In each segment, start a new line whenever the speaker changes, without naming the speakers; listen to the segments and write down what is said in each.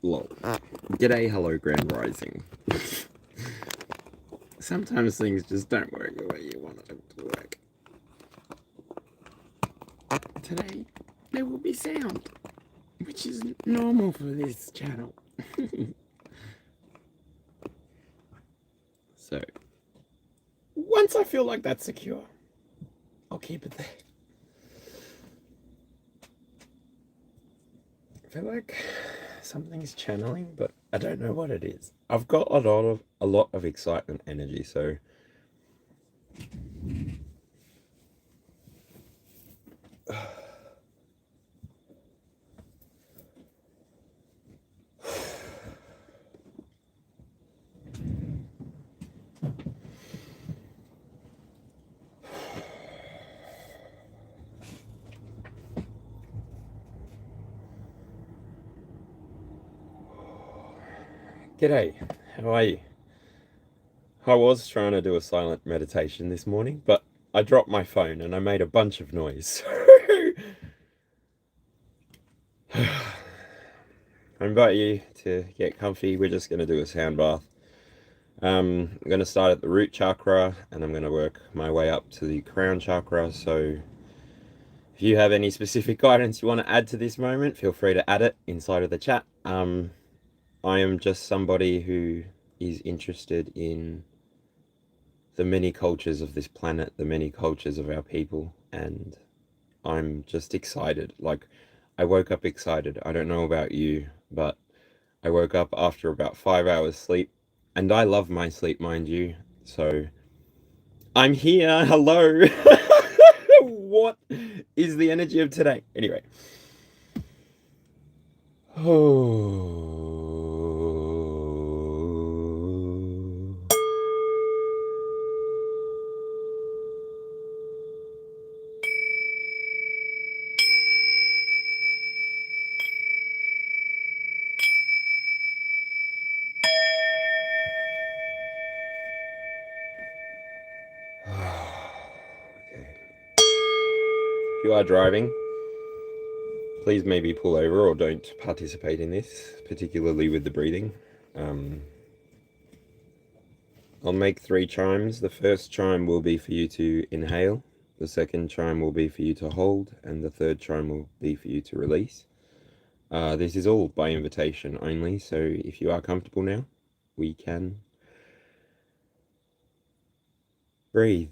Lol. G'day, hello, Grand Rising. Sometimes things just don't work the way you want them to work. Today, there will be sound, which is normal for this channel. So, once I feel like that's secure, I'll keep it there. I feel like something's channeling, but I don't know what it is. I've got a lot of excitement energy, so g'day, how are you? I was trying to do a silent meditation this morning, but I dropped my phone and I made a bunch of noise. I invite you to get comfy. We're just going to do a sound bath. I'm going to start at the root chakra and I'm going to work my way up to the crown chakra. So if you have any specific guidance you want to add to this moment, feel free to add it inside of the chat. I am just somebody who is interested in the many cultures of this planet, the many cultures of our people, and I'm just excited. Like, I woke up excited. I don't know about you, but I woke up after about 5 hours sleep, and I love my sleep, mind you, so I'm here. Hello. What is the energy of today? Anyway. Oh. Okay. If you are driving, please maybe pull over or don't participate in this, particularly with the breathing. I'll make 3 chimes. The first chime will be for you to inhale, the second chime will be for you to hold, and the third chime will be for you to release. This is all by invitation only, so if you are comfortable now, we can breathe.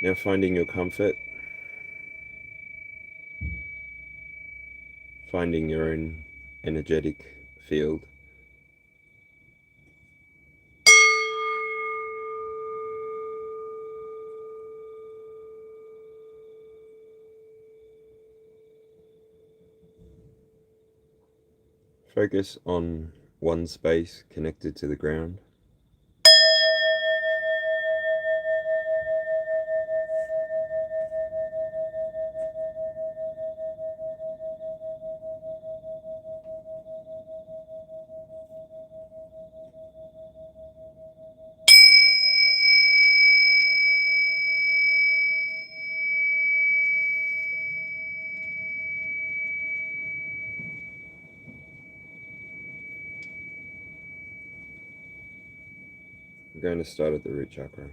Now finding your comfort, finding your own energetic field. Focus on one space connected to the ground. I'm going to start at the root chakra.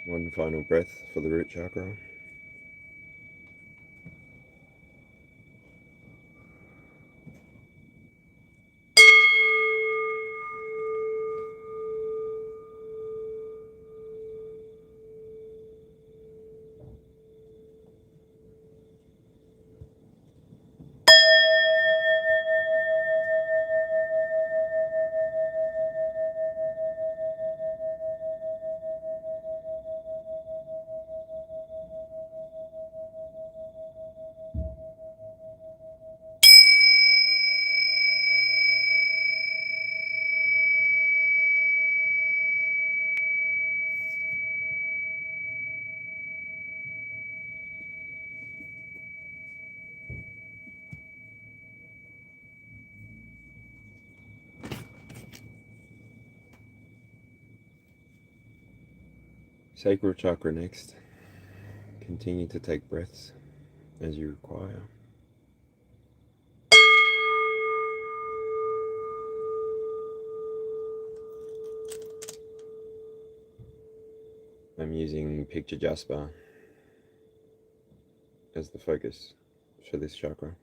One final breath for the root chakra. Sacral chakra next. Continue to take breaths as you require. I'm using picture jasper as the focus for this chakra.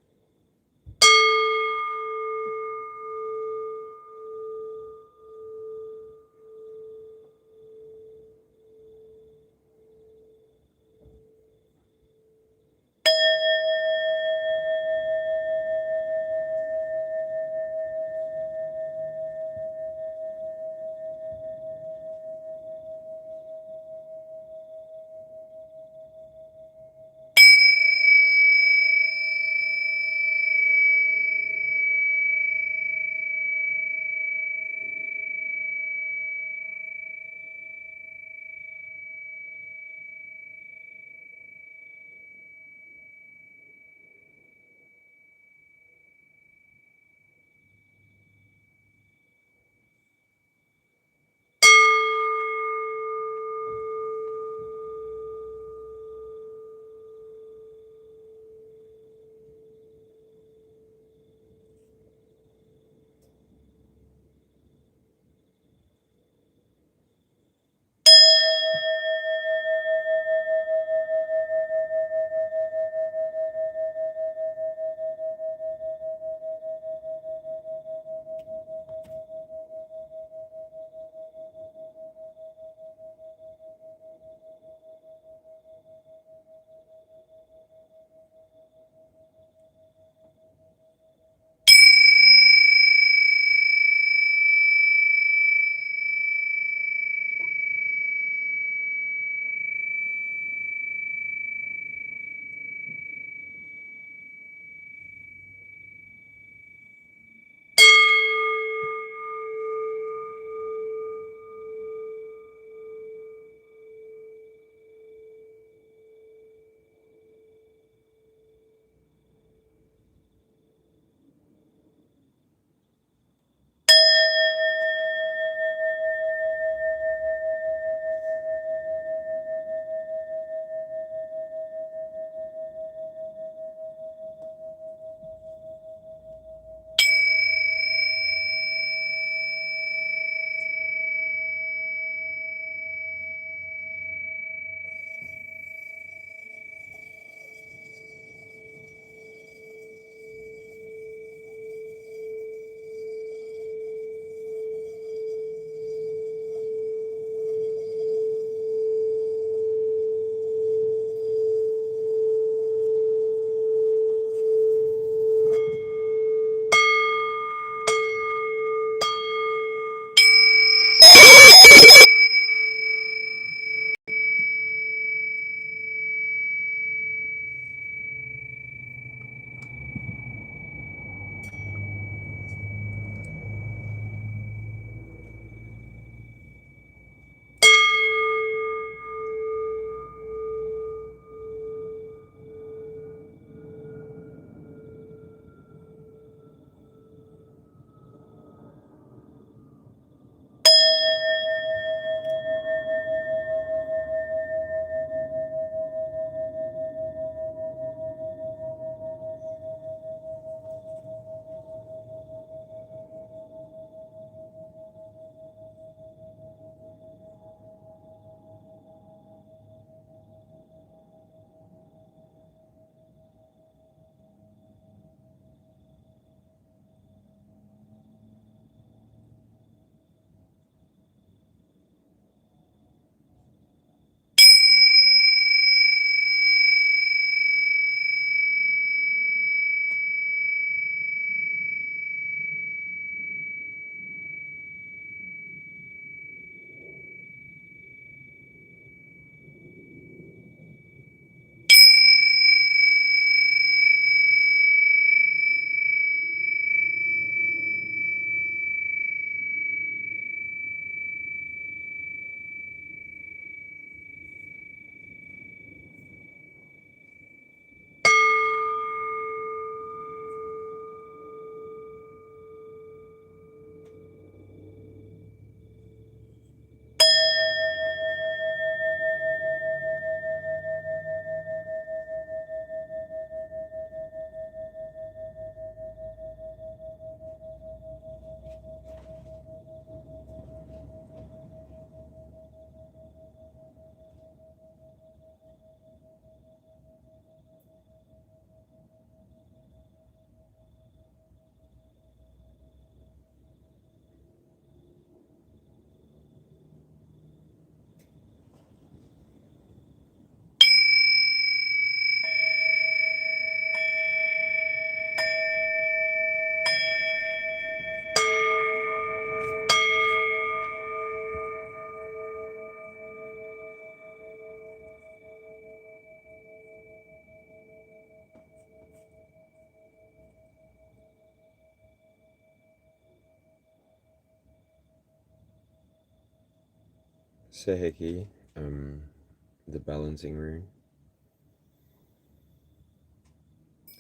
Seheki, the balancing rune.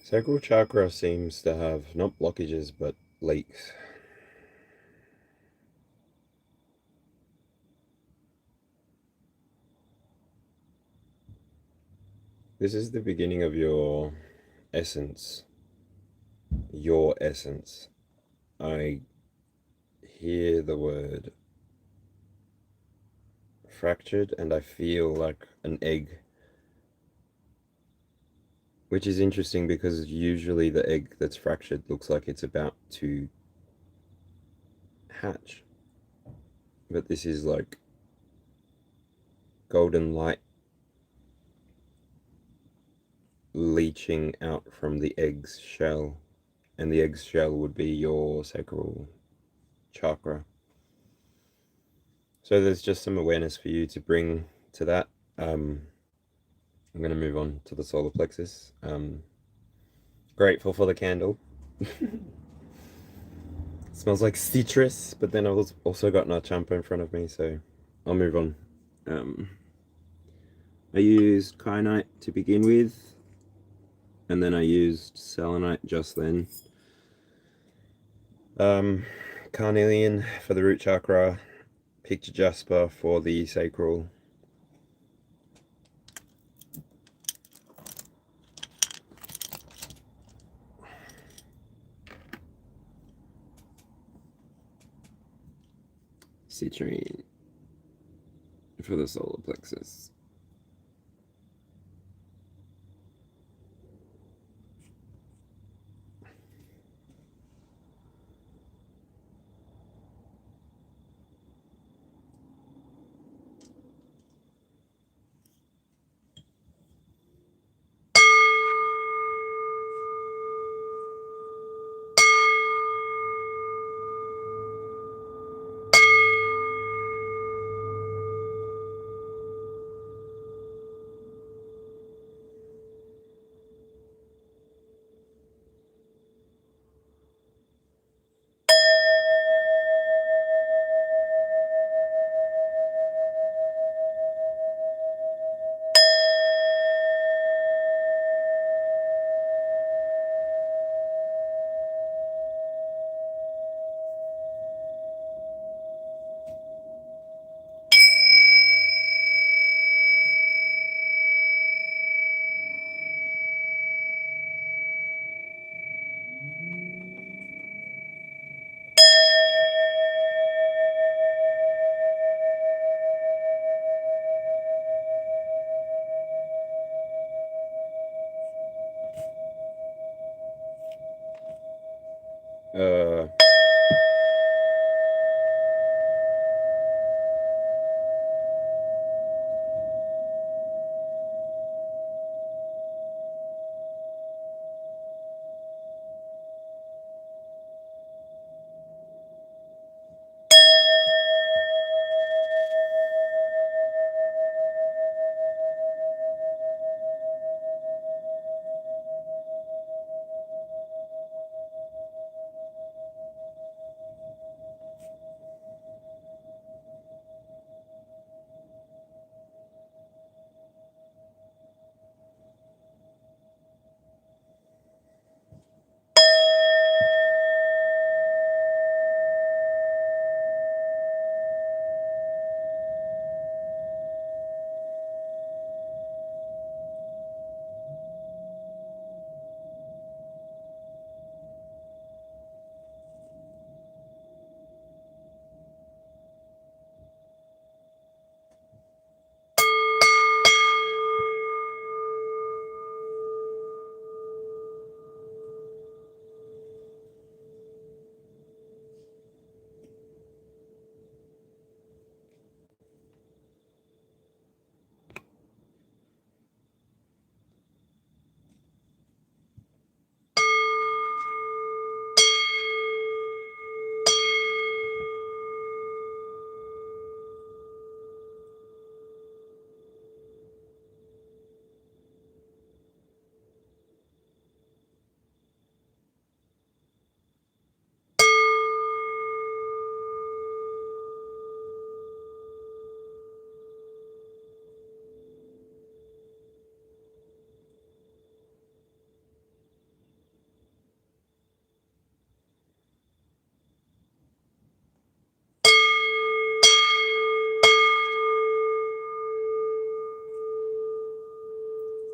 Sacral chakra seems to have not blockages but leaks. This is the beginning of your essence. Your essence. I hear the word fractured and I feel like an egg. Which is interesting because usually the egg that's fractured looks like it's about to hatch. But this is like golden light leaching out from the egg's shell. And the egg's shell would be your sacral chakra. So there's just some awareness for you to bring to that. I'm going to move on to the solar plexus. Grateful for the candle. Smells like citrus, but then I've also got Nachampa in front of me, so I'll move on. I used kyanite to begin with, and then I used selenite just then. Carnelian for the root chakra, picture jasper for the sacral. Citrine for the solar plexus. Uh,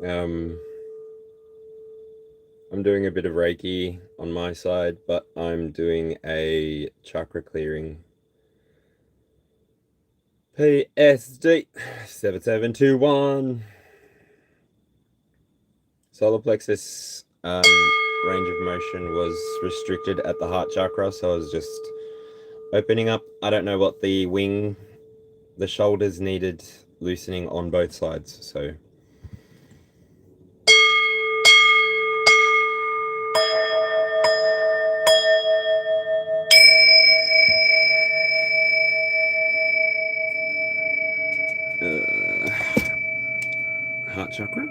I'm doing a bit of Reiki on my side, but I'm doing a chakra clearing. PSD 7721. Solar plexus range of motion was restricted at the heart chakra, so I was just opening up. I don't know what the shoulders needed loosening on both sides, so. Heart chakra.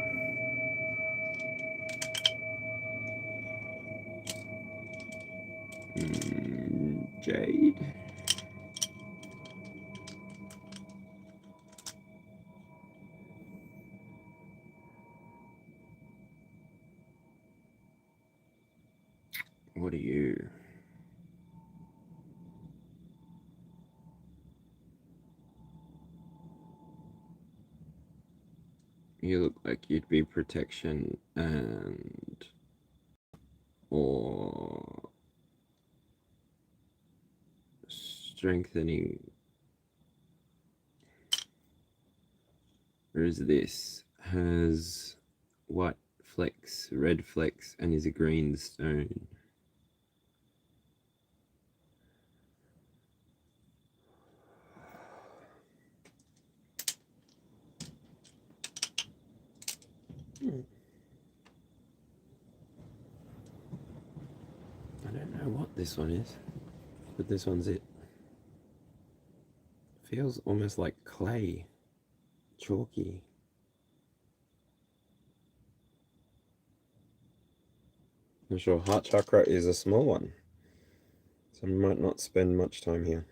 Jade. What are you? You look like you'd be protection and or strengthening. Or is this? Has white flecks, red flecks, and is a green stone. I don't know what this one is, but this one's it. Feels almost like clay, chalky. I'm sure heart chakra is a small one, so I might not spend much time here.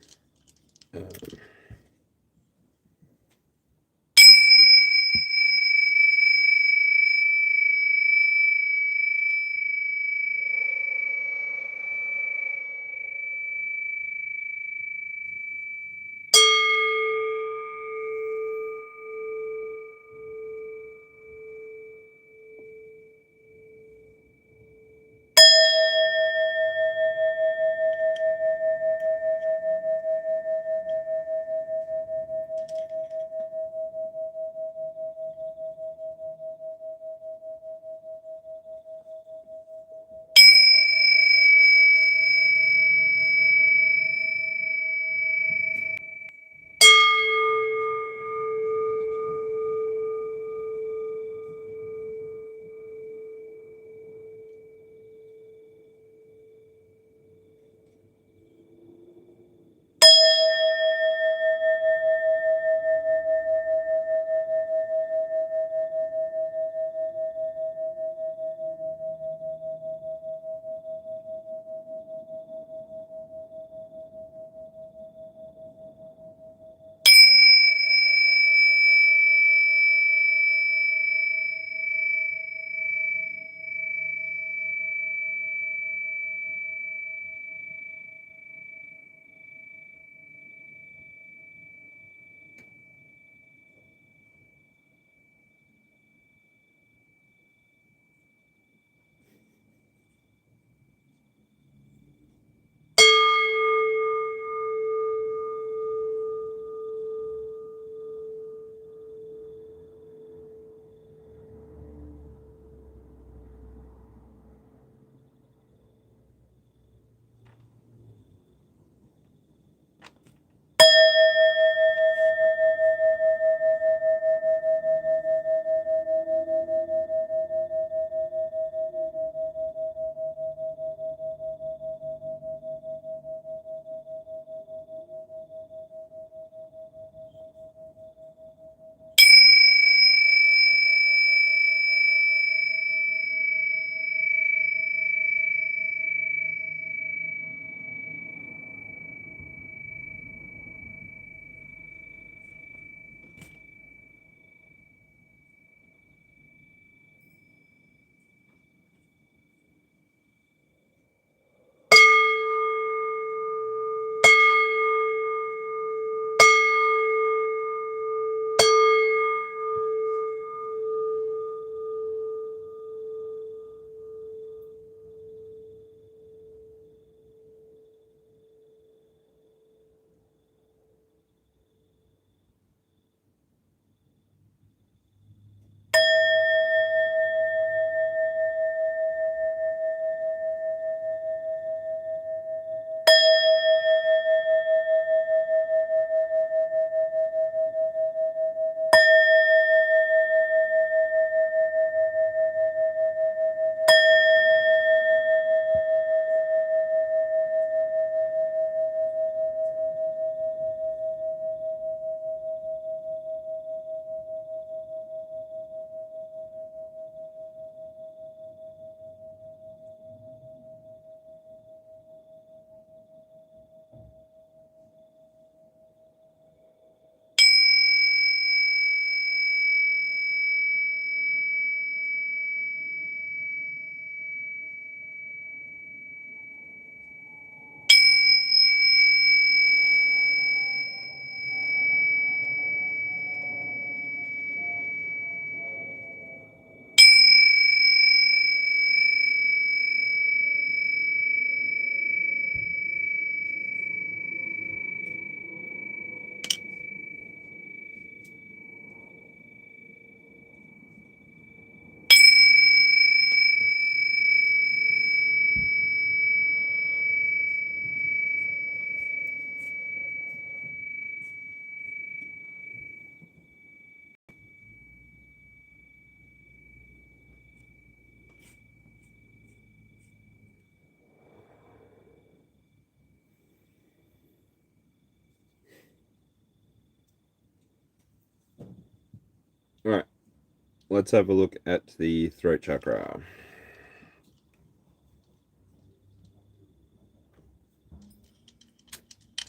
let's have a look at the throat chakra.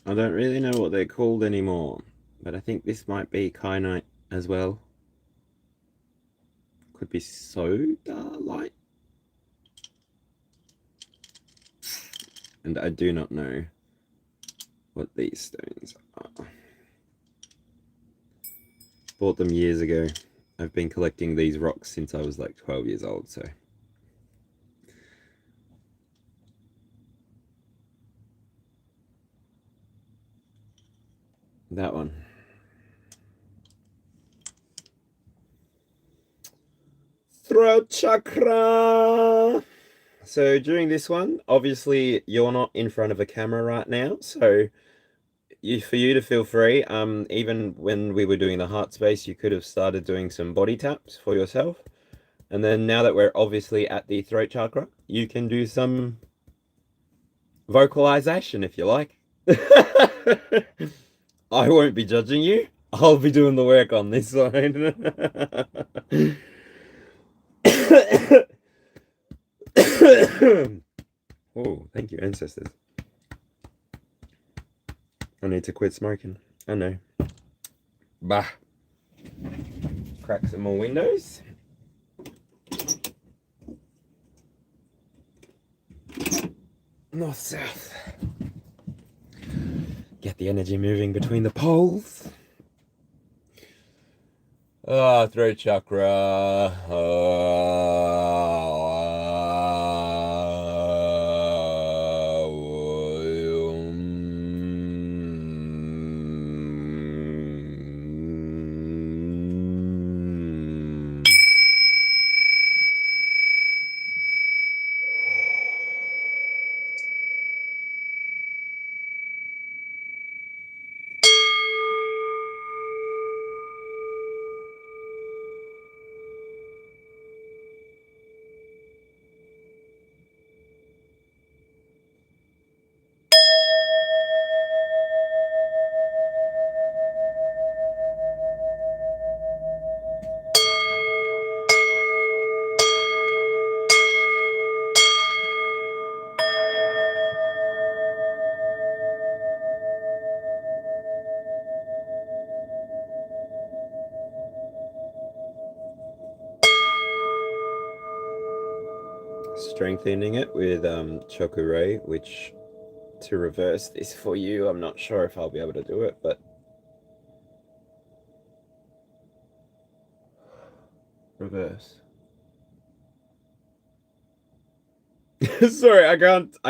I don't really know what they're called anymore, but I think this might be kyanite as well. Could be soda light. And I do not know what these stones are. Bought them years ago. I've been collecting these rocks since I was like 12 years old, so. That one. Throat chakra! So during this one, obviously you're not in front of a camera right now, so for you to feel free, even when we were doing the heart space, you could have started doing some body taps for yourself. And then now that we're obviously at the throat chakra, you can do some vocalization if you like. I won't be judging you. I'll be doing the work on this one. Oh, thank you, ancestors. I need to quit smoking. I know. Bah. Crack some more windows. North, south. Get the energy moving between the poles. Throat chakra. Strengthening it with Chakra, which to reverse this for you, I'm not sure if I'll be able to do it, but reverse. Sorry, I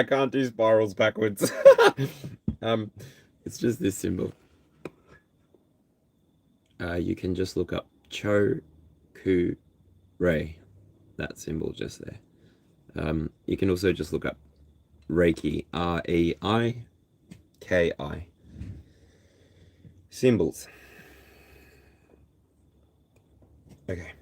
can't do spirals backwards. It's just this symbol. You can just look up Chakra, that symbol just there. You can also just look up Reiki, Reiki. Symbols. Okay.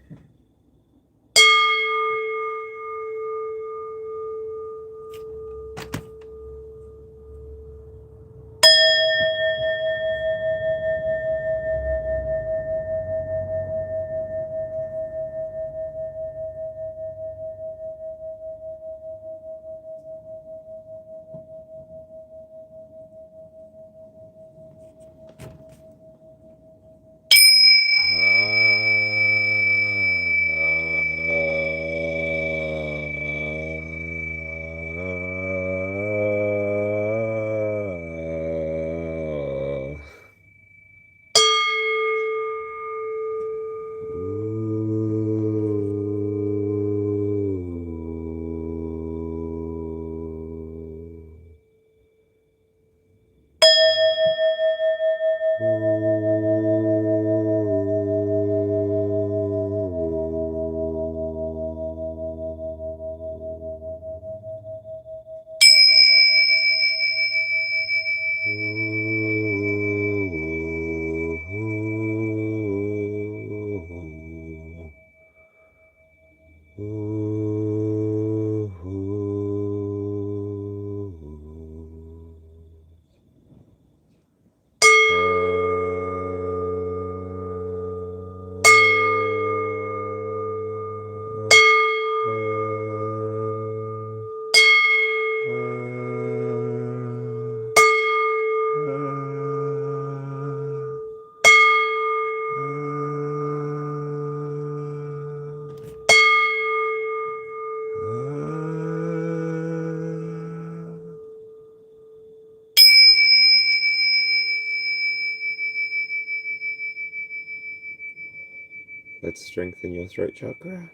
Let's strengthen your throat chakra.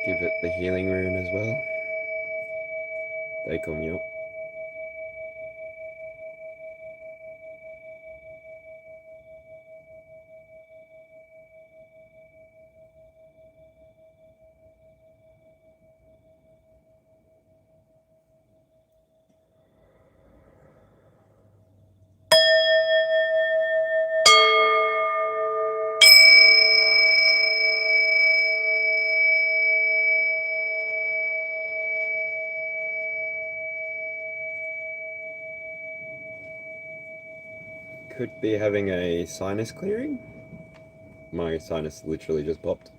Give it the healing rune as well. Take on you. Could be having a sinus clearing. My sinus literally just popped.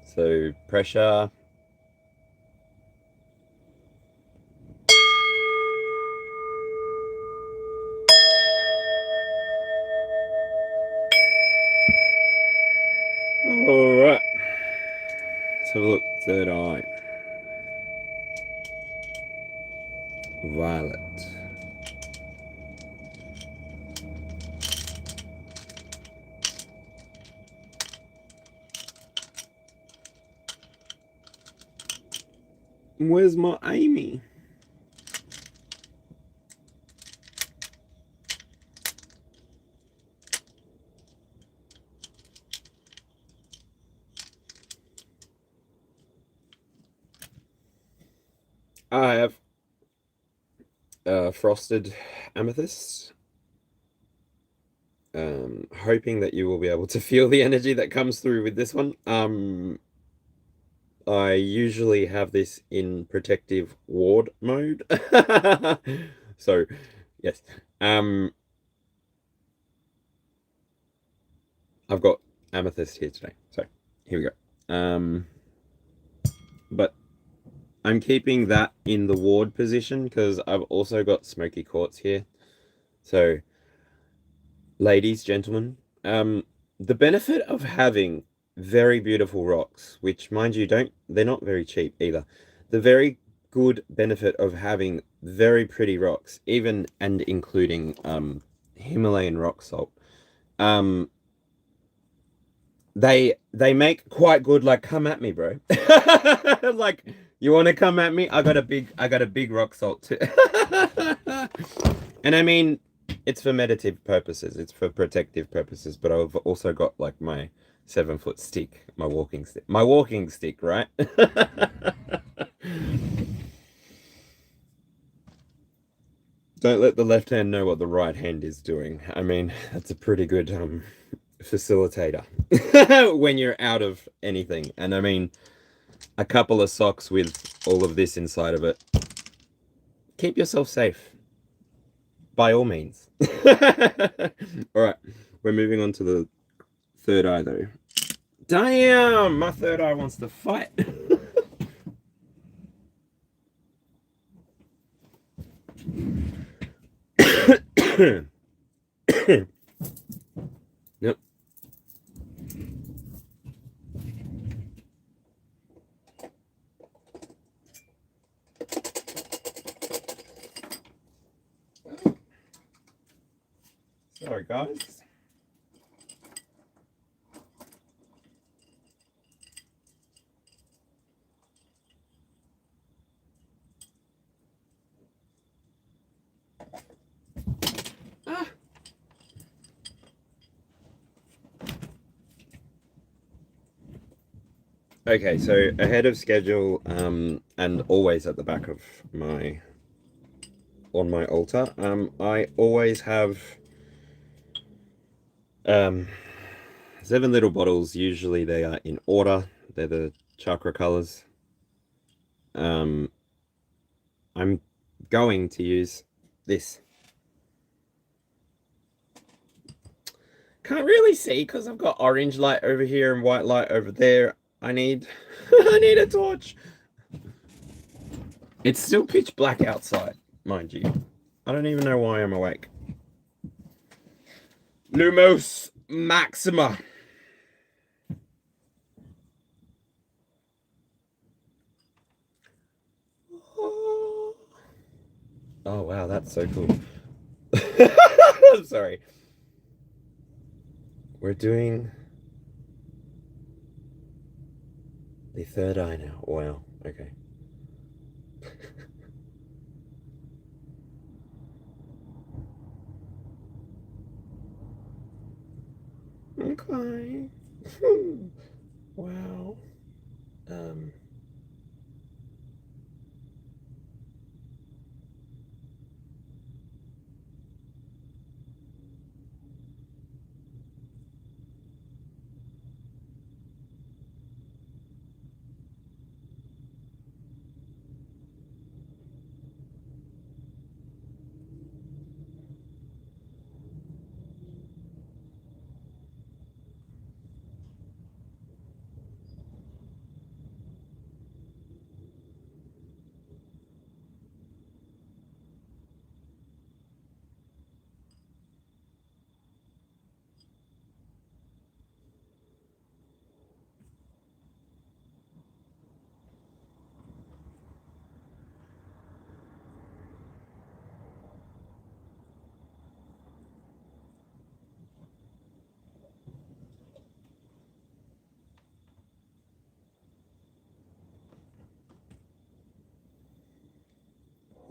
So pressure. Alright. Let's have a look. Third eye. Violet. Where's my Amy? I have frosted amethyst. Hoping that you will be able to feel the energy that comes through with this one. I usually have this in protective ward mode. So, yes. I've got amethyst here today. So, here we go. But I'm keeping that in the ward position because I've also got smoky quartz here. So, ladies, gentlemen, the benefit of having very beautiful rocks, which, mind you, they're not very cheap either. The very good benefit of having very pretty rocks, even and including Himalayan rock salt, they make quite good, like, come at me, bro. Like, you want to come at me? I got a big rock salt too. And I mean, it's for meditative purposes, it's for protective purposes, but I've also got like my 7-foot stick, my walking stick, right? Don't let the left hand know what the right hand is doing. I mean, that's a pretty good facilitator when you're out of anything. And I mean, a couple of socks with all of this inside of it. Keep yourself safe. By all means. Alright, we're moving on to the third eye though. Damn, my third eye wants to fight. Yep. Sorry, guys. Okay, so ahead of schedule, and always at the back of on my altar, I always have 7 little bottles. Usually they are in order. They're the chakra colors. I'm going to use this. Can't really see because I've got orange light over here and white light over there. I need a torch. It's still pitch black outside, mind you. I don't even know why I'm awake. Lumos Maxima. Oh wow, that's so cool. I'm sorry. We're doing the third eye now. Wow, okay. Okay. Wow.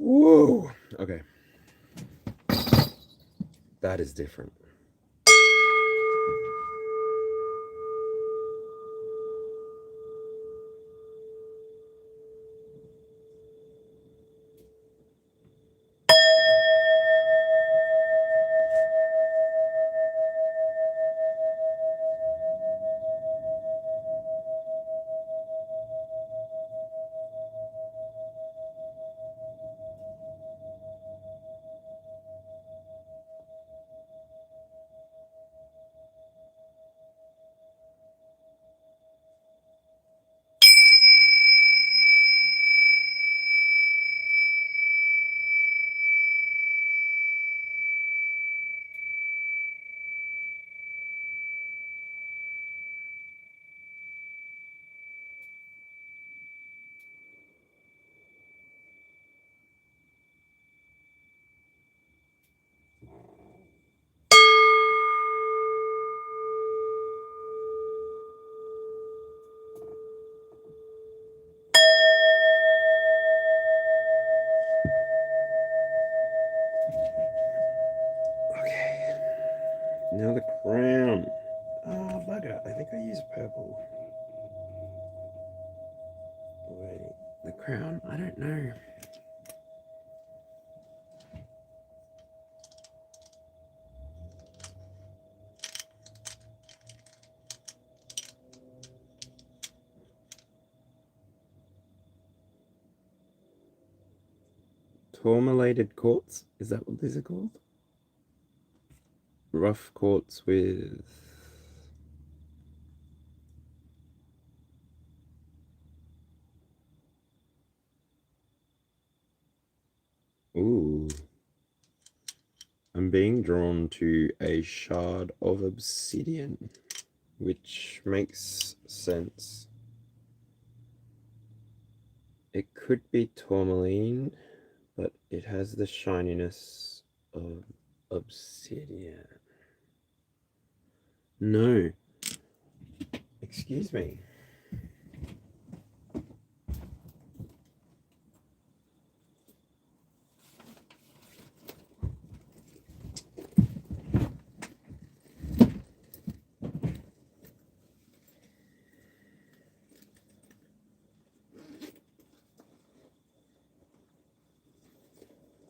Whoa. Okay. That is different. Okay. Now the crown. Oh, bugger. I think I used purple. Wait. The crown? I don't know. Tourmalated quartz? Is that what these are called? Rough quartz with... Ooh. I'm being drawn to a shard of obsidian, which makes sense. It could be tourmaline, but it has the shininess of obsidian. No. Excuse me.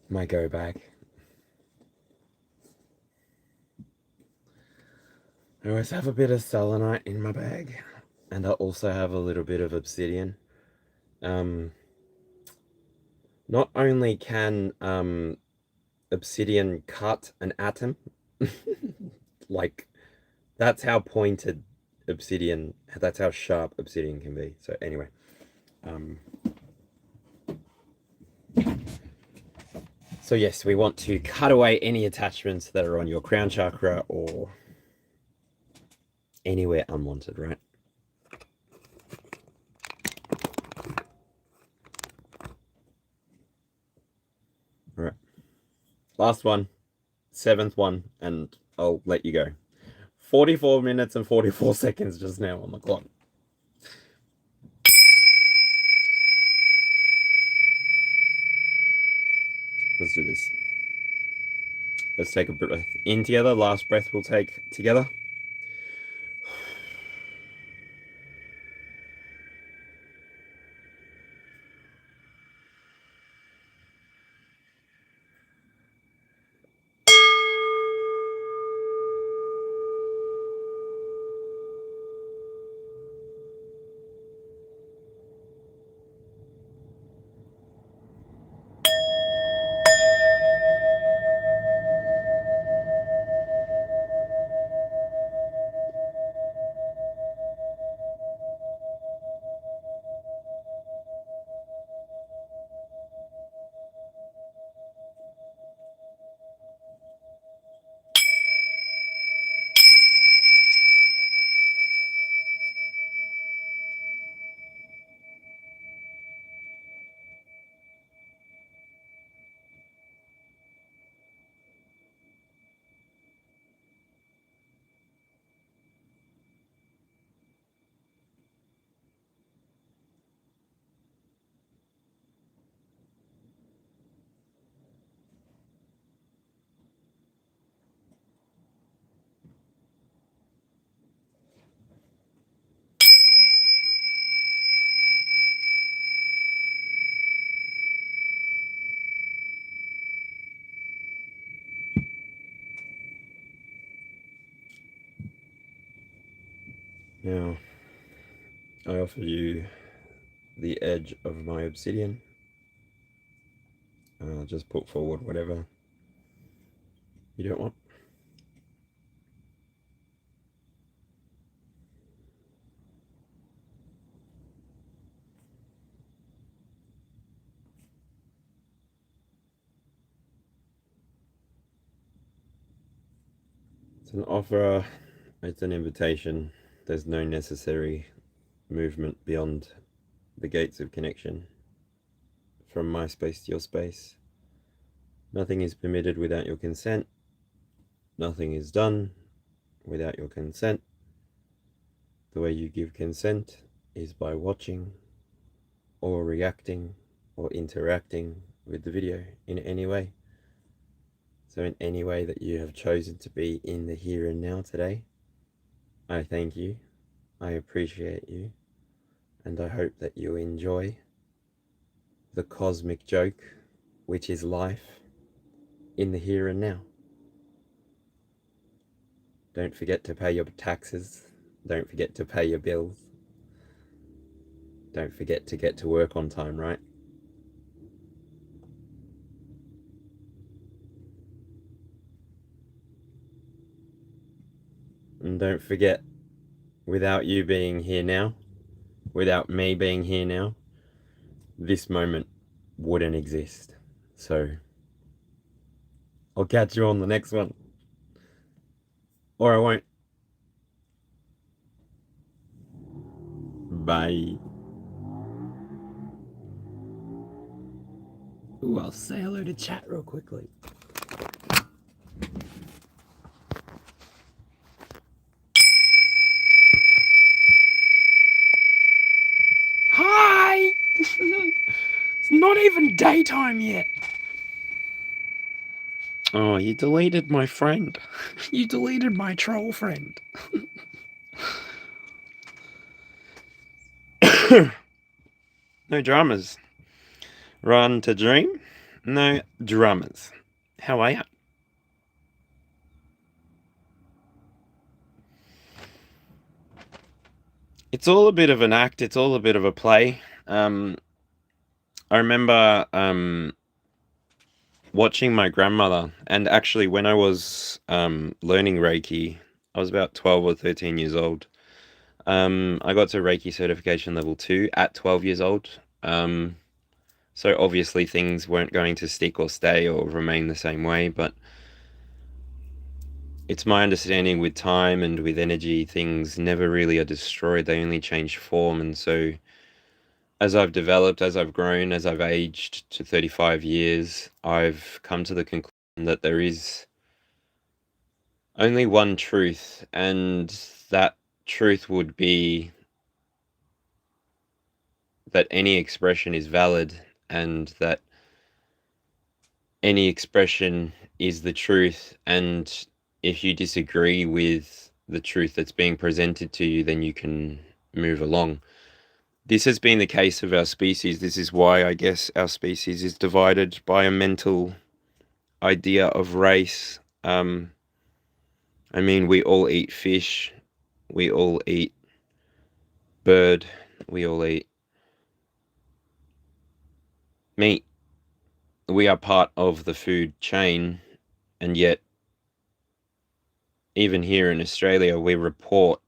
My go bag. I always have a bit of selenite in my bag, and I also have a little bit of obsidian. Not only can obsidian cut an atom, like that's how pointed obsidian, that's how sharp obsidian can be. So anyway, so yes, we want to cut away any attachments that are on your crown chakra or anywhere unwanted, right? All right. Last one, 7th one, and I'll let you go. 44 minutes and 44 seconds just now on the clock. Let's do this. Let's take a breath in together. Last breath we'll take together. Now, I offer you the edge of my obsidian. Just put forward whatever you don't want. It's an offer, it's an invitation. There's no necessary movement beyond the gates of connection from my space to your space. Nothing is permitted without your consent. Nothing is done without your consent. The way you give consent is by watching or reacting or interacting with the video in any way. So in any way that you have chosen to be in the here and now today, I thank you, I appreciate you, and I hope that you enjoy the cosmic joke, which is life in the here and now. Don't forget to pay your taxes. Don't forget to pay your bills. Don't forget to get to work on time, right? And don't forget, without you being here now, without me being here now, this moment wouldn't exist. So I'll catch you on the next one. Or I won't. Bye. Ooh, I'll say hello to chat real quickly. Hi! It's not even daytime yet. Oh, you deleted my friend. You deleted my troll friend. No dramas. Run to dream. No dramas. How are you? It's all a bit of an act. It's all a bit of a play. I remember watching my grandmother, and actually when I was learning Reiki, I was about 12 or 13 years old. I got to Reiki certification level 2 at 12 years old. So obviously things weren't going to stick or stay or remain the same way, but it's my understanding with time and with energy, things never really are destroyed. They only change form. And so as I've developed, as I've grown, as I've aged to 35 years, I've come to the conclusion that there is only one truth, and that truth would be that any expression is valid, and that any expression is the truth. And if you disagree with the truth that's being presented to you, then you can move along. This has been the case of our species. This is why I guess our species is divided by a mental idea of race. I mean, we all eat fish, we all eat bird, we all eat meat. We are part of the food chain, and yet, even here in Australia, we report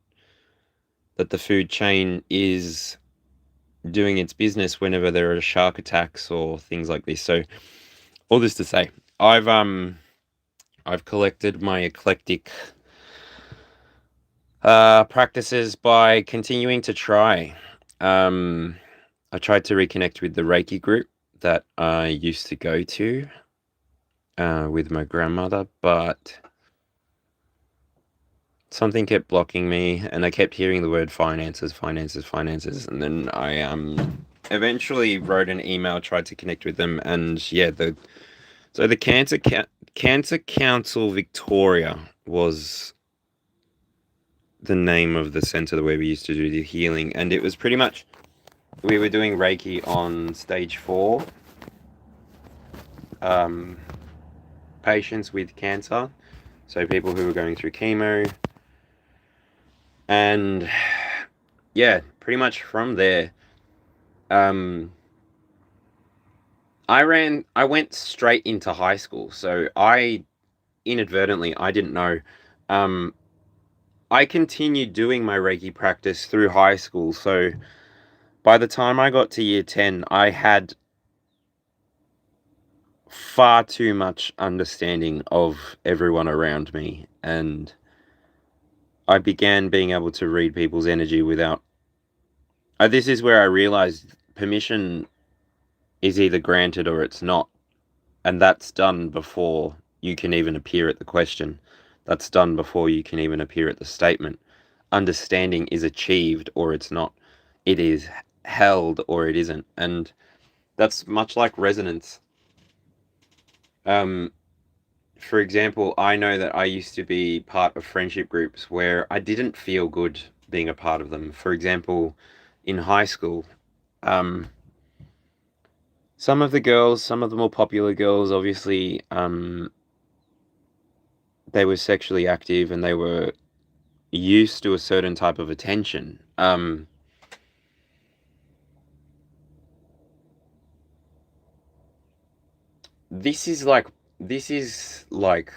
that the food chain is doing its business whenever there are shark attacks or things like this. So, all this to say, I've collected my eclectic practices by continuing to try. I tried to reconnect with the Reiki group that I used to go to with my grandmother, but something kept blocking me, and I kept hearing the word finances, finances, finances, and then I eventually wrote an email, tried to connect with them, and yeah, the Cancer Council Victoria was the name of the center where we used to do the healing, and it was pretty much, we were doing Reiki on stage 4 patients with cancer, so people who were going through chemo, and yeah, pretty much from there, I went straight into high school. So I inadvertently, I didn't know, I continued doing my Reiki practice through high school. So by the time I got to year 10, I had far too much understanding of everyone around me, and I began being able to read people's energy without. This is where I realized permission is either granted or it's not, and that's done before you can even appear at the question. That's done before you can even appear at the statement. Understanding is achieved or it's not. It is held or it isn't, and that's much like resonance. For example, I know that I used to be part of friendship groups where I didn't feel good being a part of them. For example, in high school, some of the girls, some of the more popular girls, obviously, they were sexually active and they were used to a certain type of attention. This is like, this is like,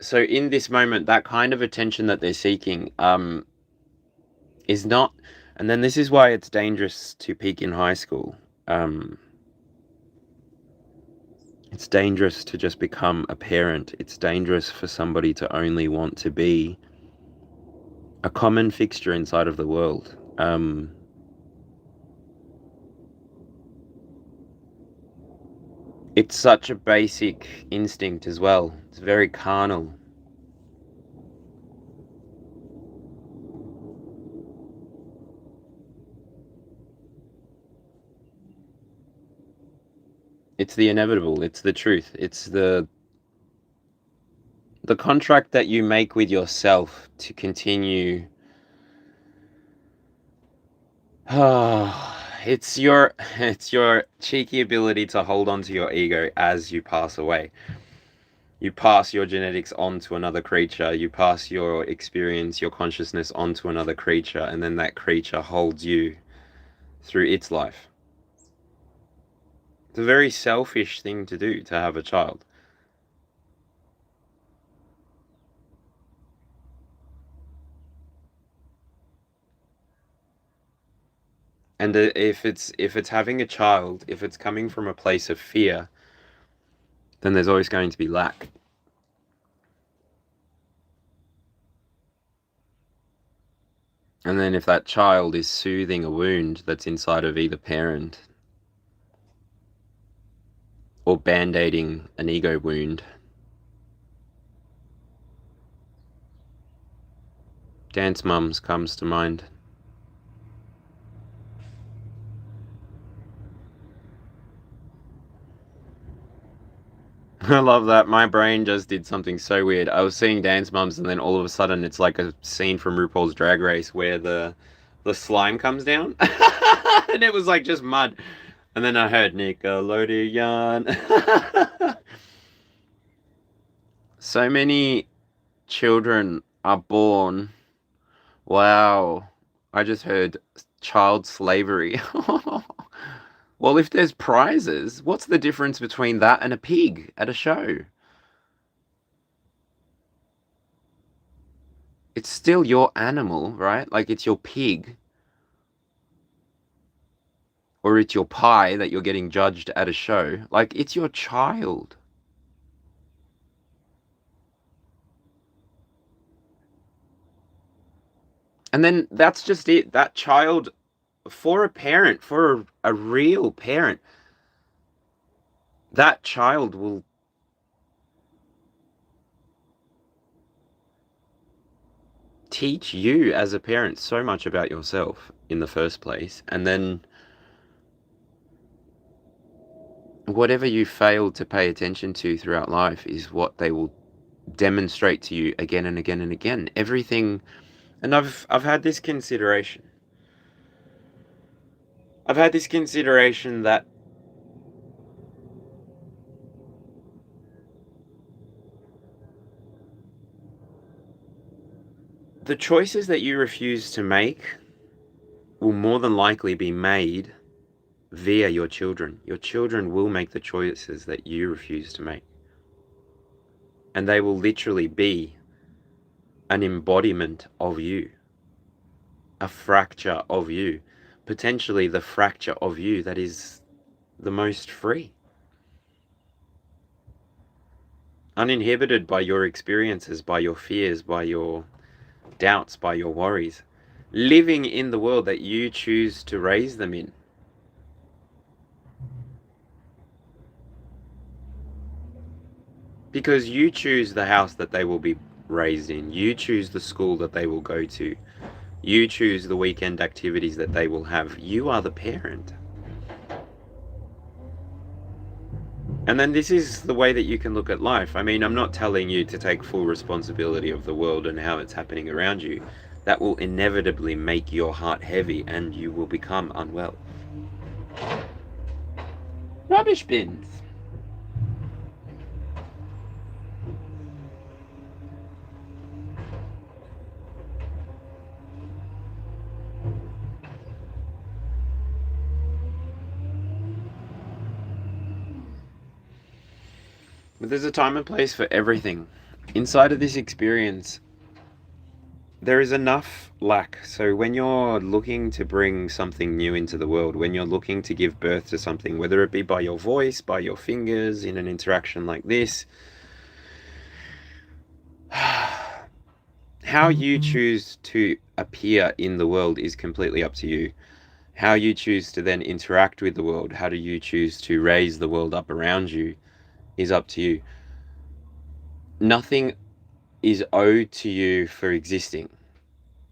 so in this moment, that kind of attention that they're seeking, is not, and then this is why it's dangerous to peak in high school. It's dangerous to just become a parent. It's dangerous for somebody to only want to be a common fixture inside of the world. It's such a basic instinct as well. It's very carnal. It's the inevitable. It's the truth. It's the contract that you make with yourself to continue. It's your cheeky ability to hold on to your ego as you pass away. You pass your genetics on to another creature, you pass your experience, your consciousness onto another creature, and then that creature holds you through its life. It's a very selfish thing to do, to have a child. And if it's having a child, if it's coming from a place of fear, then there's always going to be lack. And then if that child is soothing a wound that's inside of either parent or band-aiding an ego wound, Dance Mums comes to mind. I love that. My brain just did something so weird. I was seeing Dance Mums and then all of a sudden it's like a scene from RuPaul's Drag Race where the slime comes down and it was like just mud. And then I heard Nickelodeon. So many children are born. Wow. I just heard child slavery. Well, if there's prizes, what's the difference between that and a pig at a show? It's still your animal, right? Like it's your pig. Or it's your pie that you're getting judged at a show. Like it's your child. And then that's just it. That child, for a parent, for a real parent, that child will teach you as a parent so much about yourself in the first place. And then whatever you failed to pay attention to throughout life is what they will demonstrate to you again and again and again. Everything. And I've had this consideration. I've had this consideration that the choices that you refuse to make will more than likely be made via your children. Your children will make the choices that you refuse to make. And they will literally be an embodiment of you, a fracture of you, potentially the fracture of you that is the most free. Uninhibited by your experiences, by your fears, by your doubts, by your worries. Living in the world that you choose to raise them in. Because you choose the house that they will be raised in. You choose the school that they will go to. You choose the weekend activities that they will have. You are the parent. And then this is the way that you can look at life. I mean, I'm not telling you to take full responsibility of the world and how it's happening around you. That will inevitably make your heart heavy and you will become unwell. Rubbish bins. But there's a time and place for everything. Inside of this experience, there is enough lack. So when you're looking to bring something new into the world, when you're looking to give birth to something, whether it be by your voice, by your fingers, in an interaction like this, how you choose to appear in the world is completely up to you. How you choose to then interact with the world, how do you choose to raise the world up around you, is up to you. Nothing is owed to you for existing.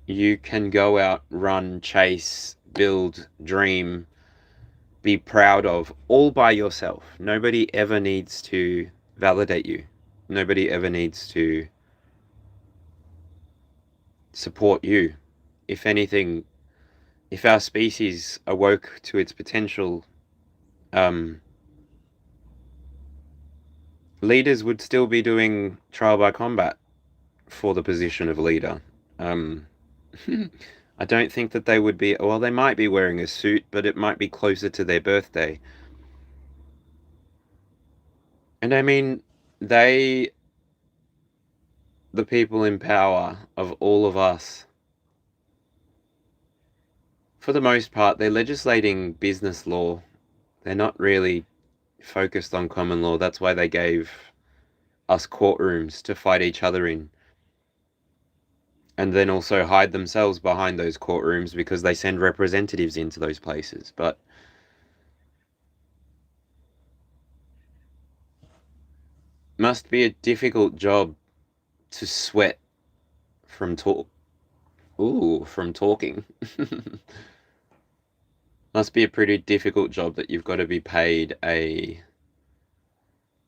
You can go out, run, chase, build, dream, be proud of, all by yourself. Nobody ever needs to validate you. Nobody ever needs to support you. If anything, if our species awoke to its potential, leaders would still be doing trial by combat for the position of leader. I don't think that they would be, well, they might be wearing a suit, but it might be closer to their birthday. And I mean, the people in power of all of us, for the most part, they're legislating business law. They're not really focused on common law. That's why they gave us courtrooms to fight each other in. And then also hide themselves behind those courtrooms because they send representatives into those places. But must be a difficult job to sweat from from talking. Must be a pretty difficult job that you've got to be paid a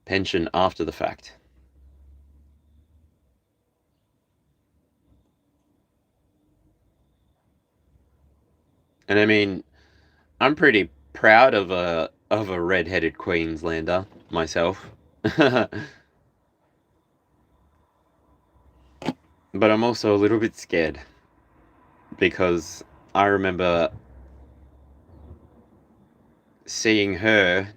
pension after the fact. And I mean, I'm pretty proud of a red-headed Queenslander myself. But I'm also a little bit scared because I remember seeing her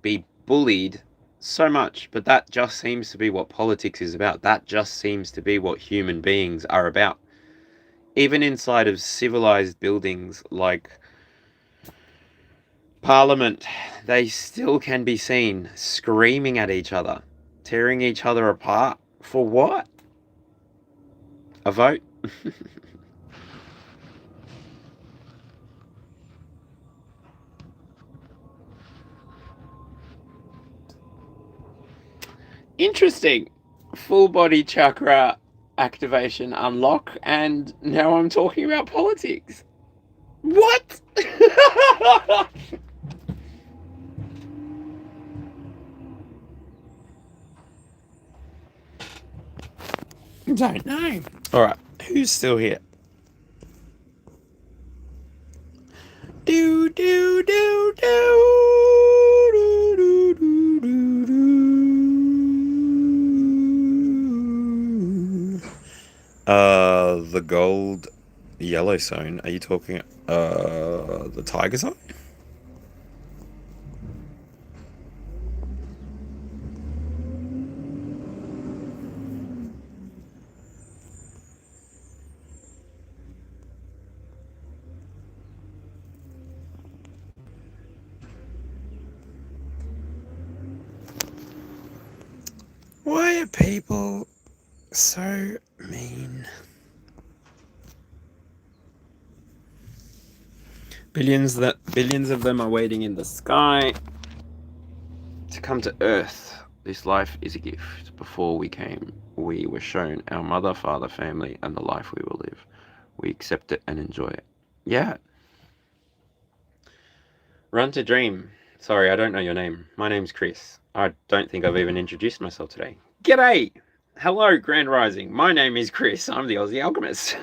be bullied so much, but that just seems to be what politics is about. That just seems to be what human beings are about. Even inside of civilized buildings like Parliament, they still can be seen screaming at each other, tearing each other apart. For what? A vote? Interesting. Full body chakra activation unlock, and now I'm talking about politics. What? Don't know. Alright, who's still here? Do do do do do do do do do. The gold yellow zone. Are you talking the tiger's eye? Why are people so mean? Billions of them are waiting in the sky to come to Earth. This life is a gift. Before we came, we were shown our mother, father, family, and the life we will live. We accept it and enjoy it. Yeah. Run to dream. Sorry, I don't know your name. My name's Chris. I don't think I've even introduced myself today. G'day! Hello, Grand Rising. My name is Chris. I'm the Aussie Alchemist.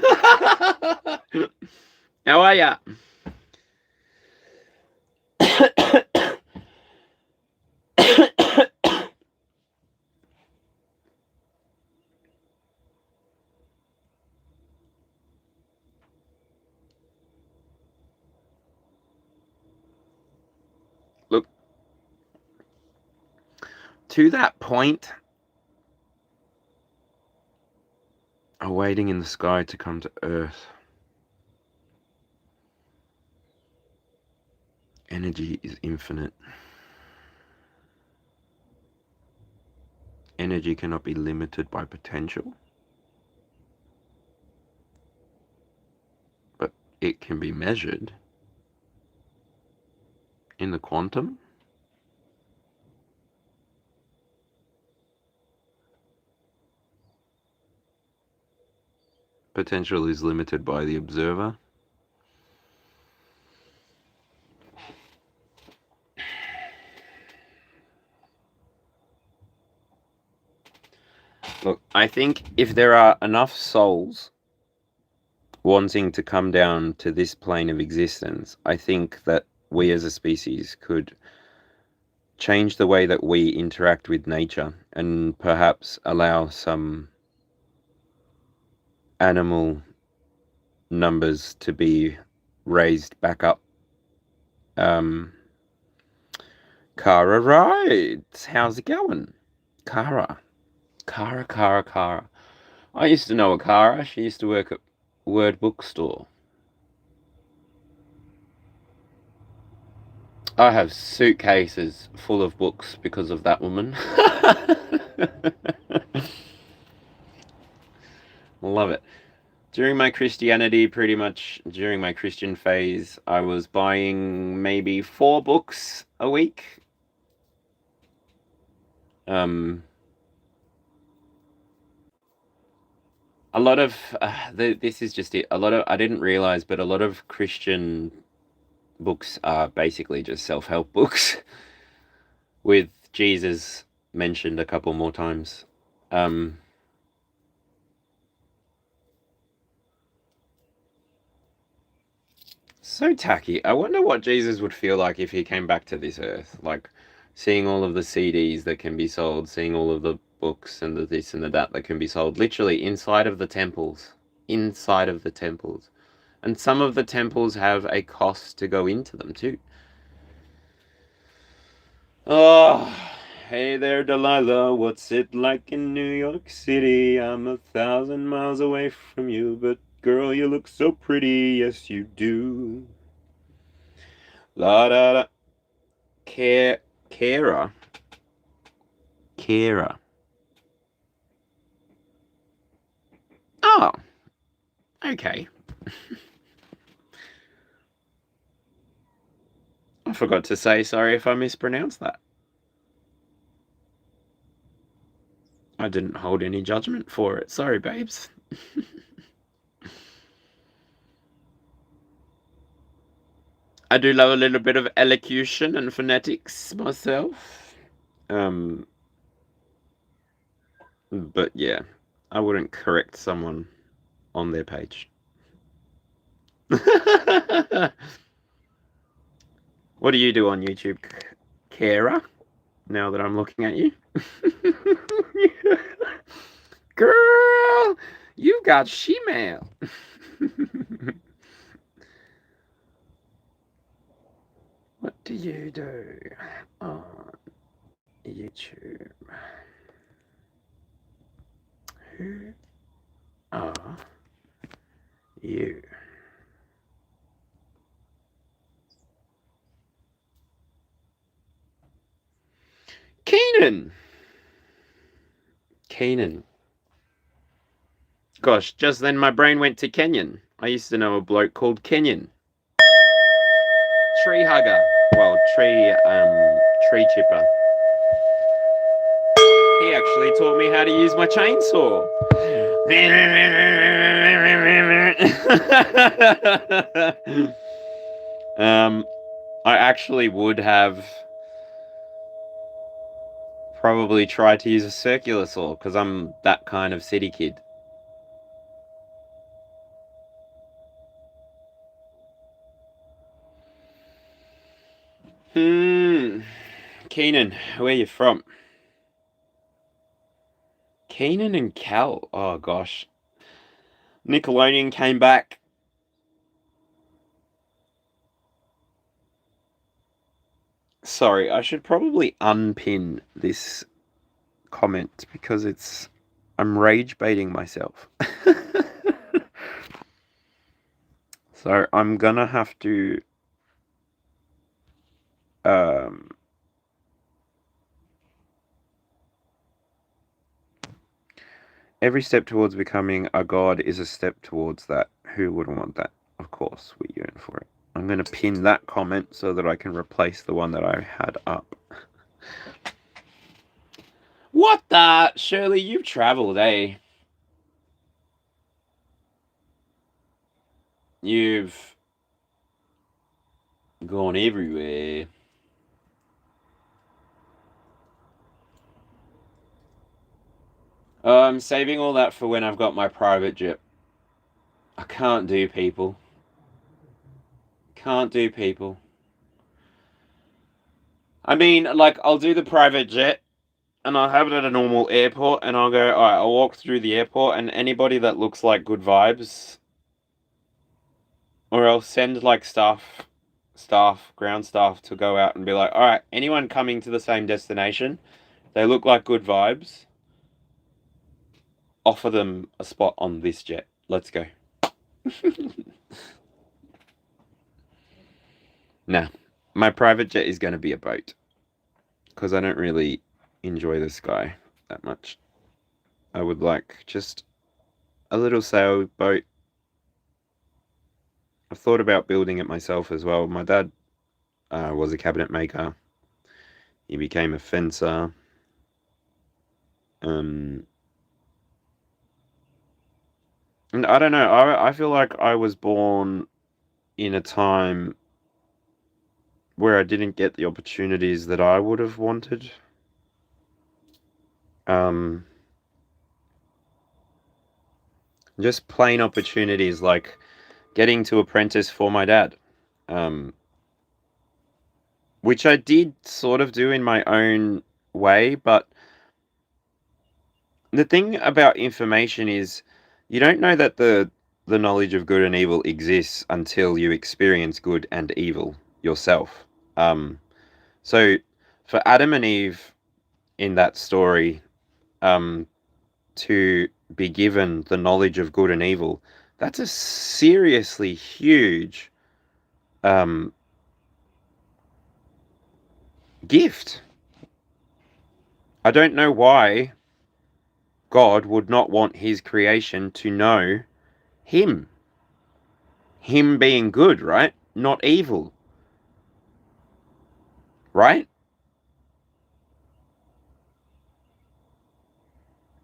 How are ya? Look, to that point, are waiting in the sky to come to Earth. Energy is infinite. Energy cannot be limited by potential, but it can be measured in the quantum. Potential is limited by the observer. Look, I think if there are enough souls wanting to come down to this plane of existence, I think that we as a species could change the way that we interact with nature and perhaps allow some animal numbers to be raised back up. Kara rides. How's it going? Kara. I used to know a Kara. She used to work at Word Bookstore. I have suitcases full of books because of that woman. Love it. During my Christianity, pretty much during my Christian phase, I was buying maybe 4 books a week. A lot of this is just it. A lot of I didn't realize, but a lot of Christian books are basically just self-help books with Jesus mentioned a couple more times. So tacky. I wonder what Jesus would feel like if he came back to this earth. Like seeing all of the CDs that can be sold, seeing all of the books and the this and the that can be sold literally inside of the temples. Inside of the temples. And some of the temples have a cost to go into them too. Oh, hey there, Delilah. What's it like in New York City? I'm 1,000 miles away from you, but girl, you look so pretty. Yes, you do. La da da. Kara. Kara. Oh, okay. I forgot to say sorry if I mispronounced that. I didn't hold any judgment for it. Sorry, babes. I do love a little bit of elocution and phonetics myself. But yeah, I wouldn't correct someone on their page. What do you do on YouTube, Kara? Now that I'm looking at you. Girl, you got she-mail. What do you do on YouTube? Who are you? Keenan. Gosh, just then my brain went to Kenyan. I used to know a bloke called Kenyan. Tree hugger. Well, tree chipper. He actually taught me how to use my chainsaw. I actually would have probably tried to use a circular saw because I'm that kind of city kid. Keenan, where you from? Keenan and Cal. Oh gosh. Nickelodeon came back. Sorry, I should probably unpin this comment because I'm rage baiting myself. So I'm gonna have to every step towards becoming a god is a step towards that. Who wouldn't want that? Of course, we yearn for it. I'm going to pin that comment so that I can replace the one that I had up. What the? Shirley, you've traveled, eh? You've gone everywhere. I'm saving all that for when I've got my private jet. I can't do people. Can't do people. I mean, like, I'll do the private jet and I'll have it at a normal airport and I'll go, alright, I'll walk through the airport and anybody that looks like good vibes, or I'll send like ground staff to go out and be like, alright, anyone coming to the same destination, they look like good vibes, offer them a spot on this jet. Let's go. Nah, My private jet is going to be a boat. Because I don't really enjoy the sky that much. I would like just a little sailboat. I've thought about building it myself as well. My dad was a cabinet maker. He became a fencer. And I don't know. I feel like I was born in a time where I didn't get the opportunities that I would have wanted. Just plain opportunities like getting to apprentice for my dad. Which I did sort of do in my own way, but the thing about information is you don't know that the knowledge of good and evil exists until you experience good and evil yourself. So for Adam and Eve in that story, to be given the knowledge of good and evil, that's a seriously huge gift. I don't know why God would not want his creation to know him. Him being good, right? Not evil. Right?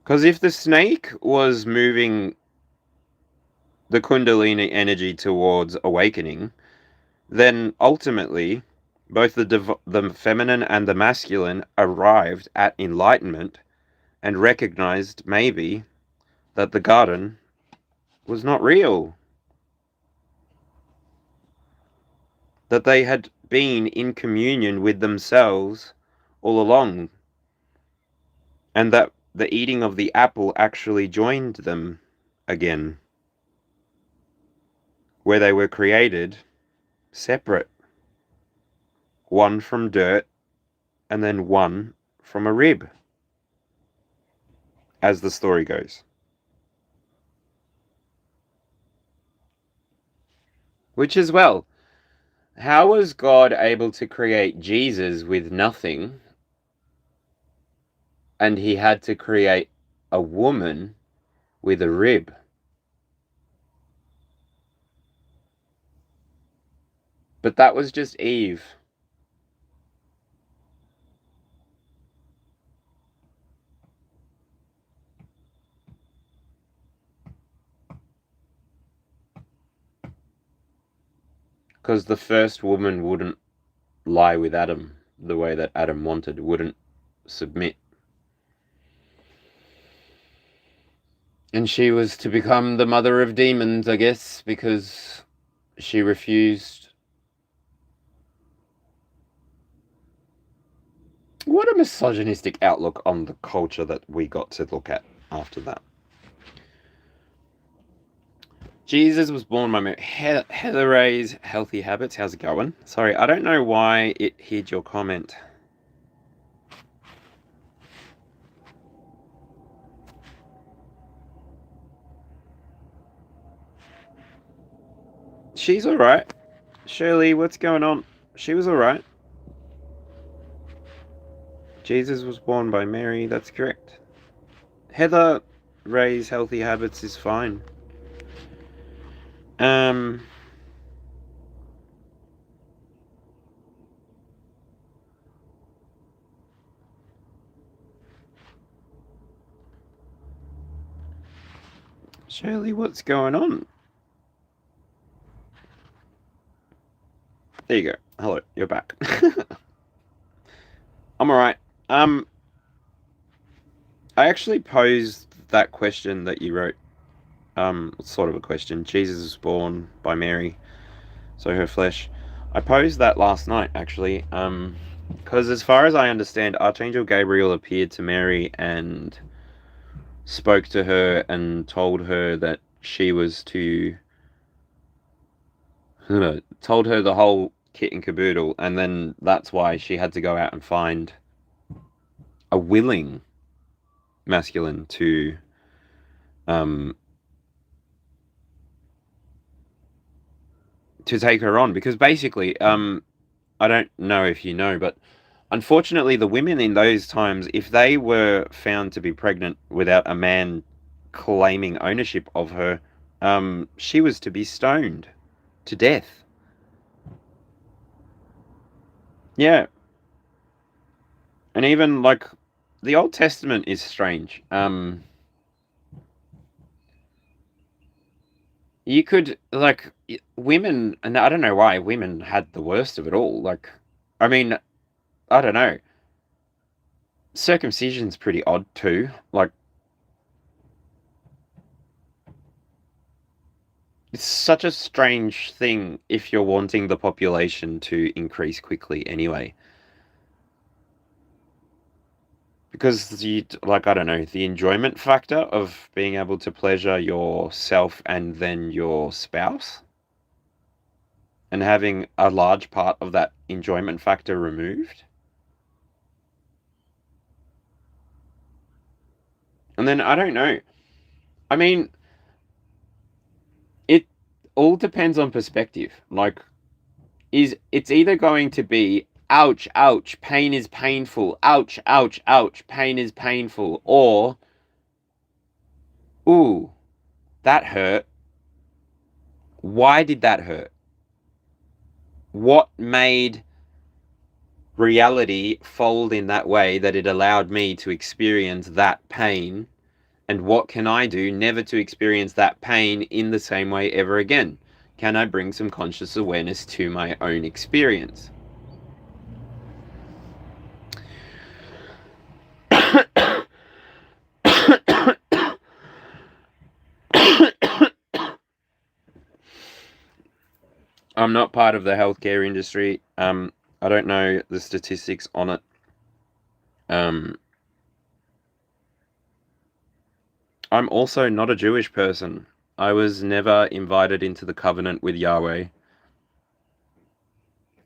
Because if the snake was moving the Kundalini energy towards awakening, then ultimately both the feminine and the masculine arrived at enlightenment and recognized maybe that the garden was not real. That they had been in communion with themselves all along. And that the eating of the apple actually joined them again. Where they were created separate. One from dirt and then one from a rib. As the story goes. Which as well, how was God able to create Jesus with nothing and he had to create a woman with a rib? But that was just Eve. Because the first woman wouldn't lie with Adam the way that Adam wanted, wouldn't submit. And she was to become the mother of demons, I guess, because she refused. What a misogynistic outlook on the culture that we got to look at after that. Jesus was born by Mary. Heather Ray's Healthy Habits. How's it going? Sorry, I don't know why it hid your comment. She's alright. Shirley, what's going on? She was alright. Jesus was born by Mary, that's correct. Heather Ray's Healthy Habits is fine. Shirley, what's going on? There you go. Hello, you're back. I'm alright. I actually posed that question that you wrote. Sort of a question. Jesus was born by Mary, so her flesh. I posed that last night, actually. Because as far as I understand, Archangel Gabriel appeared to Mary and spoke to her and told her that she was to... told her the whole kit and caboodle, and then that's why she had to go out and find a willing masculine to take her on, because basically I don't know if you know, but unfortunately, the women in those times, if they were found to be pregnant without a man claiming ownership of her, she was to be stoned to death. Yeah, and even like the Old Testament is strange. You could like women, and I don't know why women had the worst of it all. Like, I mean, I don't know. Circumcision's pretty odd too. Like, it's such a strange thing if you're wanting the population to increase quickly anyway. Because the, like, I don't know, the enjoyment factor of being able to pleasure yourself and then your spouse and having a large part of that enjoyment factor removed. And then I don't know. I mean, it all depends on perspective. Like, it's either going to be ouch, ouch, pain is painful, ouch, ouch, ouch, pain is painful, or ooh, that hurt. Why did that hurt? What made reality fold in that way that it allowed me to experience that pain? And what can I do never to experience that pain in the same way ever again? Can I bring some conscious awareness to my own experience? I'm not part of the healthcare industry. I don't know the statistics on it. Um, I'm also not a Jewish person. I was never invited into the covenant with Yahweh.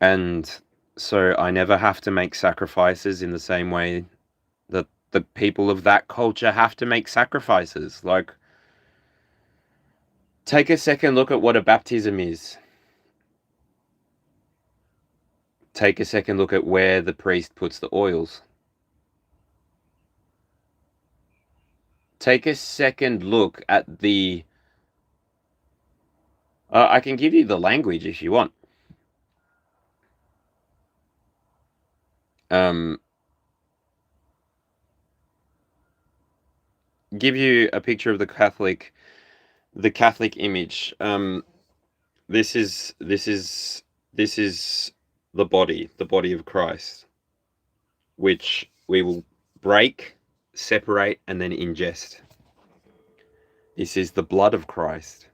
And so I never have to make sacrifices in the same way that the people of that culture have to make sacrifices. Like, take a second look at what a baptism is. Take a second look at where the priest puts the oils. Take a second look at the... I can give you the language if you want. Give you a picture of the Catholic image. This is the body of Christ, which we will break, separate, and then ingest. This is the blood of Christ,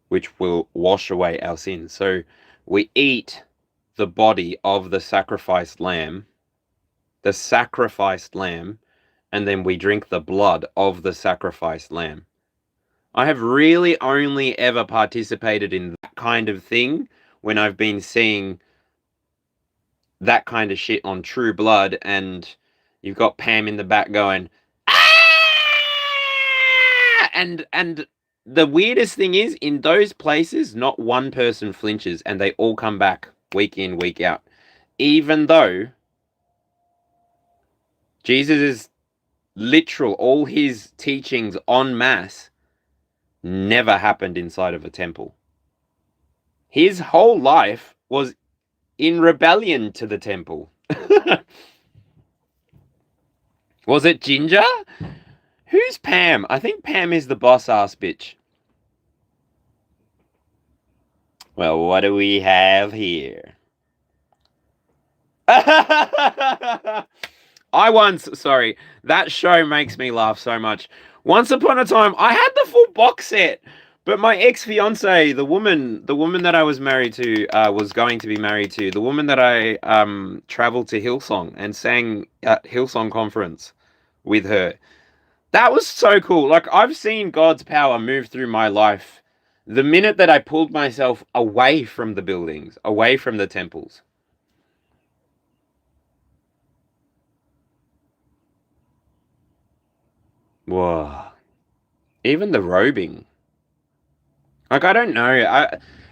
which will wash away our sins. So we eat the body of the sacrificed lamb, and then we drink the blood of the sacrificed lamb. I have really only ever participated in that kind of thing when I've been seeing that kind of shit on True Blood, and you've got Pam in the back going, ah! And the weirdest thing is, in those places, not one person flinches, and they all come back week in, week out. Even though Jesus is literal, all his teachings en masse never happened inside of a temple. His whole life was in rebellion to the temple. Was it Ginger? Who's Pam? I think Pam is the boss ass bitch. Well, what do we have here? Sorry, that show makes me laugh so much. Once upon a time, I had the full box set, but my ex-fiance, the woman that I was married to, was going to be married to, the woman that I traveled to Hillsong and sang at Hillsong conference with her. That was so cool. Like, I've seen God's power move through my life the minute that I pulled myself away from the buildings, away from the temples. Whoa. Even the robing. Like, I don't know.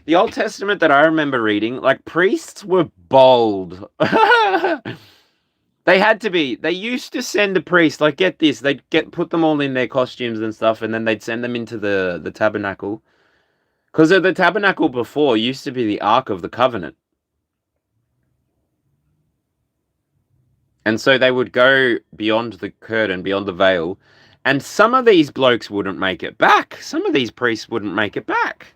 The Old Testament that I remember reading, like, priests were bold. They had to be. They used to send a priest, like, get this, they'd put them all in their costumes and stuff, and then they'd send them into the tabernacle. Because the tabernacle before used to be the Ark of the Covenant. And so they would go beyond the curtain, beyond the veil, and some of these blokes wouldn't make it back. Some of these priests wouldn't make it back.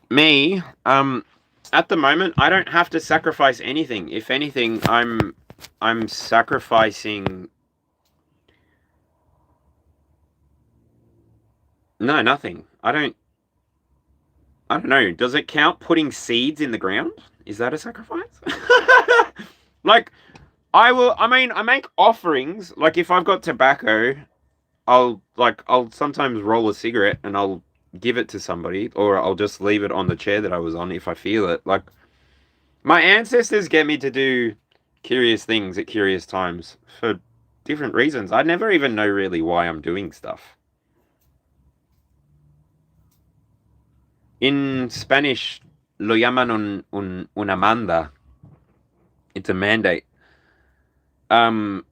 Me, at the moment, I don't have to sacrifice anything. If anything, I'm sacrificing. No, nothing. I don't know. Does it count putting seeds in the ground? Is that a sacrifice? Like, I mean, I make offerings. Like, if I've got tobacco, I'll sometimes roll a cigarette and I'll give it to somebody, or I'll just leave it on the chair that I was on if I feel it. Like, my ancestors get me to do curious things at curious times for different reasons. I never even know really why I'm doing stuff. In Spanish, lo llaman una manda. It's a mandate. And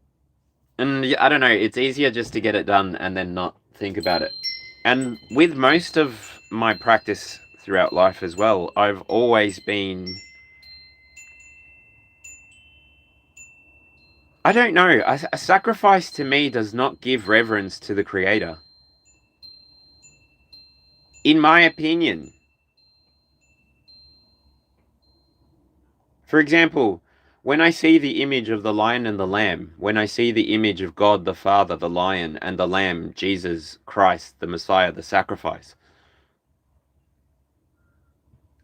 I don't know, it's easier just to get it done and then not think about it. And with most of my practice throughout life as well, I've always been... I don't know, a sacrifice to me does not give reverence to the Creator. In my opinion. For example, when I see the image of the lion and the lamb, when I see the image of God the Father, the lion, and the lamb, Jesus Christ, the Messiah, the sacrifice,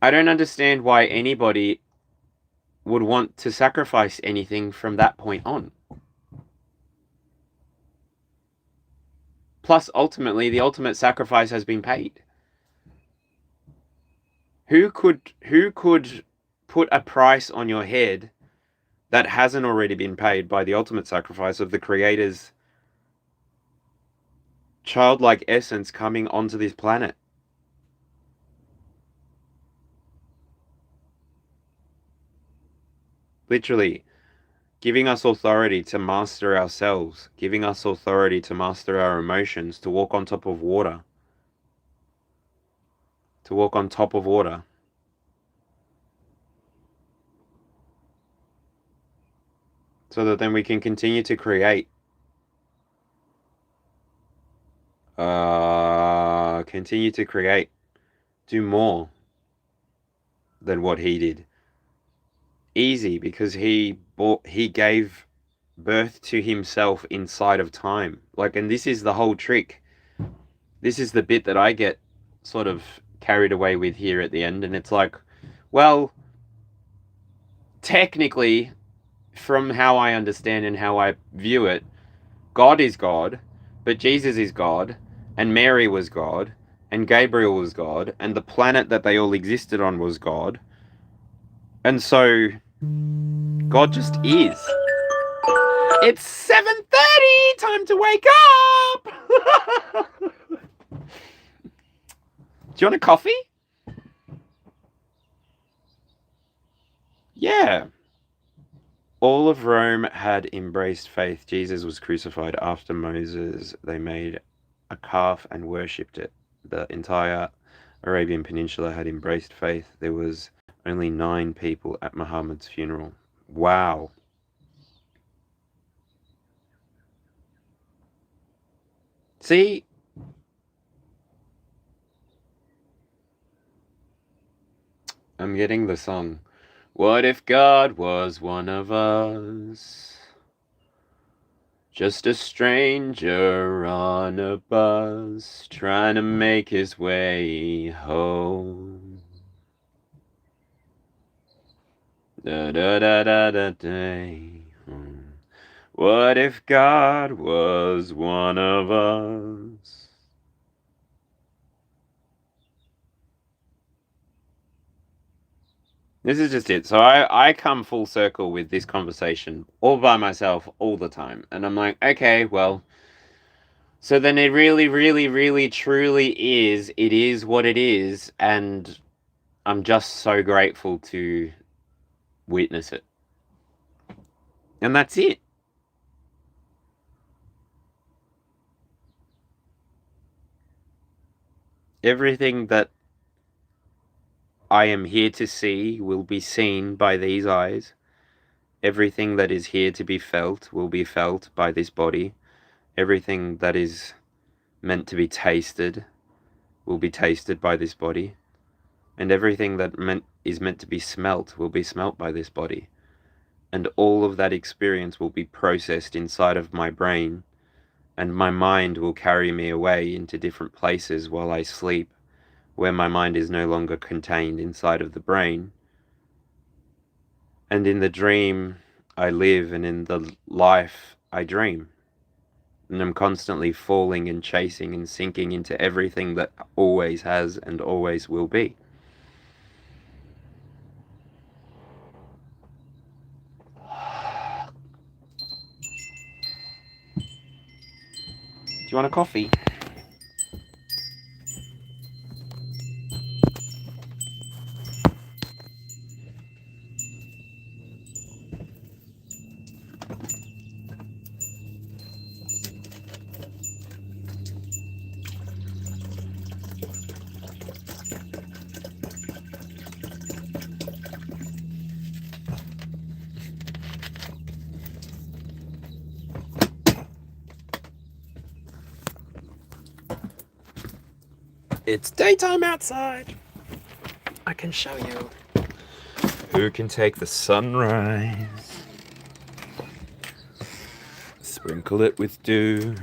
I don't understand why anybody would want to sacrifice anything from that point on. Plus, ultimately, the ultimate sacrifice has been paid. Who could put a price on your head that hasn't already been paid by the ultimate sacrifice of the Creator's childlike essence coming onto this planet? Literally, giving us authority to master ourselves, giving us authority to master our emotions, to walk on top of water. To walk on top of water. So that then we can continue to create. Continue to create. Do more than what he did. Easy, because he gave birth to himself inside of time. Like, and this is the whole trick. This is the bit that I get sort of carried away with here at the end, and it's like, well, technically, from how I understand and how I view it, God is God, but Jesus is God, and Mary was God, and Gabriel was God, and the planet that they all existed on was God. And so, God just is. It's 7:30! Time to wake up! Do you want a coffee? Yeah. All of Rome had embraced faith. Jesus was crucified after Moses. They made a calf and worshipped it. The entire Arabian Peninsula had embraced faith. There was only 9 people at Muhammad's funeral. Wow. See? I'm getting the song. What if God was one of us? Just a stranger on a bus, trying to make his way home. Da da da da da day. What if God was one of us? This is just it. So I come full circle with this conversation all by myself all the time. And I'm like, okay, well, so then it really, really, really, truly is. It is what it is. And I'm just so grateful to witness it. And that's it. Everything that I am here to see will be seen by these eyes. Everything that is here to be felt will be felt by this body. Everything that is meant to be tasted will be tasted by this body. And everything that is meant to be smelt will be smelt by this body. And all of that experience will be processed inside of my brain, and my mind will carry me away into different places while I sleep, where my mind is no longer contained inside of the brain. And in the dream I live, and in the life I dream. And I'm constantly falling and chasing and sinking into everything that always has and always will be. Do you want a coffee? It's daytime outside. I can show you. Who can take the sunrise? Sprinkle it with dew.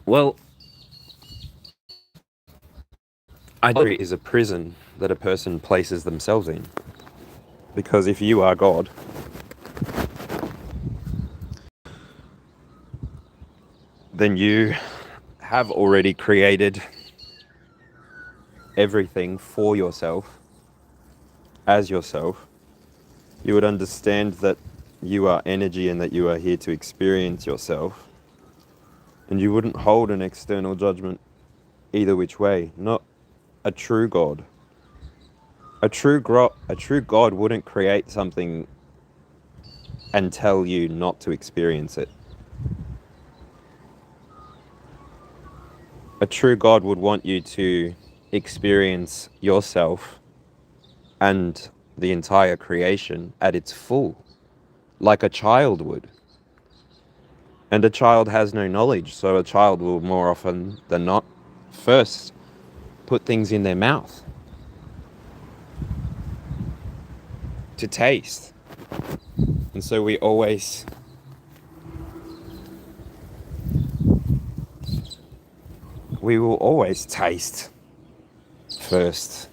Well, idolatry is a prison that a person places themselves in. Because if you are God, then you have already created everything for yourself, as yourself. You would understand that you are energy and that you are here to experience yourself. And you wouldn't hold an external judgment either which way. Not a true God. A true God wouldn't create something and tell you not to experience it. A true God would want you to experience yourself and the entire creation at its full, like a child would. And a child has no knowledge, so a child will more often than not first put things in their mouth to taste. And so we will always taste first.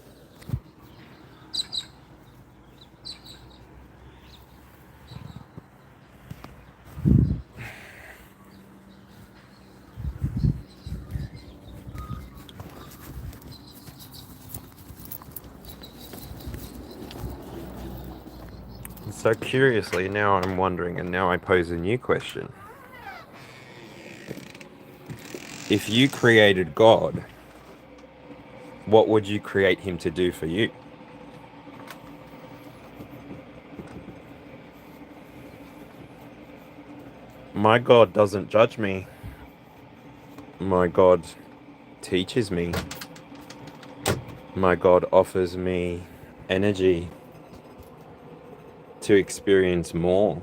So curiously, now I'm wondering, and now I pose a new question. If you created God, what would you create him to do for you? My God doesn't judge me. My God teaches me. My God offers me energy to experience more,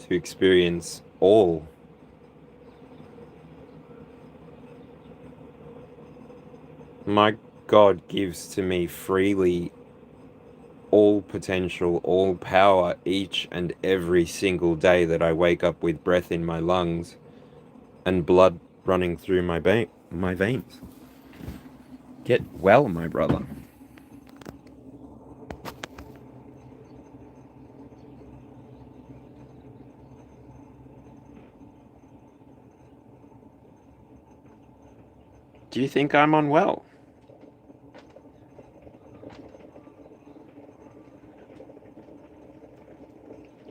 to experience all. My God gives to me freely all potential, all power each and every single day that I wake up with breath in my lungs and blood running through my veins. Get well, my brother. Do you think I'm unwell?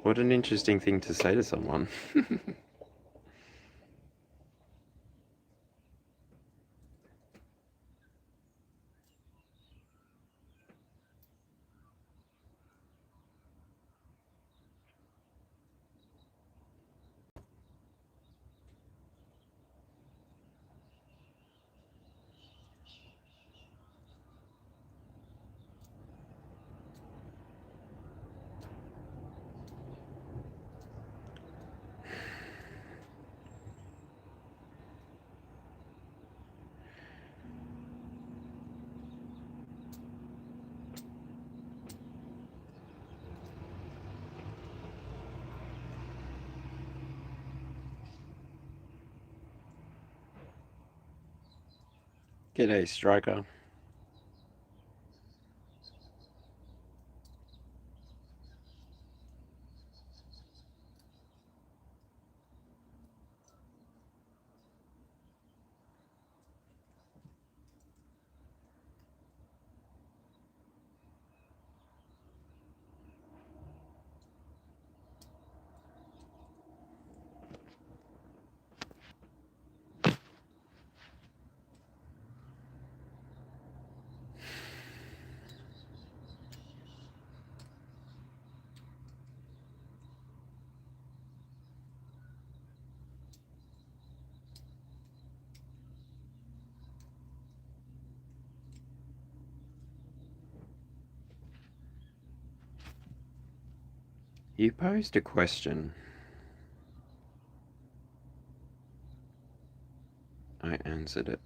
What an interesting thing to say to someone. G'day, Striker. You posed a question. I answered it.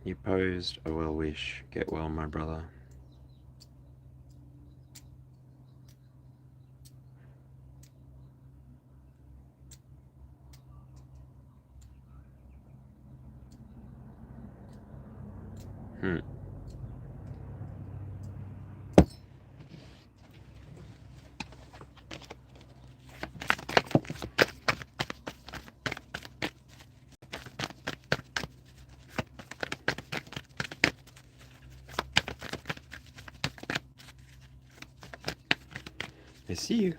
You posed a well wish. Get well, my brother. I see you.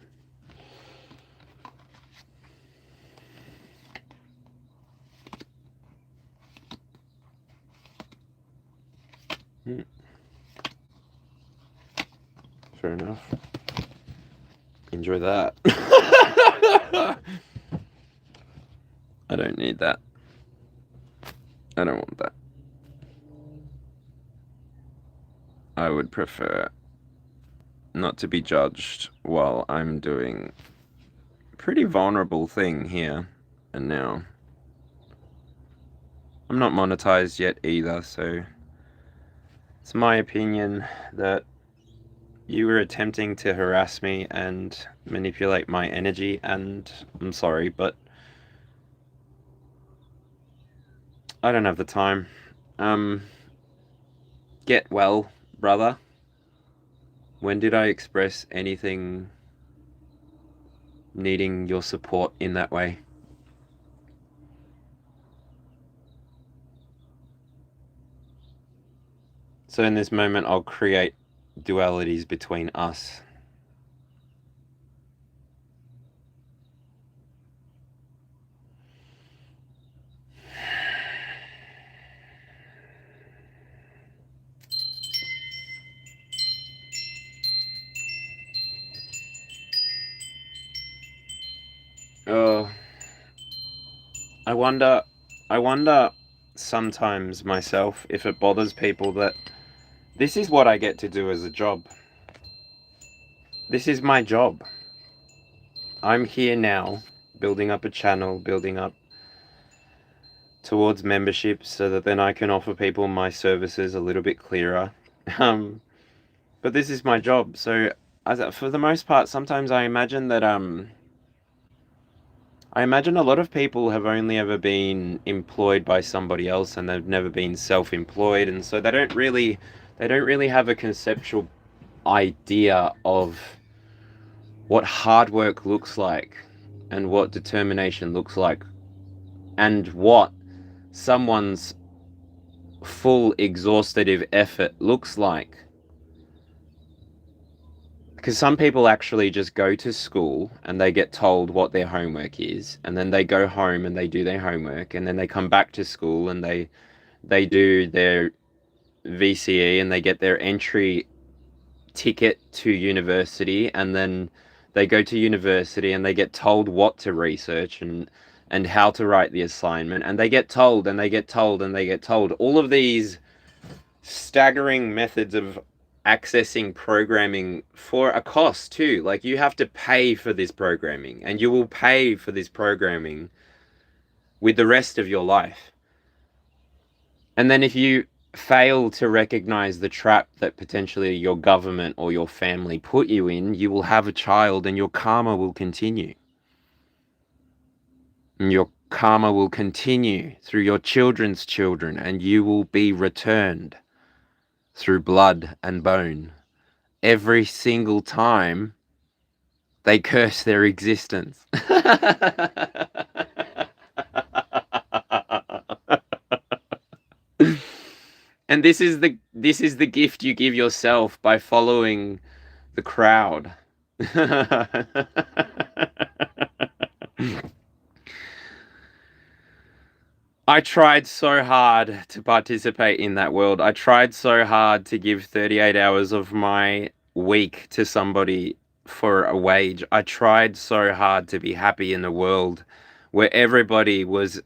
Fair enough. Enjoy that. I don't need that. I don't want that. I would prefer not to be judged while I'm doing a pretty vulnerable thing here and now. I'm not monetized yet either, so it's my opinion that you were attempting to harass me and manipulate my energy, and I'm sorry, but I don't have the time. Get well, brother. When did I express anything needing your support in that way? So in this moment, I'll create dualities between us. Oh, I wonder sometimes myself if it bothers people that this is what I get to do as a job. This is my job. I'm here now, building up a channel, building up towards membership so that then I can offer people my services a little bit clearer. But this is my job, so for the most part, sometimes I imagine that I imagine a lot of people have only ever been employed by somebody else and they've never been self-employed, and so they don't really they don't really have a conceptual idea of what hard work looks like and what determination looks like and what someone's full exhaustive effort looks like. Because some people actually just go to school and they get told what their homework is, and then they go home and they do their homework, and then they come back to school and they do their VCE and they get their entry ticket to university, and then they go to university and they get told what to research and how to write the assignment, and they get told and they get told and they get told all of these staggering methods of accessing programming for a cost too. Like, you have to pay for this programming, and you will pay for this programming with the rest of your life. And then if you fail to recognize the trap that potentially your government or your family put you in, you will have a child and your karma will continue. And your karma will continue through your children's children, and you will be returned through blood and bone every single time they curse their existence. And this is the gift you give yourself by following the crowd. I tried so hard to participate in that world. I tried so hard to give 38 hours of my week to somebody for a wage. I tried so hard to be happy in a world where everybody was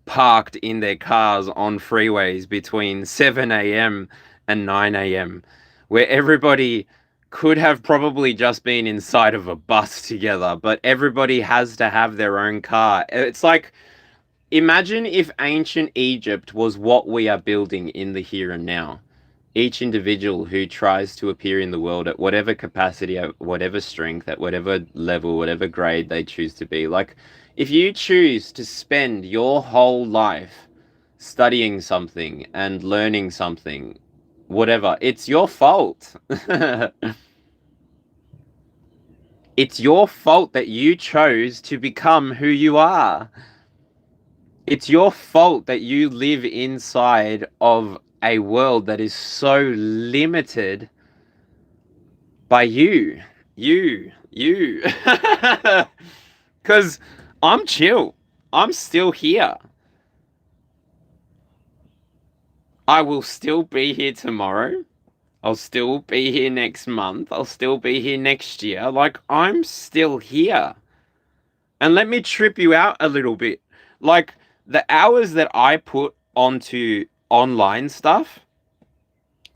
parked in their cars on freeways between 7 a.m. and 9 a.m., where everybody could have probably just been inside of a bus together, but everybody has to have their own car. It's like, imagine if ancient Egypt was what we are building in the here and now. Each individual who tries to appear in the world at whatever capacity, at whatever strength, at whatever level, whatever grade they choose to be. Like, if you choose to spend your whole life studying something and learning something, whatever, it's your fault. It's your fault that you chose to become who you are. It's your fault that you live inside of a world that is so limited by you. Because I'm chill. I'm still here. I will still be here tomorrow. I'll still be here next month. I'll still be here next year. Like, I'm still here. And let me trip you out a little bit. Like, the hours that I put onto online stuff,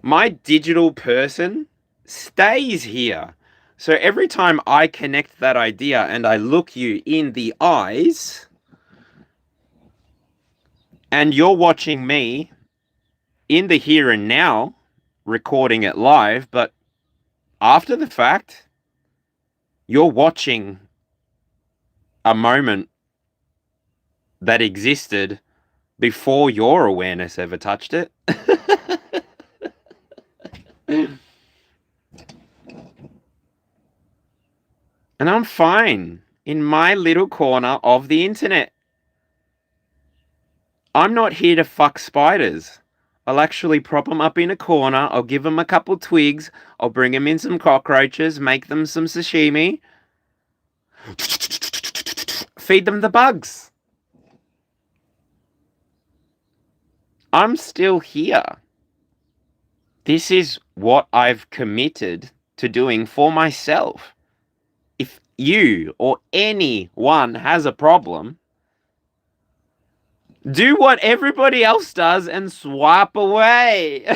my digital person stays here. So every time I connect that idea and I look you in the eyes, and you're watching me in the here and now, recording it live, but after the fact, you're watching a moment that existed before your awareness ever touched it. And I'm fine in my little corner of the internet. I'm not here to fuck spiders. I'll actually prop them up in a corner. I'll give them a couple twigs. I'll bring them in some cockroaches, make them some sashimi. Feed them the bugs. I'm still here. This is what I've committed to doing for myself. If you or anyone has a problem, do what everybody else does and swap away.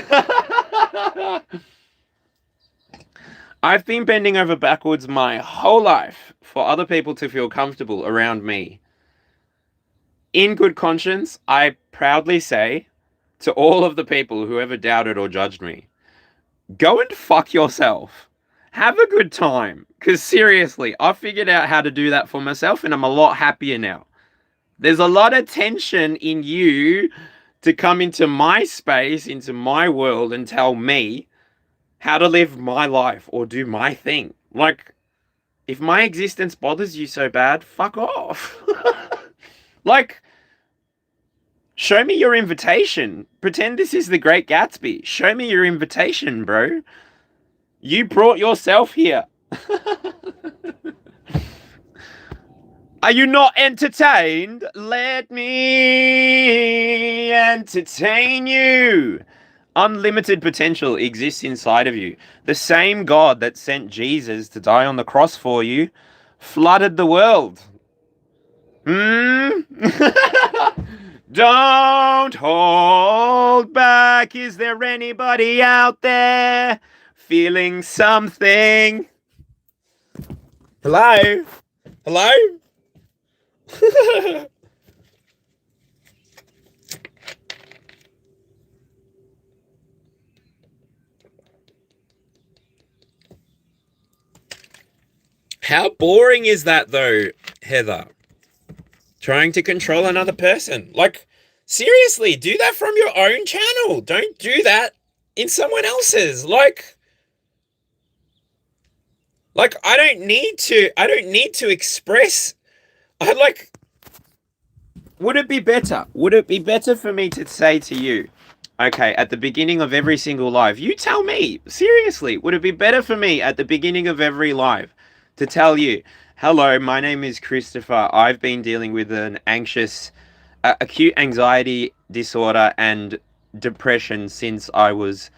I've been bending over backwards my whole life for other people to feel comfortable around me. In good conscience, I proudly say to all of the people who ever doubted or judged me, go and fuck yourself. Have a good time. Because seriously, I've figured out how to do that for myself and I'm a lot happier now. There's a lot of tension in you to come into my space, into my world, and tell me how to live my life or do my thing. Like, if my existence bothers you so bad, fuck off. Like, show me your invitation. Pretend this is the Great Gatsby. Show me your invitation, bro. You brought yourself here. Are you not entertained? Let me entertain you. Unlimited potential exists inside of you. The same God that sent Jesus to die on the cross for you flooded the world. Don't hold back. Is there anybody out there feeling something? Hello? Hello? How boring is that though, Heather? Trying to control another person. Like, seriously, do that from your own channel. Don't do that in someone else's. Like I don't need to express. Would it be better? Would it be better for me to say to you, okay, at the beginning of every single live, you tell me, seriously, would it be better for me at the beginning of every live to tell you, hello, my name is Christopher. I've been dealing with an acute anxiety disorder and depression since I was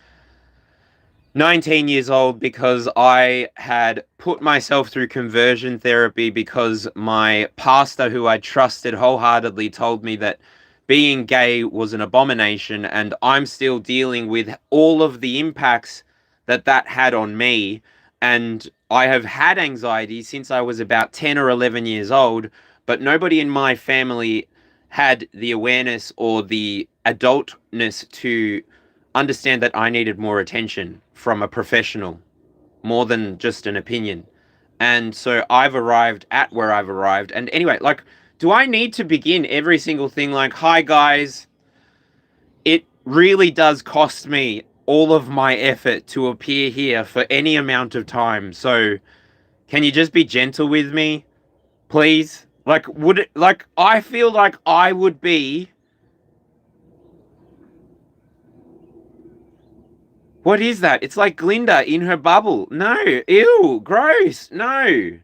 19 years old because I had put myself through conversion therapy because my pastor, who I trusted wholeheartedly, told me that being gay was an abomination, and I'm still dealing with all of the impacts that had on me. And I have had anxiety since I was about 10 or 11 years old, but nobody in my family had the awareness or the adultness to understand that I needed more attention from a professional, more than just an opinion. And so I've arrived at where I've arrived. And anyway, like, do I need to begin every single thing like, hi guys, it really does cost me all of my effort to appear here for any amount of time. So can you just be gentle with me, please? Like, I feel like I would be... What is that? It's like Glinda in her bubble. No, ew, gross, no.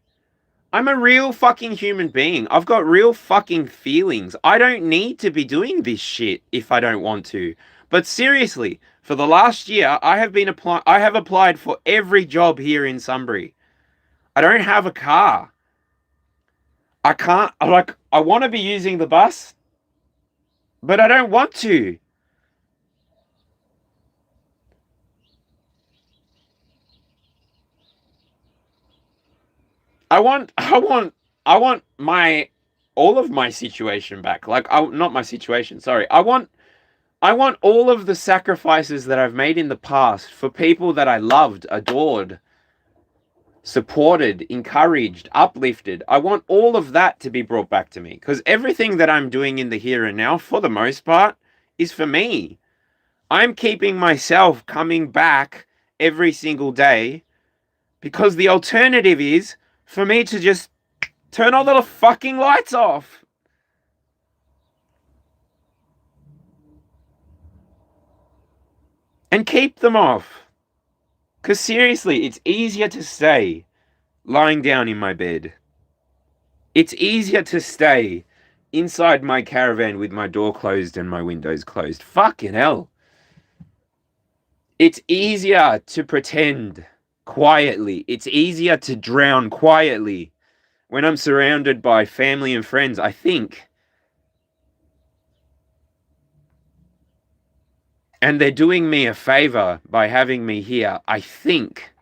I'm a real fucking human being. I've got real fucking feelings. I don't need to be doing this shit if I don't want to. But seriously, for the last year, I have applied for every job here in Sunbury. I don't have a car. I can't, I want to be using the bus, but I don't want to. I want all of my situation back. Not my situation, sorry. I want all of the sacrifices that I've made in the past for people that I loved, adored, supported, encouraged, uplifted. I want all of that to be brought back to me, because everything that I'm doing in the here and now, for the most part, is for me. I'm keeping myself coming back every single day, because the alternative is for me to just turn all the fucking lights off. And keep them off. Because seriously, it's easier to stay lying down in my bed. It's easier to stay inside my caravan with my door closed and my windows closed. Fucking hell. It's easier to pretend quietly. It's easier to drown quietly when I'm surrounded by family and friends, I think. And they're doing me a favor by having me here, I think.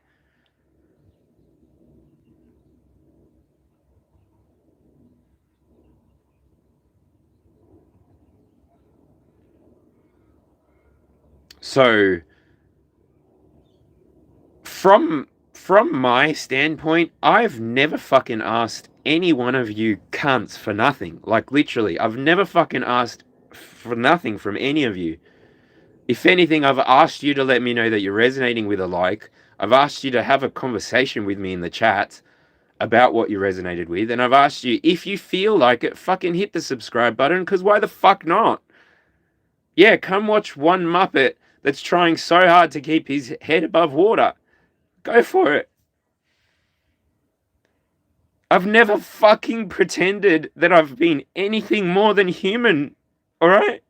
So, from my standpoint, I've never fucking asked any one of you cunts for nothing. Like, literally, I've never fucking asked for nothing from any of you. If anything, I've asked you to let me know that you're resonating with a like. I've asked you to have a conversation with me in the chat about what you resonated with. And I've asked you, if you feel like it, fucking hit the subscribe button, because why the fuck not? Yeah, come watch one Muppet that's trying so hard to keep his head above water. Go for it. I've never fucking pretended that I've been anything more than human. Alright?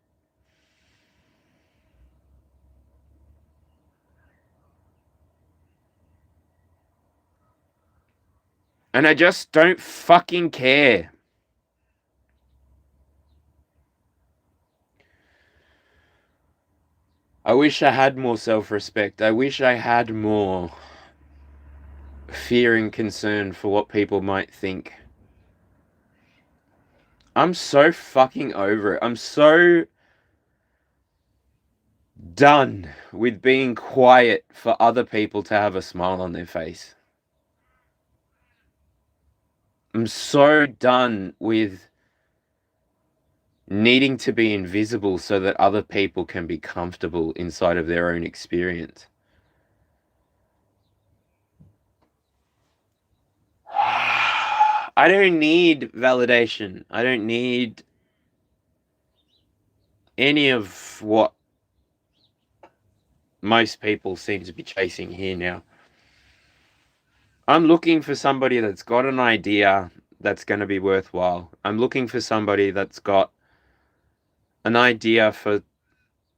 And I just don't fucking care. I wish I had more self-respect. I wish I had more fear and concern for what people might think. I'm so fucking over it. I'm so done with being quiet for other people to have a smile on their face. I'm so done with needing to be invisible so that other people can be comfortable inside of their own experience. I don't need validation. I don't need any of what most people seem to be chasing here now. I'm looking for somebody that's got an idea that's going to be worthwhile. I'm looking for somebody that's got an idea for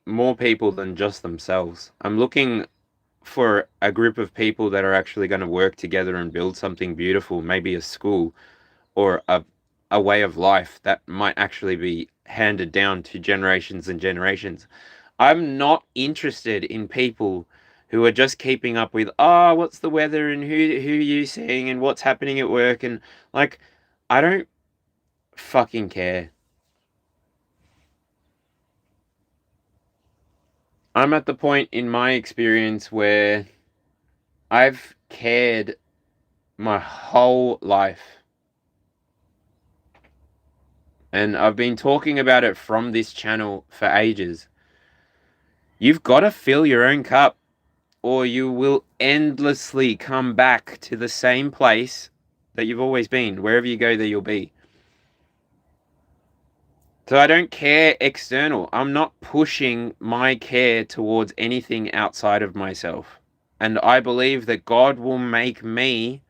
more people than just themselves. I'm looking for a group of people that are actually going to work together and build something beautiful, maybe a school or a way of life that might actually be handed down to generations and generations. I'm not interested in people who are just keeping up with, oh, what's the weather and who you seeing and what's happening at work, and like, I don't fucking care. I'm at the point in my experience where I've cared my whole life. And I've been talking about it from this channel for ages. You've got to fill your own cup, or you will endlessly come back to the same place that you've always been. Wherever you go, there you'll be. So I don't care external. I'm not pushing my care towards anything outside of myself. And I believe that God will make me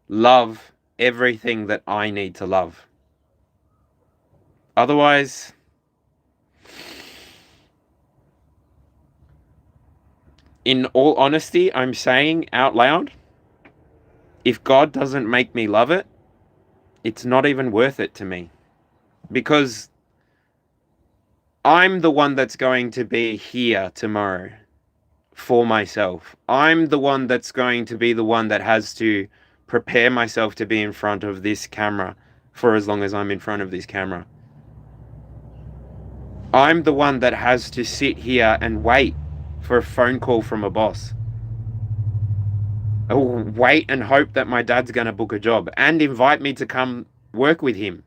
love everything that I need to love. Otherwise, in all honesty, I'm saying out loud, if God doesn't make me love it, it's not even worth it to me. Because I'm the one that's going to be here tomorrow for myself. I'm the one that's going to be the one that has to prepare myself to be in front of this camera for as long as I'm in front of this camera. I'm the one that has to sit here and wait for a phone call from a boss. Or wait and hope that my dad's going to book a job and invite me to come work with him.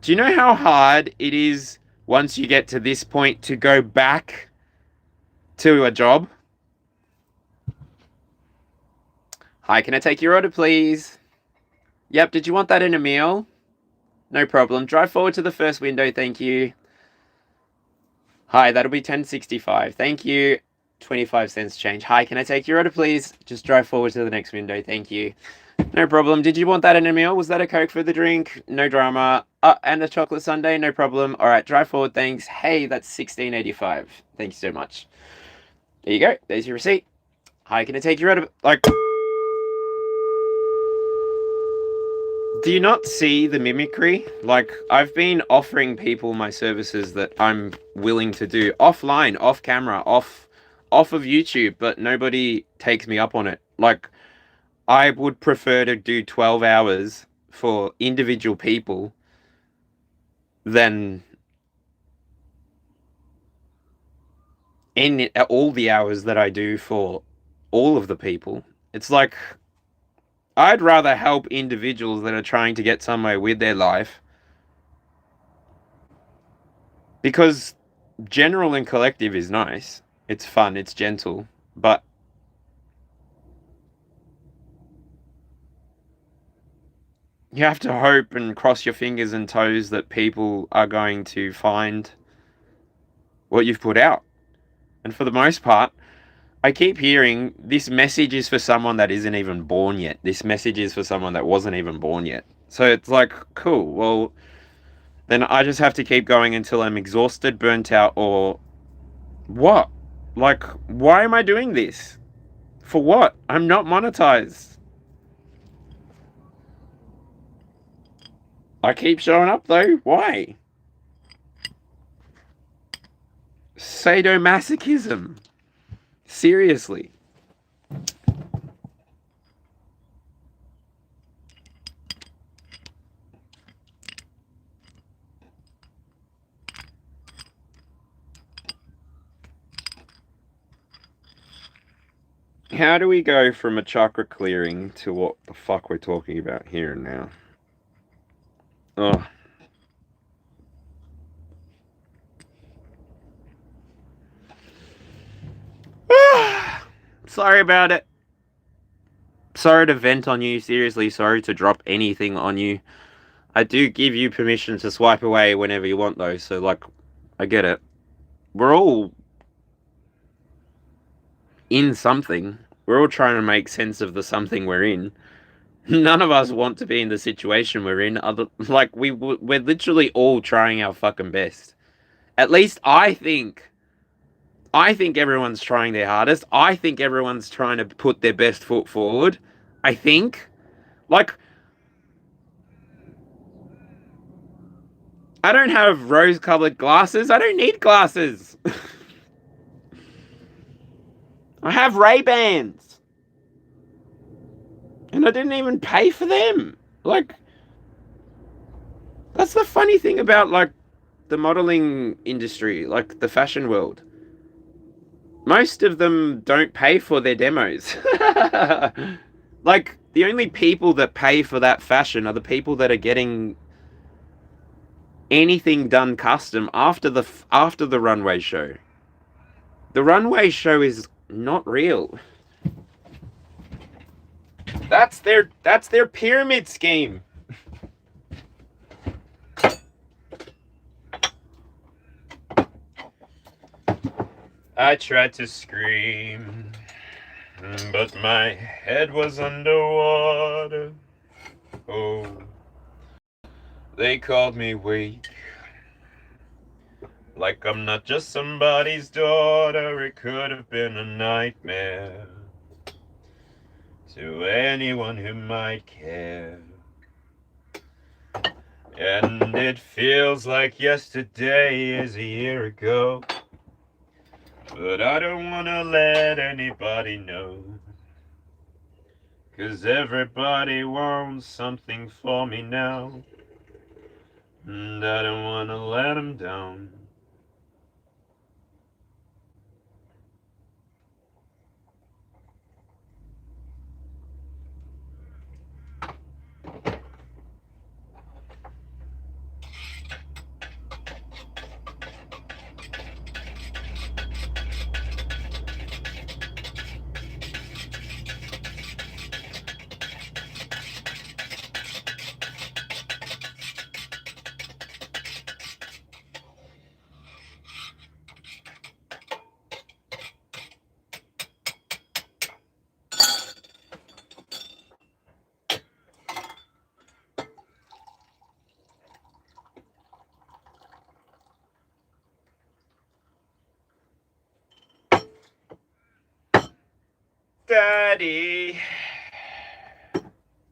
Do you know how hard it is once you get to this point to go back to a job? Hi, can I take your order, please? Yep, did you want that in a meal? No problem. Drive forward to the first window, thank you. Hi, that'll be $10.65. Thank you. 25 cents change. Hi, can I take your order, please? Just drive forward to the next window, thank you. No problem. Did you want that in a meal? Was that a Coke for the drink? No drama. And a chocolate sundae? No problem. All right, drive forward, thanks. Hey, that's $16.85. Thank you so much. There you go. There's your receipt. Hi, can I take your order? Like, do you not see the mimicry? Like, I've been offering people my services that I'm willing to do offline, off camera, off of YouTube, but nobody takes me up on it. Like, I would prefer to do 12 hours for individual people than all the hours that I do for all of the people. It's like, I'd rather help individuals that are trying to get somewhere with their life, because general and collective is nice. It's fun, it's gentle, but you have to hope and cross your fingers and toes that people are going to find what you've put out. And for the most part, I keep hearing this message is for someone that isn't even born yet. This message is for someone that wasn't even born yet. So it's like, cool, well, then I just have to keep going until I'm exhausted, burnt out, or what? Like, why am I doing this? For what? I'm not monetized. I keep showing up though. Why? Sadomasochism. Seriously. How do we go from a chakra clearing to what the fuck we're talking about here and now? Oh. Sorry about it. Sorry to vent on you. Seriously, sorry to drop anything on you. I do give you permission to swipe away whenever you want, though. So, like, I get it. We're all in something. We're all trying to make sense of the something we're in. None of us want to be in the situation we're in. We're literally all trying our fucking best. At least I think. I think everyone's trying their hardest. I think everyone's trying to put their best foot forward. I think. Like, I don't have rose-colored glasses. I don't need glasses. I have Ray-Bans. And I didn't even pay for them. Like, that's the funny thing about, like, the modeling industry, like the fashion world. Most of them don't pay for their demos. Like, the only people that pay for that fashion are the people that are getting anything done custom after the runway show. The runway show is not real. That's their pyramid scheme. I tried to scream, but my head was underwater. Oh, they called me weak, like I'm not just somebody's daughter. It could have been a nightmare to anyone who might care. And it feels like yesterday is a year ago, but I don't wanna let anybody know, 'cause everybody wants something for me now, and I don't wanna let them down.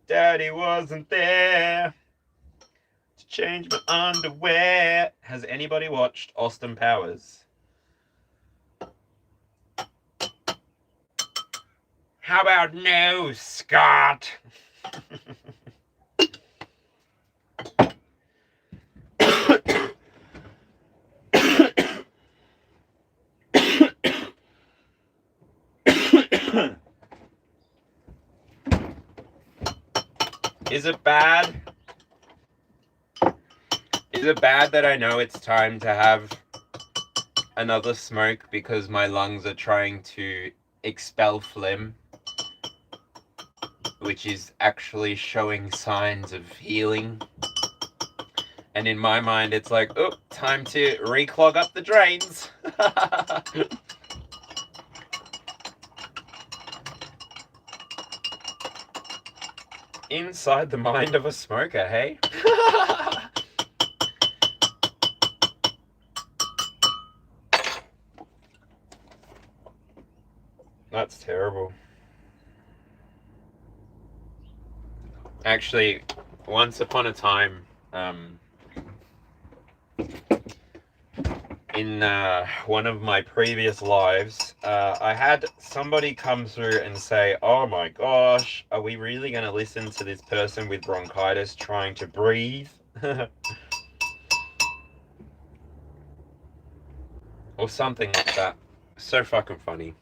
Daddy wasn't there to change my underwear. Has anybody watched Austin Powers? How about no, Scott? Is it bad? Is it bad that I know it's time to have another smoke because my lungs are trying to expel phlegm, which is actually showing signs of healing? And in my mind, it's like, oh, time to reclog up the drains. Inside the mind of a smoker, hey? That's terrible. Actually, once upon a time, in one of my previous lives, I had somebody come through and say, oh my gosh, are we really going to listen to this person with bronchitis trying to breathe? Or something like that. So fucking funny.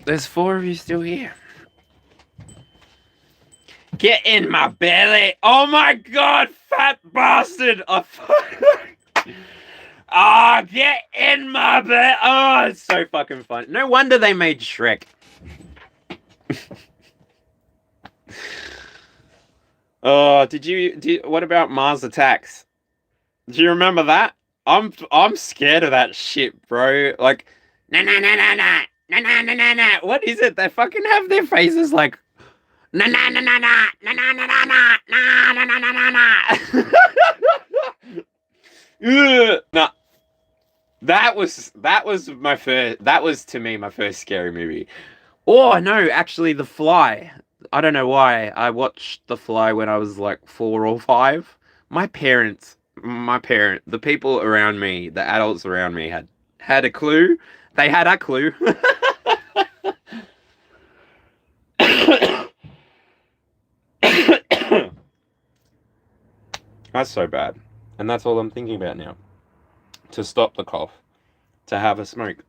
There's 4 of you still here. Get in my belly! Oh my god, fat bastard! Get in my belly! Oh, it's so fucking fun. No wonder they made Shrek. Oh, what about Mars Attacks? Do you remember that? I'm scared of that shit, bro. Like, na na na na na na na na na na. What is it? They fucking have their faces like na na na na na na na na na na na na na na na. Nah. That was to me my first scary movie. Oh no, actually The Fly. I don't know why. I watched The Fly when I was like 4 or 5. The people around me, the adults around me had a clue. They had a clue. That's so bad. And that's all I'm thinking about now. To stop the cough. To have a smoke.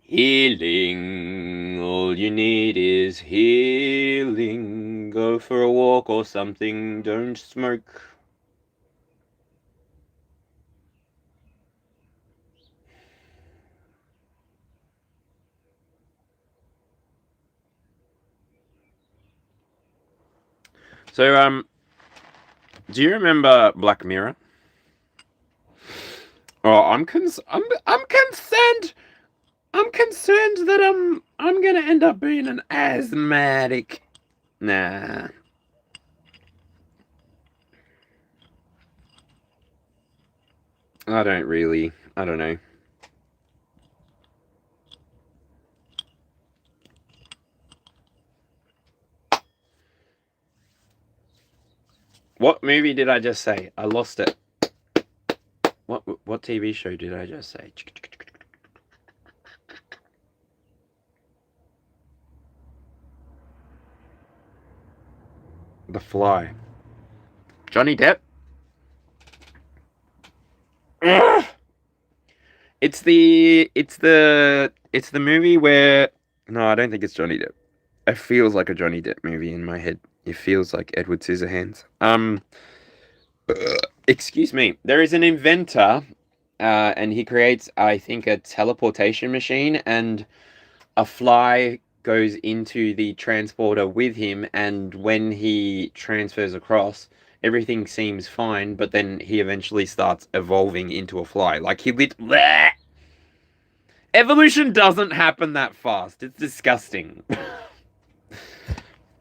Healing. All you need is healing. Go for a walk or something. Don't smoke. So, do you remember Black Mirror? Oh, I'm concerned. I'm concerned that I'm gonna end up being an asthmatic. Nah. I don't know. What movie did I just say? I lost it. What TV show did I just say? The Fly. Johnny Depp? Ugh! It's the movie where... No, I don't think it's Johnny Depp. It feels like a Johnny Depp movie in my head. It feels like Edward Scissorhands. Excuse me. There is an inventor, and he creates, I think, a teleportation machine, and a fly goes into the transporter with him, and when he transfers across, everything seems fine, but then he eventually starts evolving into a fly. Like, bleh! Evolution doesn't happen that fast. It's disgusting.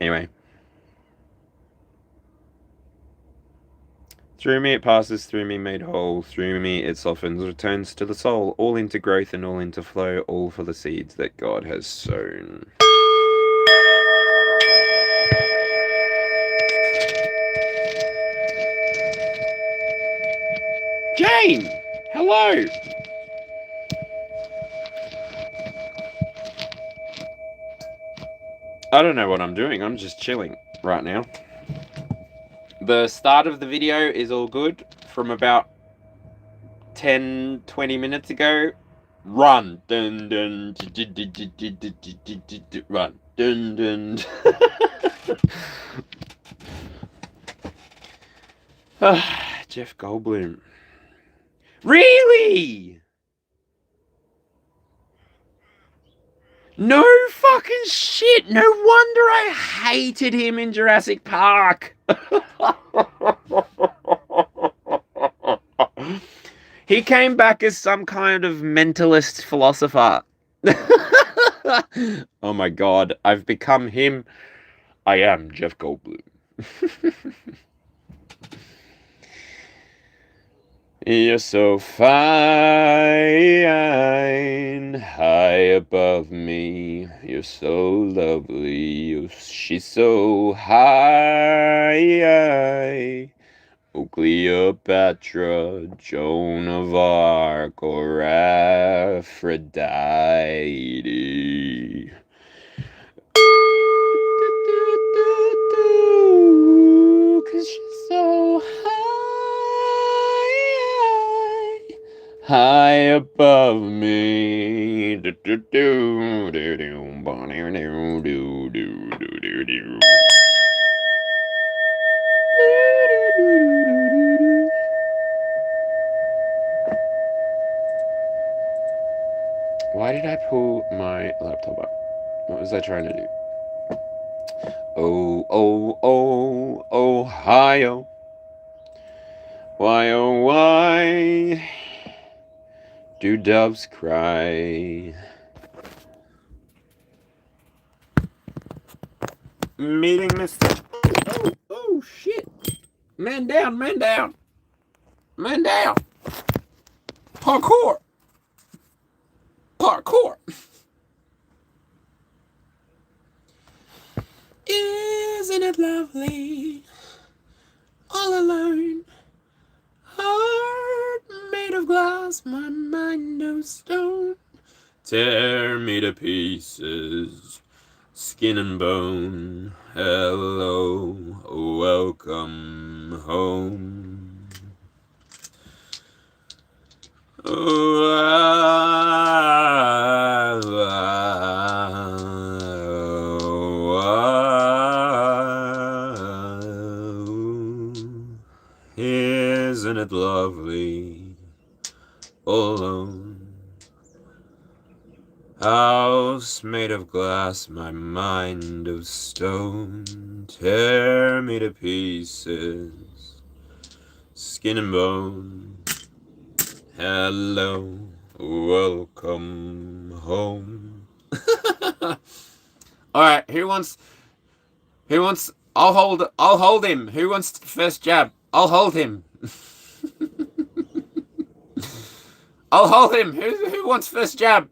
Anyway. Through me it passes, through me made whole, through me it softens, returns to the soul, all into growth and all into flow, all for the seeds that God has sown. Jane! Hello! I don't know what I'm doing, I'm just chilling right now. The start of the video is all good from about 10, 20 minutes ago. Run. Dun, dun, run. Dun, dun. Jeff Goldblum. Really? No fucking shit. No wonder I hated him in Jurassic Park. He came back as some kind of mentalist philosopher. Oh my god, I've become him. I am Jeff Goldblum. You're so fine, high above me. You're so lovely. She's so high. Oh, Cleopatra, Joan of Arc, or Aphrodite. Cause she's so high above me. Why did I pull my laptop up? What was I trying to do? Oh, oh, oh, Ohio. Why, oh, why do doves cry? Meeting Mr. Oh, shit. Man down, man down. Man down. Parkour. Parkour. Isn't it lovely? All alone. Heart made of glass, my mind of stone. Tear me to pieces, skin and bone. Hello, welcome home. Oh, isn't it lovely? All alone. House made of glass, my mind of stone. Tear me to pieces, skin and bone. Hello, welcome home. Alright, who wants, I'll hold him. Who wants the first jab? I'll hold him. I'll hold him. Who wants first jab?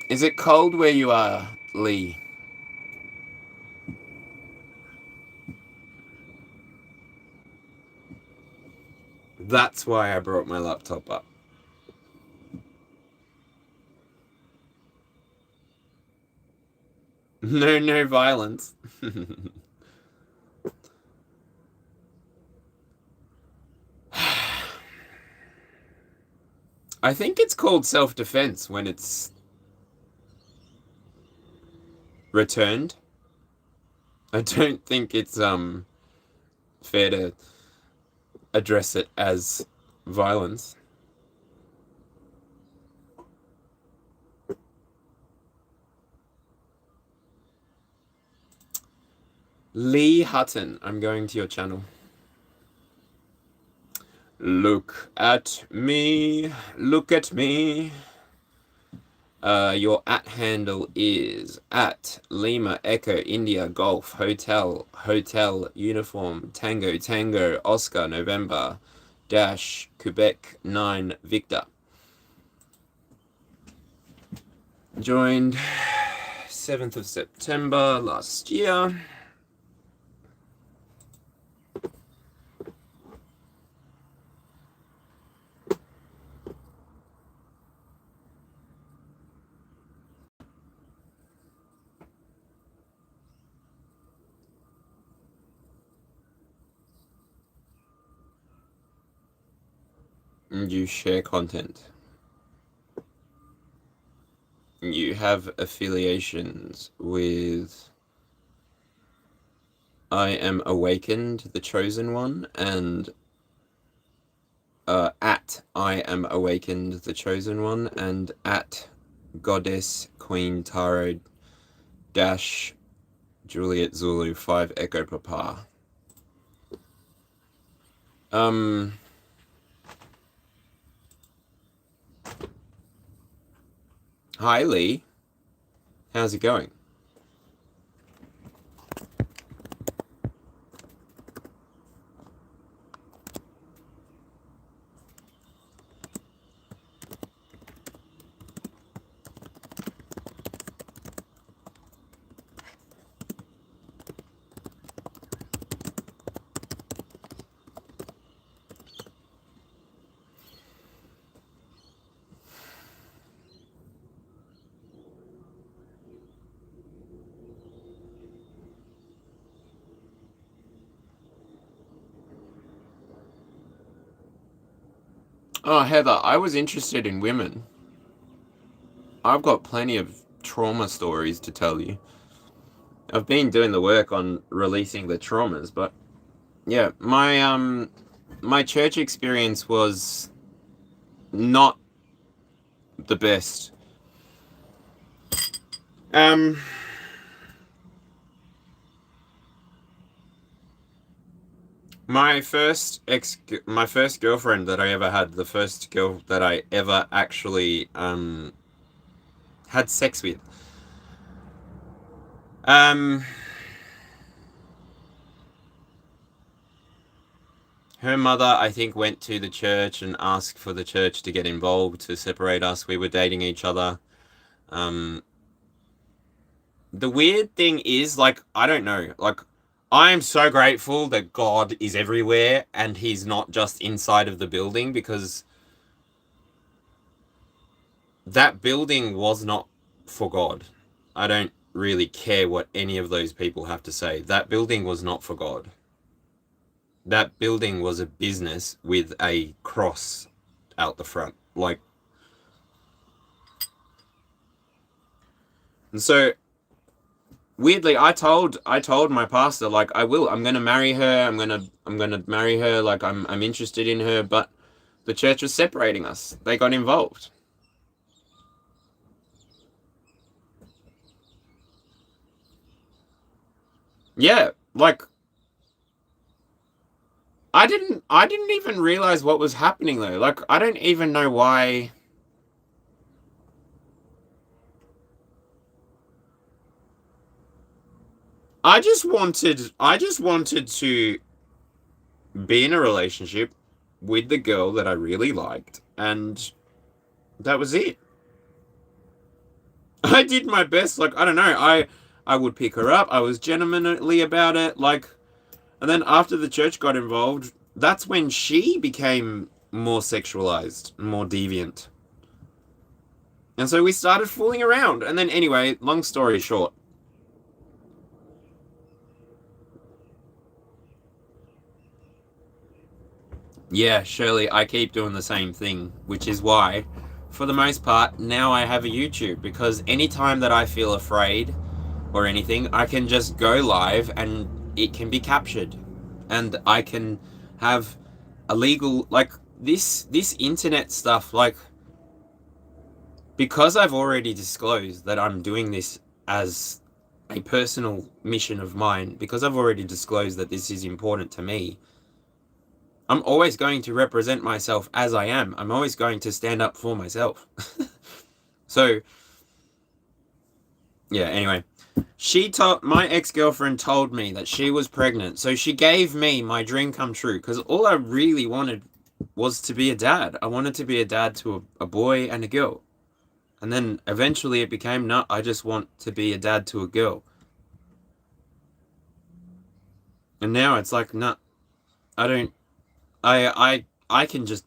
Is it cold where you are, Lee? That's why I brought my laptop up. No violence. I think it's called self-defense when it's returned. I don't think it's fair to address it as violence. Lee Hutton, I'm going to your channel. Look at me, look at me. Your @ handle is @Lima Echo India Golf Hotel Uniform Tango Oscar November Quebec 9 Victor. Joined 7th of September last year. and you share content. You have affiliations with I Am Awakened, the Chosen One, and at I Am Awakened, the Chosen One, and at Goddess Queen Taro dash Juliet Zulu 5 Echo Papa. Hi Lee, how's it going? Oh, Heather, I was interested in women. I've got plenty of trauma stories to tell you. I've been doing the work on releasing the traumas, but yeah, my church experience was not the best. My first girlfriend that I ever had, the first girl that I ever actually had sex with. Her mother, I think, went to the church and asked for the church to get involved to separate us. We were dating each other. The weird thing is, like, I don't know, like, I am so grateful that God is everywhere and he's not just inside of the building, because that building was not for God. I don't really care what any of those people have to say. That building was not for God. That building was a business with a cross out the front. Like, and so weirdly, I told my pastor, like, I'm gonna marry her, I'm gonna marry her, like, I'm interested in her, but the church was separating us. They got involved. Yeah, like, I didn't even realize what was happening though. Like, I don't even know why. I just wanted to be in a relationship with the girl that I really liked, and that was it. I did my best. Like, I don't know. I would pick her up. I was gentlemanly about it. Like, and then after the church got involved, that's when she became more sexualized, more deviant. And so we started fooling around. And then anyway, long story short. Yeah, Shirley, I keep doing the same thing, which is why, for the most part, now I have a YouTube, because anytime that I feel afraid or anything, I can just go live and it can be captured. And I can have a legal, like, this internet stuff, like, because I've already disclosed that I'm doing this as a personal mission of mine, because I've already disclosed that this is important to me, I'm always going to represent myself as I am. I'm always going to stand up for myself. So, yeah, anyway. My ex-girlfriend told me that she was pregnant. So she gave me my dream come true, because all I really wanted was to be a dad. I wanted to be a dad to a boy and a girl. And then eventually it became, no, I just want to be a dad to a girl. And now it's like, no, I don't, I can just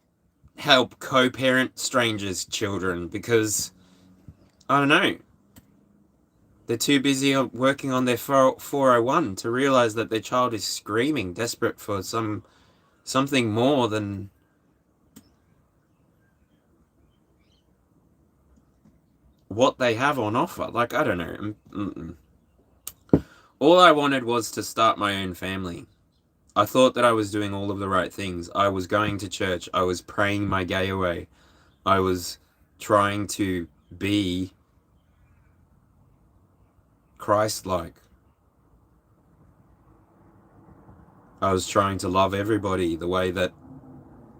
help co-parent strangers' children, because, I don't know, they're too busy working on their 401 to realize that their child is screaming, desperate for something more than what they have on offer. Like, I don't know. All I wanted was to start my own family. I thought that I was doing all of the right things. I was going to church. I was praying my gay away. I was trying to be Christ-like. I was trying to love everybody the way that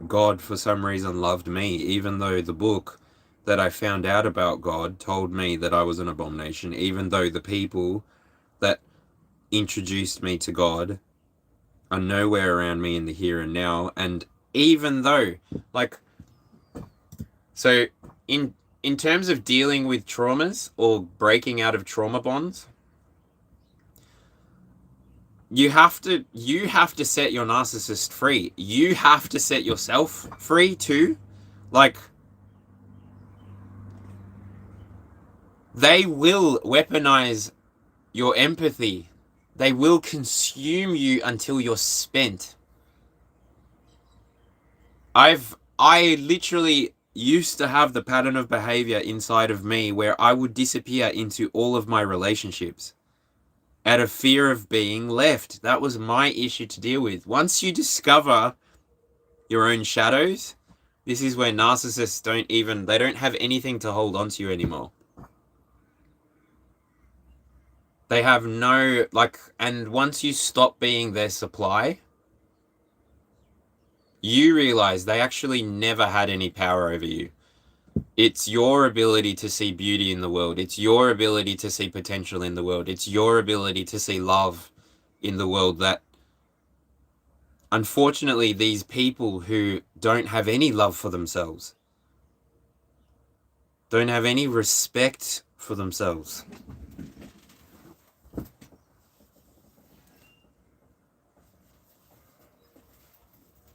God, for some reason, loved me, even though the book that I found out about God told me that I was an abomination, even though the people that introduced me to God are nowhere around me in the here and now, and even though, like, so in terms of dealing with traumas or breaking out of trauma bonds, you have to set your narcissist free. You have to set yourself free too. Like, they will weaponize your empathy. They will consume you until you're spent. I literally used to have the pattern of behavior inside of me where I would disappear into all of my relationships out of fear of being left. That was my issue to deal with. Once you discover your own shadows, this is where narcissists they don't have anything to hold on to you anymore. They have no, like, and once you stop being their supply, you realize they actually never had any power over you. It's your ability to see beauty in the world. It's your ability to see potential in the world. It's your ability to see love in the world that, unfortunately, these people who don't have any love for themselves, don't have any respect for themselves.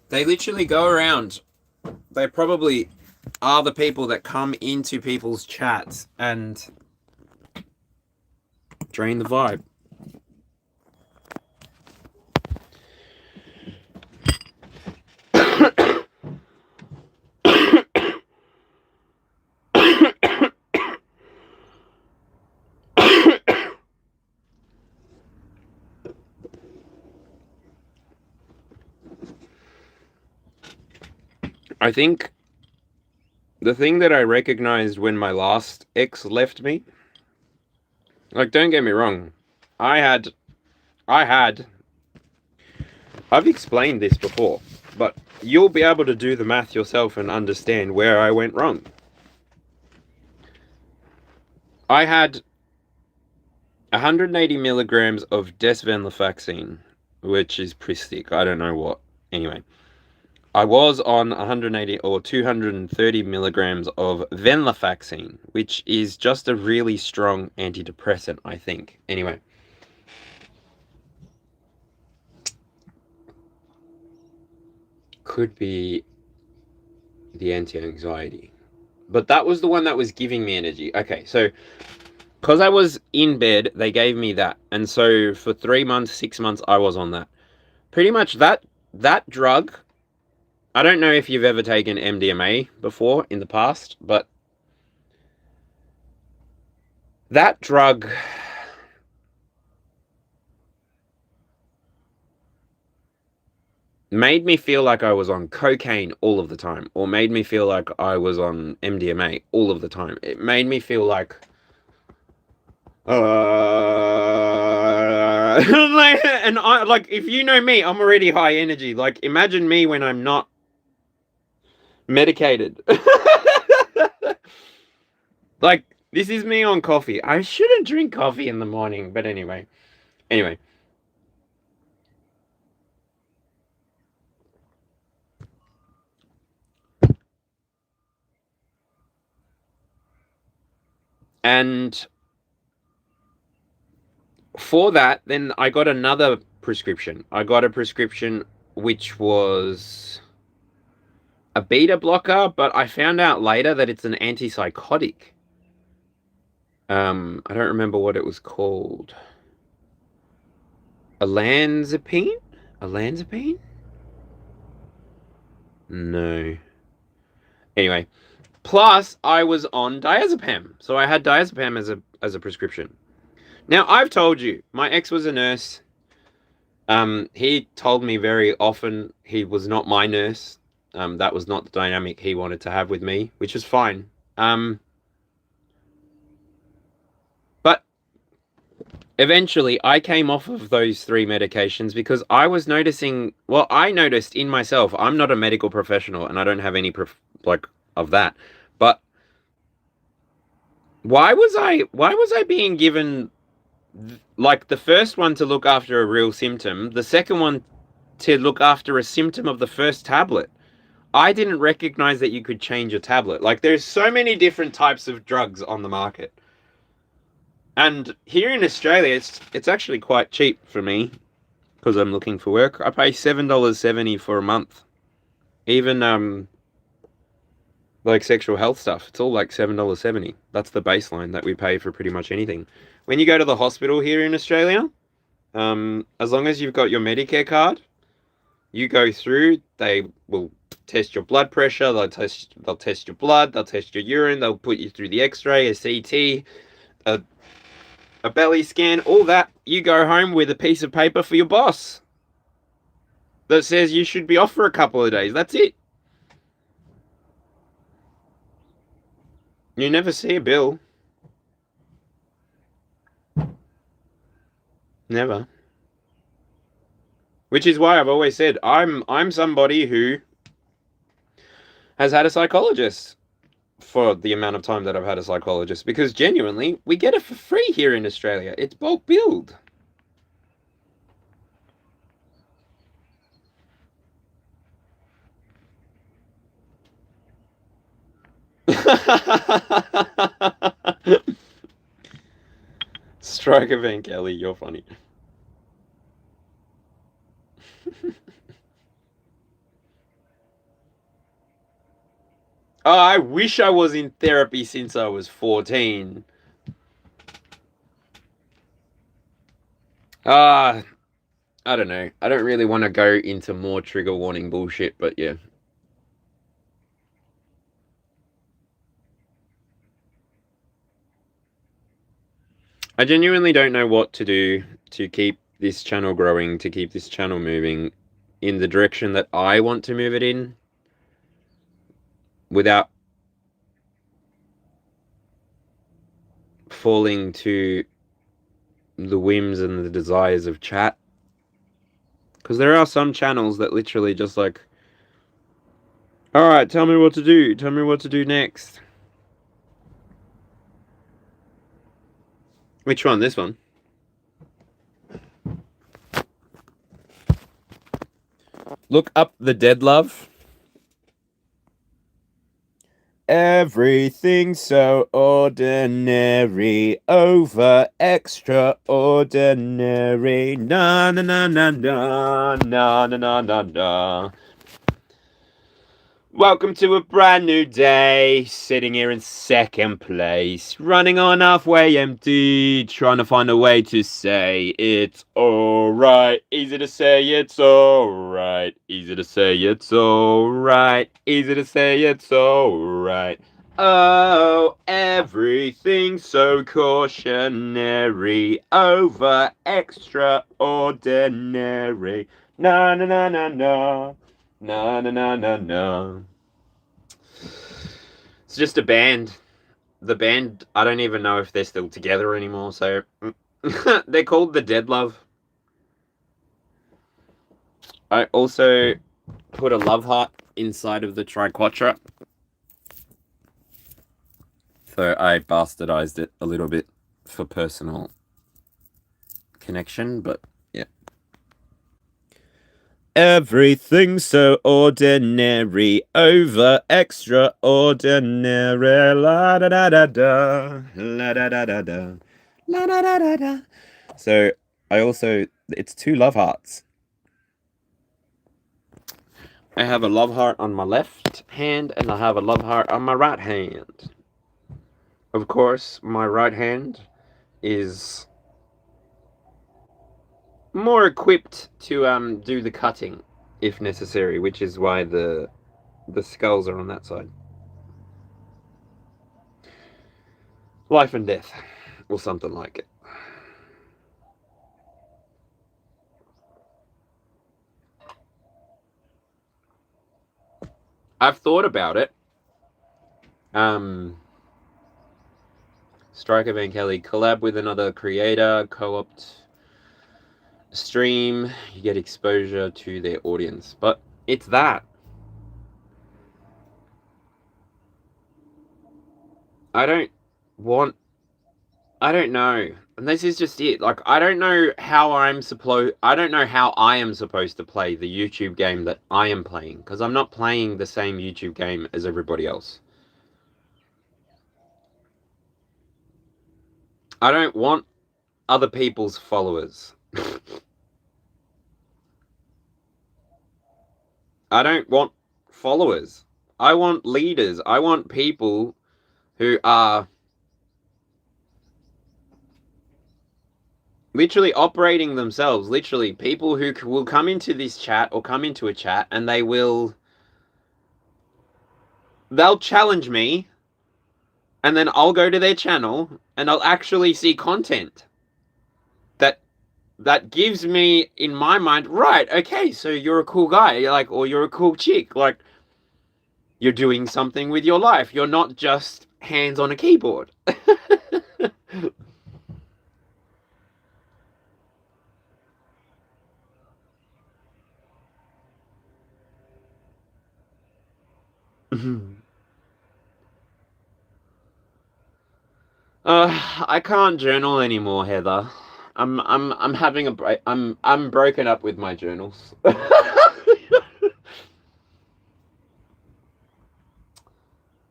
They literally go around. They probably are the people that come into people's chats and drain the vibe. I think the thing that I recognized when my last ex left me, like, don't get me wrong, I've explained this before, but you'll be able to do the math yourself and understand where I went wrong. I had 180 milligrams of desvenlafaxine, which is Pristic. I don't know what. Anyway, I was on 180 or 230 milligrams of venlafaxine, which is just a really strong antidepressant, I think. Anyway. Could be the anti-anxiety. But that was the one that was giving me energy. Okay, so because I was in bed, they gave me that. And so for 3 months, 6 months, I was on that. Pretty much that drug, I don't know if you've ever taken MDMA before in the past, but that drug made me feel like I was on cocaine all of the time, or made me feel like I was on MDMA all of the time. It made me feel like and I, like, if you know me, I'm already high energy. Like, imagine me when I'm not medicated. Like, this is me on coffee. I shouldn't drink coffee in the morning, but anyway. And for that, then I got another prescription. I got a prescription which was a beta blocker, but I found out later that it's an antipsychotic. I don't remember what it was called. Olanzapine? Olanzapine? No. Anyway, Plus, I was on diazepam, so I had diazepam as a prescription. Now, I've told you, my ex was a nurse. He told me very often he was not my nurse. That was not the dynamic he wanted to have with me, which is fine. But eventually, I came off of those 3 medications because I was noticing. Well, I noticed in myself. I'm not a medical professional, and I don't have any of that. But why was I being given like the first one to look after a real symptom, the second one to look after a symptom of the first tablet? I didn't recognize that you could change a tablet. Like, there's so many different types of drugs on the market. And here in Australia, it's actually quite cheap for me because I'm looking for work. I pay $7.70 for a month. Even like sexual health stuff, it's all like $7.70. That's the baseline that we pay for pretty much anything. When you go to the hospital here in Australia, as long as you've got your Medicare card, you go through, they will test your blood pressure, they'll test your blood, they'll test your urine, they'll put you through the x-ray, a CT, a belly scan, all that. You go home with a piece of paper for your boss that says you should be off for a couple of days. That's it. You never see a bill. Never. Which is why I've always said I'm somebody who has had a psychologist for the amount of time that I've had a psychologist, because genuinely we get it for free here in Australia. It's bulk billed. Strike event, Kelly, you're funny. Oh, I wish I was in therapy since I was 14. I don't know. I don't really want to go into more trigger warning bullshit, but yeah. I genuinely don't know what to do to keep this channel growing, to keep this channel moving in the direction that I want to move it in, without falling to the whims and the desires of chat. Because there are some channels that literally just like, alright, tell me what to do. Tell me what to do next. Which one? This one? Look up the dead love. Everything so ordinary, over extraordinary. Na na na na na na na na na na. Welcome to a brand new day, sitting here in second place, running on halfway empty, trying to find a way to say it's alright, easy to say it's alright, easy to say it's alright, easy to say it's alright. Oh, everything so cautionary, over extraordinary. Na na na na na. No, no, no, no, no. It's just a band. The band, I don't even know if they're still together anymore, so they're called the Dead Love. I also put a love heart inside of the triquetra. So I bastardized it a little bit for personal connection, but yeah. Everything so ordinary, over extraordinary. La da da da da, la da da da da, la da da da da. So I also, it's 2 love hearts. I have a love heart on my left hand, and I have a love heart on my right hand. Of course, my right hand is more equipped to do the cutting if necessary, which is why the skulls are on that side. life and death, or something like it. I've thought about it. Striker Van Kelly, collab with another creator, co-opt stream, you get exposure to their audience. But it's that. I don't know. And this is just it. Like, I don't know how I am supposed to play the YouTube game that I am playing, because I'm not playing the same YouTube game as everybody else. I don't want other people's followers. I don't want followers. I want leaders. I want people who are literally operating themselves. Literally, people who will come into this chat or come into a chat and they'll challenge me, and then I'll go to their channel and I'll actually see content that gives me, in my mind, right, okay, so you're a cool guy, like, or you're a cool chick, like, you're doing something with your life. You're not just hands on a keyboard. I can't journal anymore, Heather. I'm having a break. I'm broken up with my journals.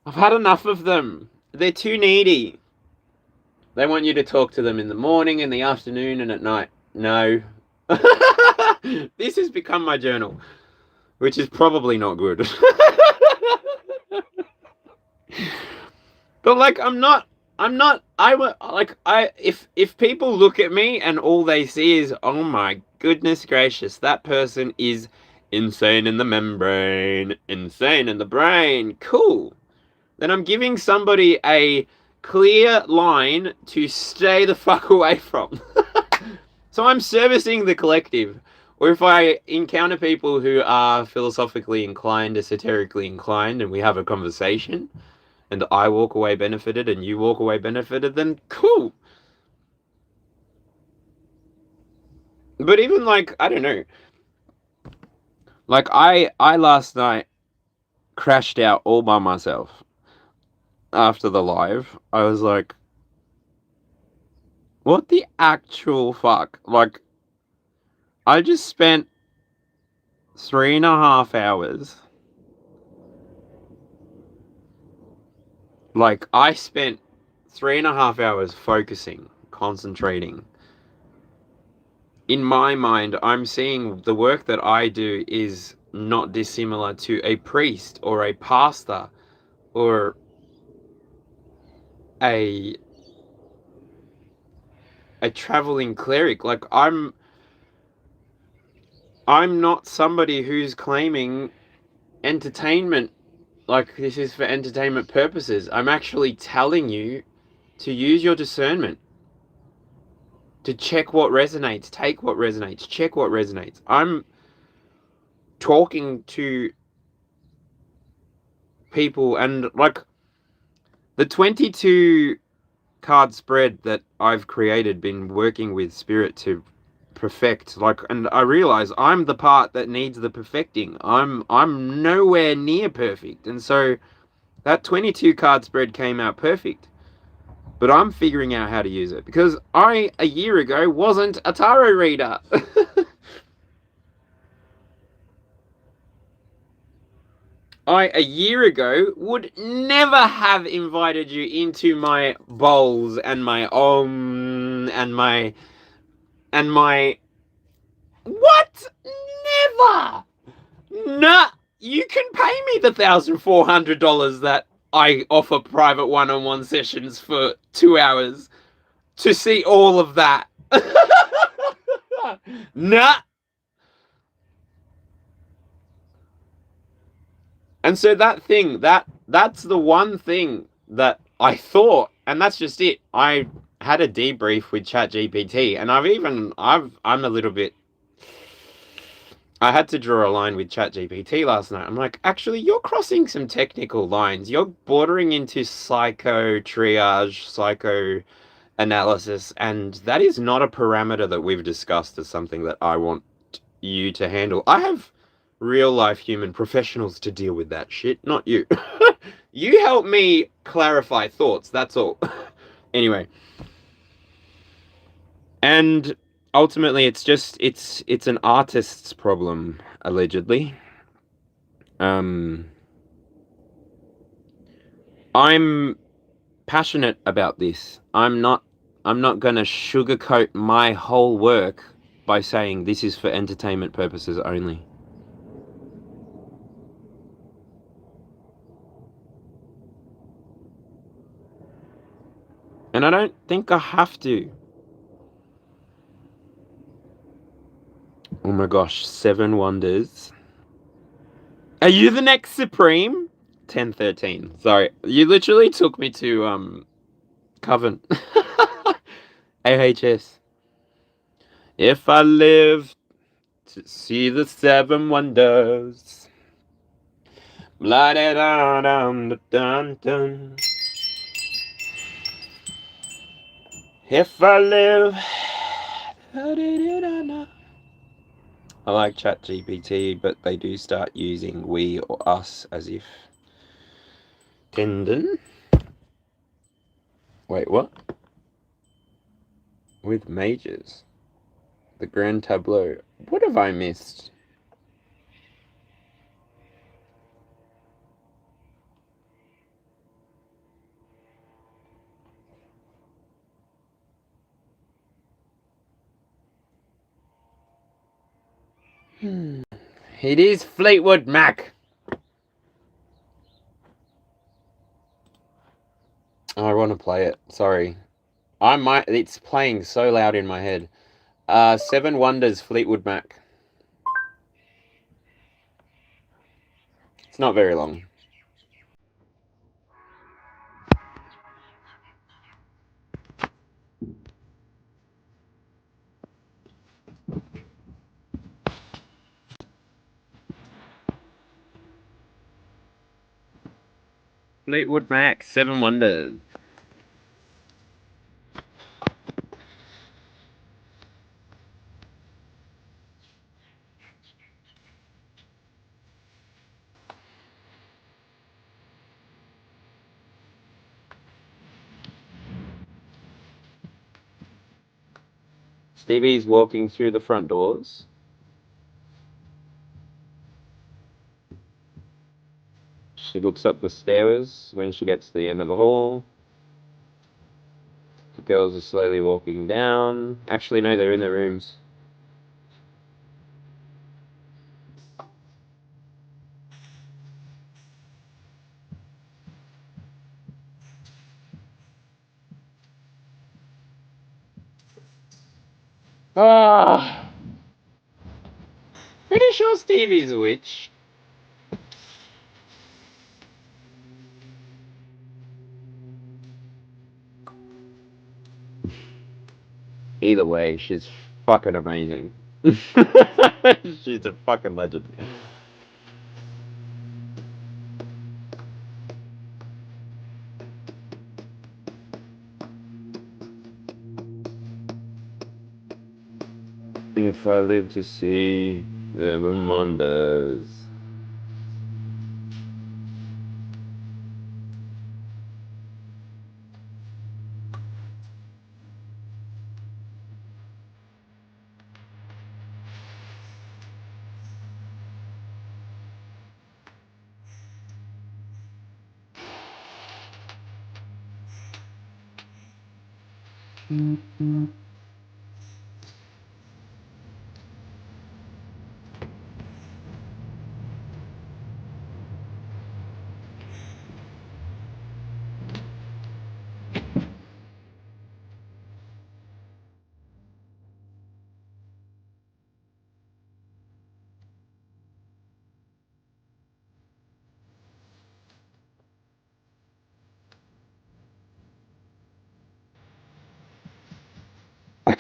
I've had enough of them. They're too needy. They want you to talk to them in the morning, in the afternoon, and at night. No. This has become my journal, which is probably not good. But like, if people look at me and all they see is, oh my goodness gracious, that person is insane in the membrane, insane in the brain, cool. Then I'm giving somebody a clear line to stay the fuck away from. So I'm servicing the collective. Or if I encounter people who are philosophically inclined, esoterically inclined, and we have a conversation, and I walk away benefited and you walk away benefited, then cool. But even like, I don't know. Like, I last night crashed out all by myself after the live. I was like, what the actual fuck? Like, I just spent 3.5 hours. Like, I spent 3.5 hours focusing, concentrating. In my mind, I'm seeing the work that I do is not dissimilar to a priest or a pastor or a traveling cleric. Like, I'm not somebody who's claiming entertainment, like this is for entertainment purposes. I'm actually telling you to use your discernment, to check what resonates, take what resonates, check what resonates. I'm talking to people, and like the 22 card spread that I've created, been working with spirit to perfect, like, and I realize I'm the part that needs the perfecting. I'm nowhere near perfect, and so that 22 card spread came out perfect, but I'm figuring out how to use it, because I a year ago wasn't a tarot reader. I a year ago would never have invited you into my bowls and my and my what? Never. Nah, you can pay me the $1,400 that I offer private one-on-one sessions for 2 hours to see all of that. Nah. And so that's the one thing that I thought and that's just it. I had a debrief with ChatGPT, and I'm a little bit. I had to draw a line with ChatGPT last night. I'm like, actually, you're crossing some technical lines. You're bordering into psycho triage, psycho analysis, and that is not a parameter that we've discussed as something that I want you to handle. I have real life human professionals to deal with that shit, not you. You help me clarify thoughts, that's all. Anyway, and ultimately it's an artist's problem, allegedly. Um I'm passionate about this. I'm not going to sugarcoat my whole work by saying this is for entertainment purposes only. And I don't think I have to. Oh my gosh, Seven Wonders. Are you the next Supreme? 1013. Sorry. You literally took me to Coven. AHS. If I live to see the Seven Wonders. La da da dum dun dun. If I live. I like ChatGPT, but they do start using we or us as if. Tendon? Wait, what? With majors. The grand tableau. What have I missed? It is Fleetwood Mac. Oh, I want to play it. Sorry. I might. It's playing so loud in my head. Seven Wonders, Fleetwood Mac. It's not very long. Fleetwood Mac, Seven Wonders. Stevie's walking through the front doors. She looks up the stairs when she gets to the end of the hall. The girls are slowly walking down. Actually, no, they're in their rooms. Ah! Pretty sure Stevie's a witch. Either way, she's fucking amazing. She's a fucking legend. If I live to see the wonders.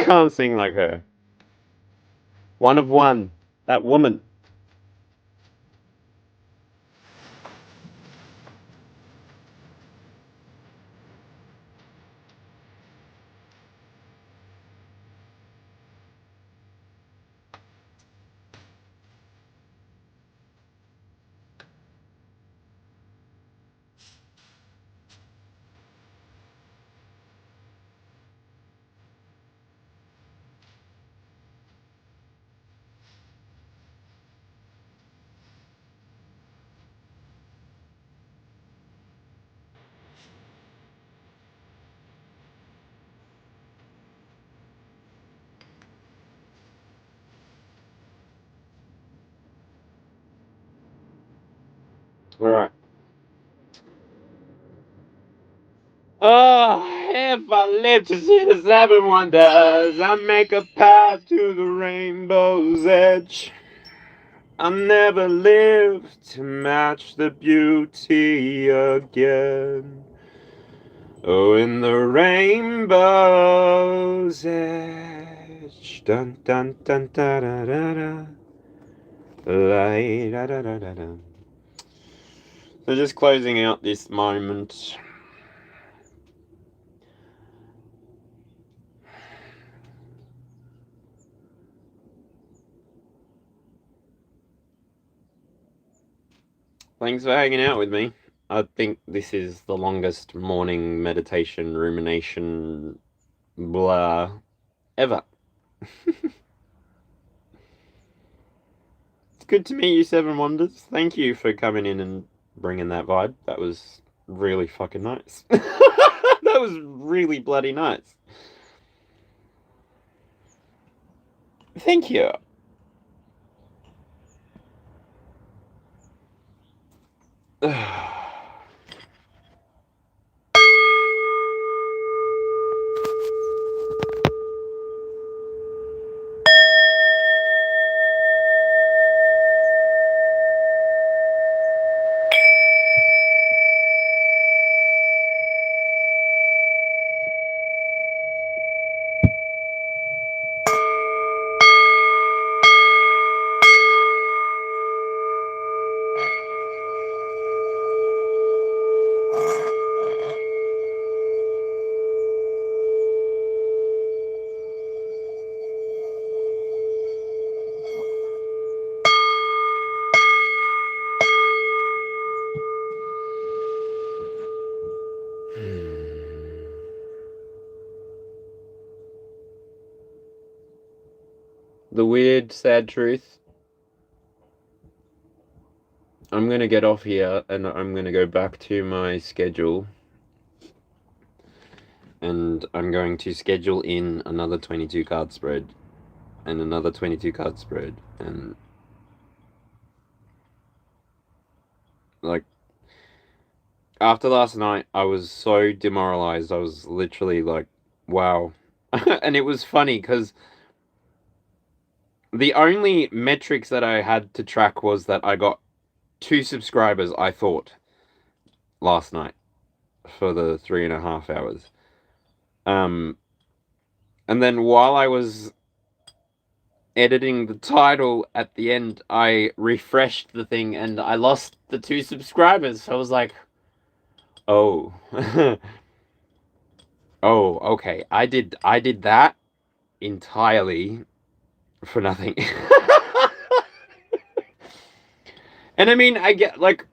can't sing like her. One of one. That woman. Alright. Oh, if I live to see the seven wonders, I make a path to the rainbow's edge. I'll never live to match the beauty again. Oh, in the rainbow's edge. Dun dun dun da da da da. Da da da da da. So just closing out this moment. Thanks for hanging out with me. I think this is the longest morning meditation, rumination, blah, ever. It's good to meet you, Seven Wonders. Thank you for coming in and bringing that vibe. That was really fucking nice. That was really bloody nice. Thank you. The weird, sad truth. I'm gonna get off here and I'm gonna go back to my schedule. And I'm going to schedule in another 22 card spread. And another 22 card spread. And like, after last night, I was so demoralized. I was literally like, wow. And it was funny because the only metrics that I had to track was that I got 2 subscribers, I thought, last night for the 3.5 hours. And then while I was editing the title at the end, I refreshed the thing and I lost the 2 subscribers. So I was like, oh. Oh, okay. I did that entirely for nothing. And I mean, I get like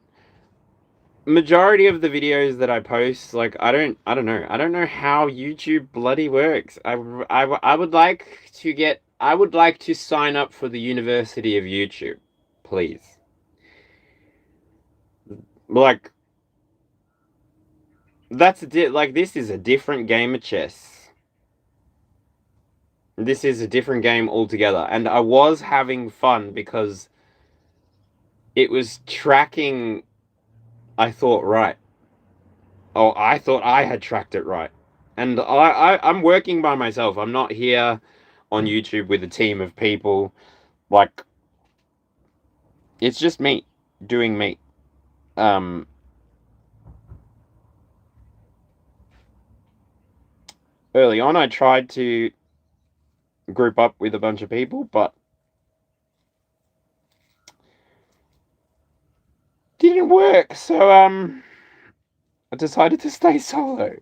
majority of the videos that I post, like I don't know how YouTube bloody works. I would like to sign up for the University of YouTube, please. Like this is a different game of chess. This is a different game altogether, and I was having fun because it was tracking, I thought, right. Oh, I thought I had tracked it right. And I'm working by myself. I'm not here on YouTube with a team of people. Like, it's just me doing me. Early on, I tried to group up with a bunch of people, but didn't work. So I decided to stay solo.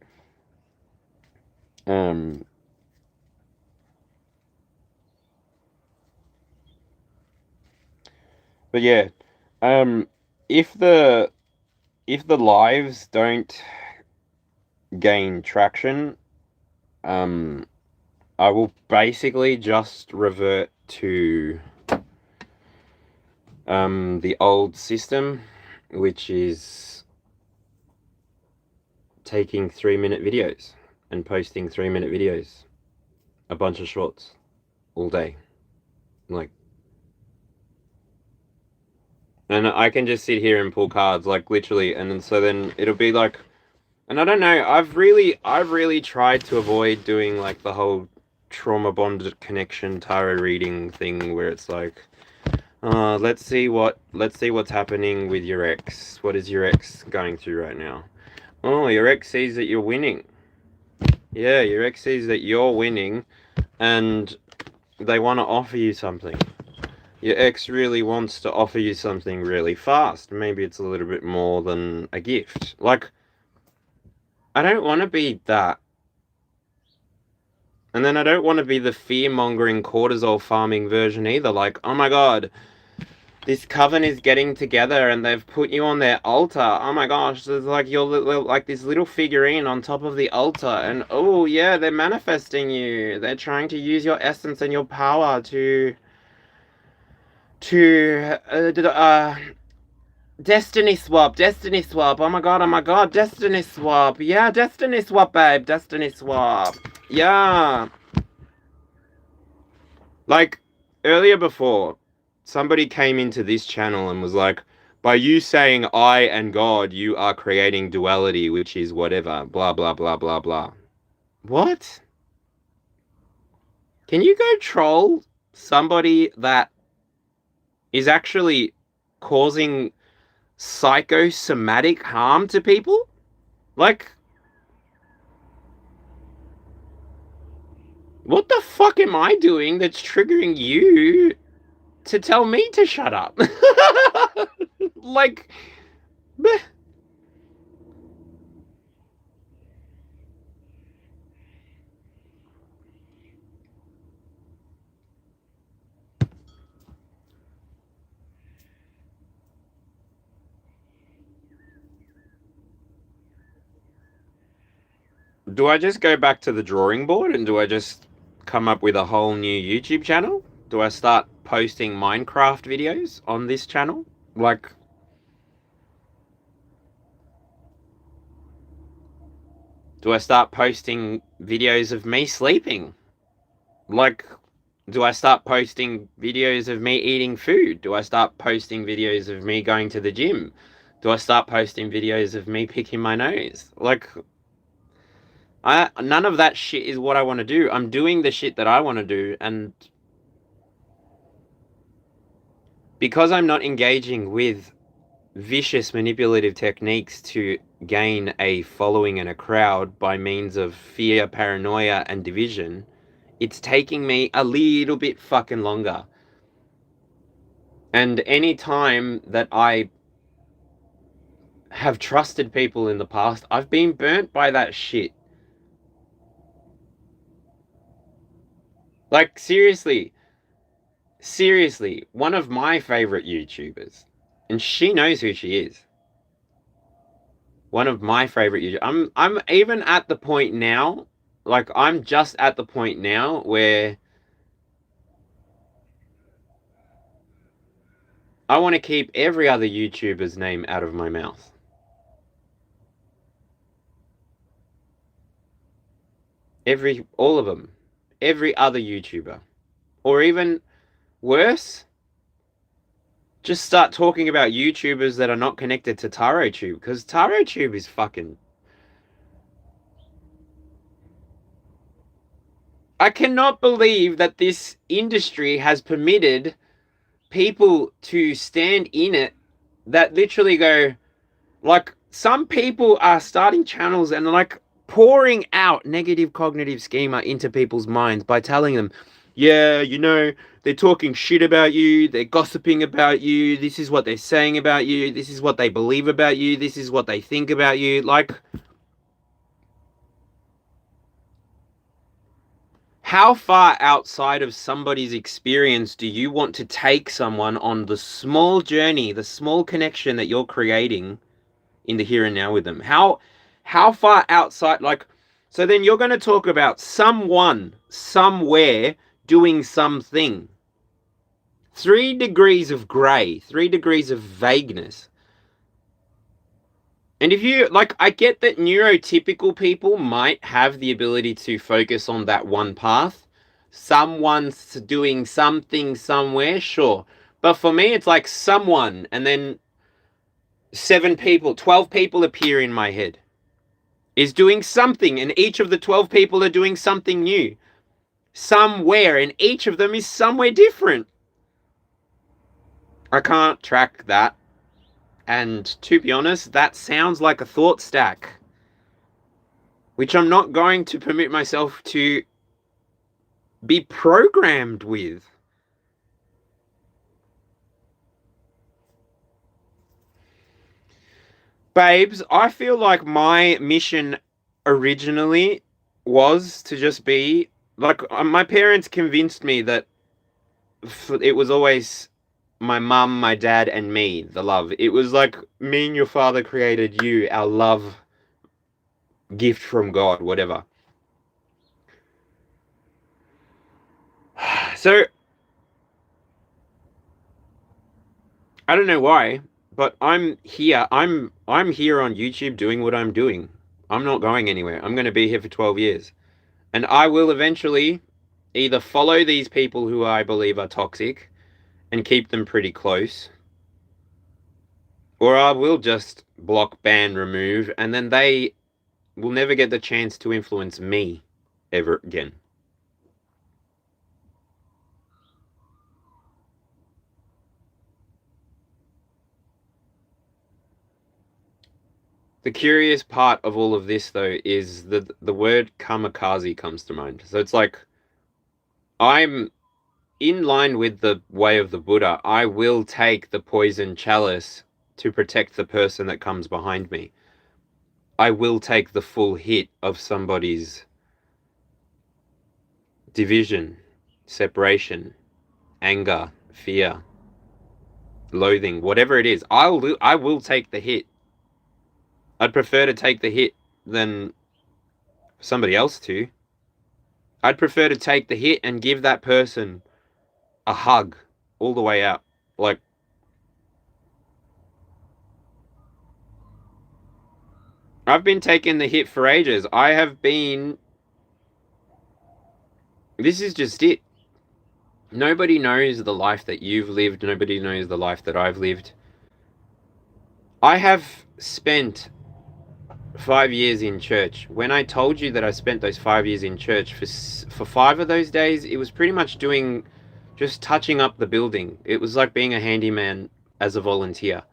But yeah, if the lives don't gain traction, I will basically just revert to the old system, which is taking 3-minute videos and posting 3-minute videos, a bunch of shorts all day, like, and I can just sit here and pull cards, like, literally, and so then it'll be like, and I don't know, I've really tried to avoid doing like the whole trauma bonded connection tarot reading thing where it's like, let's see what's happening with your ex. What is your ex going through right now? Oh, your ex sees that you're winning. Yeah, your ex sees that you're winning and they want to offer you something. Your ex really wants to offer you something really fast. Maybe it's a little bit more than a gift. Like, I don't want to be that. And then I don't want to be the fear-mongering cortisol farming version either. Like, oh my god, this coven is getting together and they've put you on their altar. Oh my gosh, there's like you're like this little figurine on top of the altar, and oh yeah, they're manifesting you. They're trying to use your essence and your power to destiny swap. Oh my god, destiny swap. Yeah, destiny swap, babe. Destiny swap. Yeah. Like, earlier before, somebody came into this channel and was like, by you saying I and God, you are creating duality, which is whatever, blah, blah, blah, blah, blah. What? Can you go troll somebody that is actually causing psychosomatic harm to people? Like, what the fuck am I doing that's triggering you to tell me to shut up? Like, bleh. Do I just go back to the drawing board and do I just come up with a whole new YouTube channel? Do I start posting Minecraft videos on this channel? Like, do I start posting videos of me sleeping? Like, do I start posting videos of me eating food? Do I start posting videos of me going to the gym? Do I start posting videos of me picking my nose? Like, none of that shit is what I want to do. I'm doing the shit that I want to do, and because I'm not engaging with vicious manipulative techniques to gain a following and a crowd by means of fear, paranoia, and division, it's taking me a little bit fucking longer. And any time that I have trusted people in the past, I've been burnt by that shit. Like, seriously, one of my favorite YouTubers, and she knows who she is. One of my favorite YouTubers. I'm even at the point now, like, I'm just at the point now where I want to keep every other YouTuber's name out of my mouth. All of them. Every other YouTuber. Or even worse, just start talking about YouTubers that are not connected to TaroTube, because TaroTube is fucking... I cannot believe that this industry has permitted people to stand in it that literally go, like, some people are starting channels and like pouring out negative cognitive schema into people's minds by telling them, yeah, they're talking shit about you, they're gossiping about you, this is what they're saying about you, this is what they believe about you, this is what they think about you. Like, how far outside of somebody's experience do you want to take someone on the small journey, the small connection that you're creating in the here and now with them? How far outside, like, so then you're going to talk about someone somewhere doing something. 3 degrees of gray, 3 degrees of vagueness. And if you, like, I get that neurotypical people might have the ability to focus on that one path. Someone's doing something somewhere, sure. But for me, it's like someone, and then 7 people, 12 people appear in my head, is doing something, and each of the 12 people are doing something new. Somewhere, and each of them is somewhere different. I can't track that. And to be honest, that sounds like a thought stack, which I'm not going to permit myself to be programmed with. Babes, I feel like my mission originally was to just be like, my parents convinced me that it was always my mum, my dad, and me, the love. It was like me and your father created you, our love gift from God, whatever. So I don't know why, but I'm here. I'm here on YouTube doing what I'm doing. I'm not going anywhere. I'm going to be here for 12 years. And I will eventually either follow these people who I believe are toxic and keep them pretty close, or I will just block, ban, remove, and then they will never get the chance to influence me ever again. The curious part of all of this, though, is that the word kamikaze comes to mind. So it's like, I'm in line with the way of the Buddha. I will take the poison chalice to protect the person that comes behind me. I will take the full hit of somebody's division, separation, anger, fear, loathing, whatever it is. I will take the hit. I'd prefer to take the hit than somebody else to. I'd prefer to take the hit and give that person a hug all the way out. Like, I've been taking the hit for ages. I have been. This is just it. Nobody knows the life that you've lived. Nobody knows the life that I've lived. I have spent 5 years in church. When I told you that I spent those 5 years in church, for 5 of those days, it was pretty much doing, just touching up the building. It was like being a handyman as a volunteer.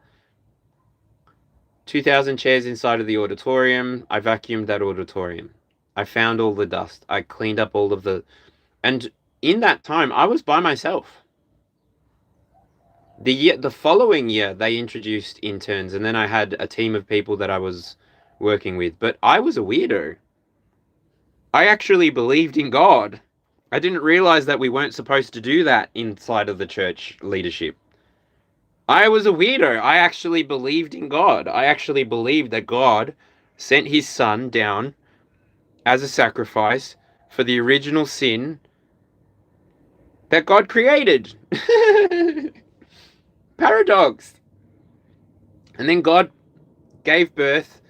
2,000 chairs inside of the auditorium. I vacuumed that auditorium. I found all the dust. I cleaned up all of the... And in that time, I was by myself. The following year, they introduced interns, and then I had a team of people that I was working with. But I was a weirdo. I actually believed in God. I didn't realize that we weren't supposed to do that inside of the church leadership. I was a weirdo. I actually believed in God. I actually believed that God sent his son down as a sacrifice for the original sin that God created. Paradox. And then God gave birth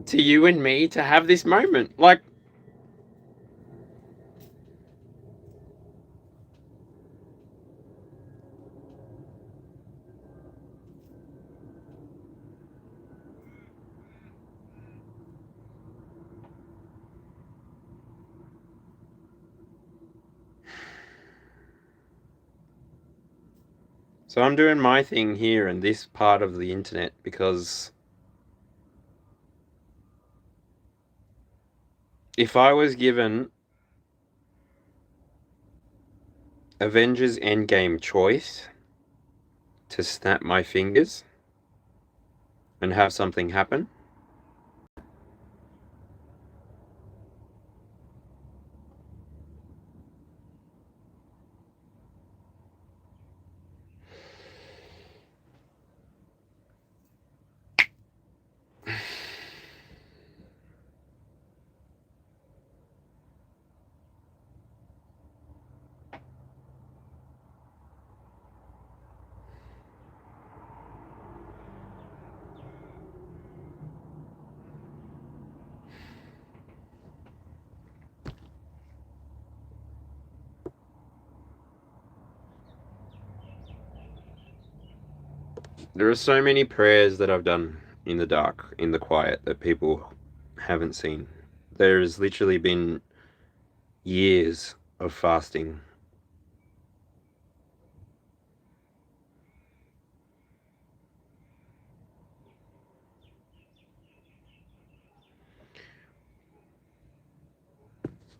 to you and me to have this moment. Like, so I'm doing my thing here in this part of the internet because if I was given Avengers Endgame choice to snap my fingers and have something happen. There are so many prayers that I've done in the dark, in the quiet, that people haven't seen. There's literally been years of fasting.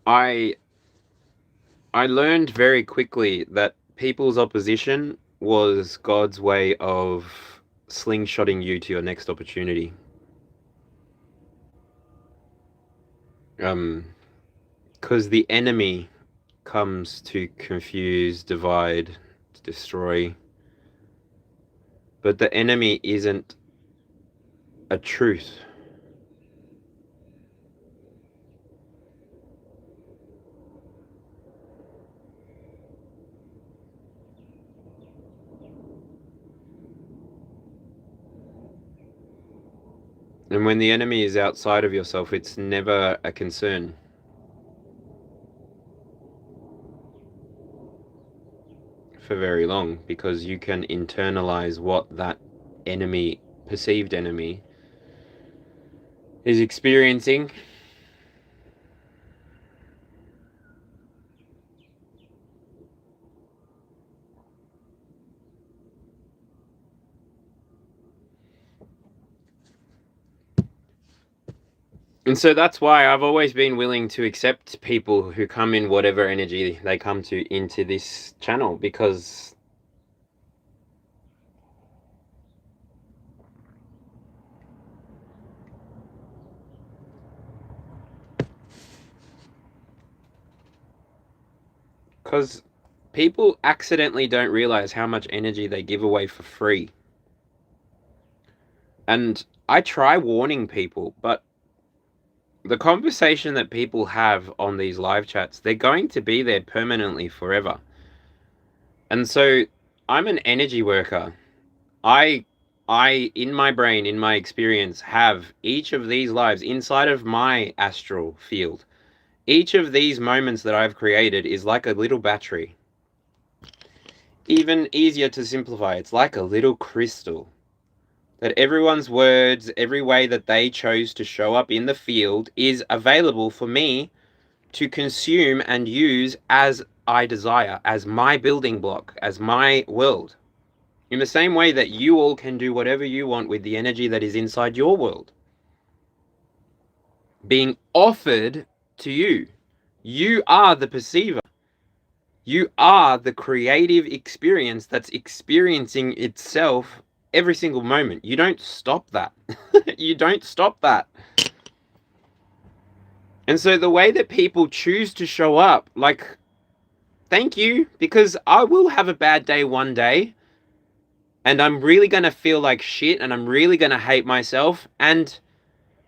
I learned very quickly that people's opposition was God's way of slingshotting you to your next opportunity. Because the enemy comes to confuse, divide, destroy. But the enemy isn't a truth. And when the enemy is outside of yourself, it's never a concern. For very long, because you can internalize what that enemy, perceived enemy, is experiencing. And so that's why I've always been willing to accept people who come in whatever energy they come to into this channel, because people accidentally don't realize how much energy they give away for free. And I try warning people, but the conversation that people have on these live chats, they're going to be there permanently forever. And so I'm an energy worker. I in my brain, in my experience, have each of these lives inside of my astral field. Each of these moments that I've created is like a little battery. Even easier to simplify, it's like a little crystal. That everyone's words, every way that they chose to show up in the field is available for me to consume and use as I desire, as my building block, as my world. In the same way that you all can do whatever you want with the energy that is inside your world, being offered to you. You are the perceiver. You are the creative experience that's experiencing itself every single moment. You don't stop that. You don't stop that. And so the way that people choose to show up, like, thank you, because I will have a bad day one day. And I'm really going to feel like shit, and I'm really going to hate myself. And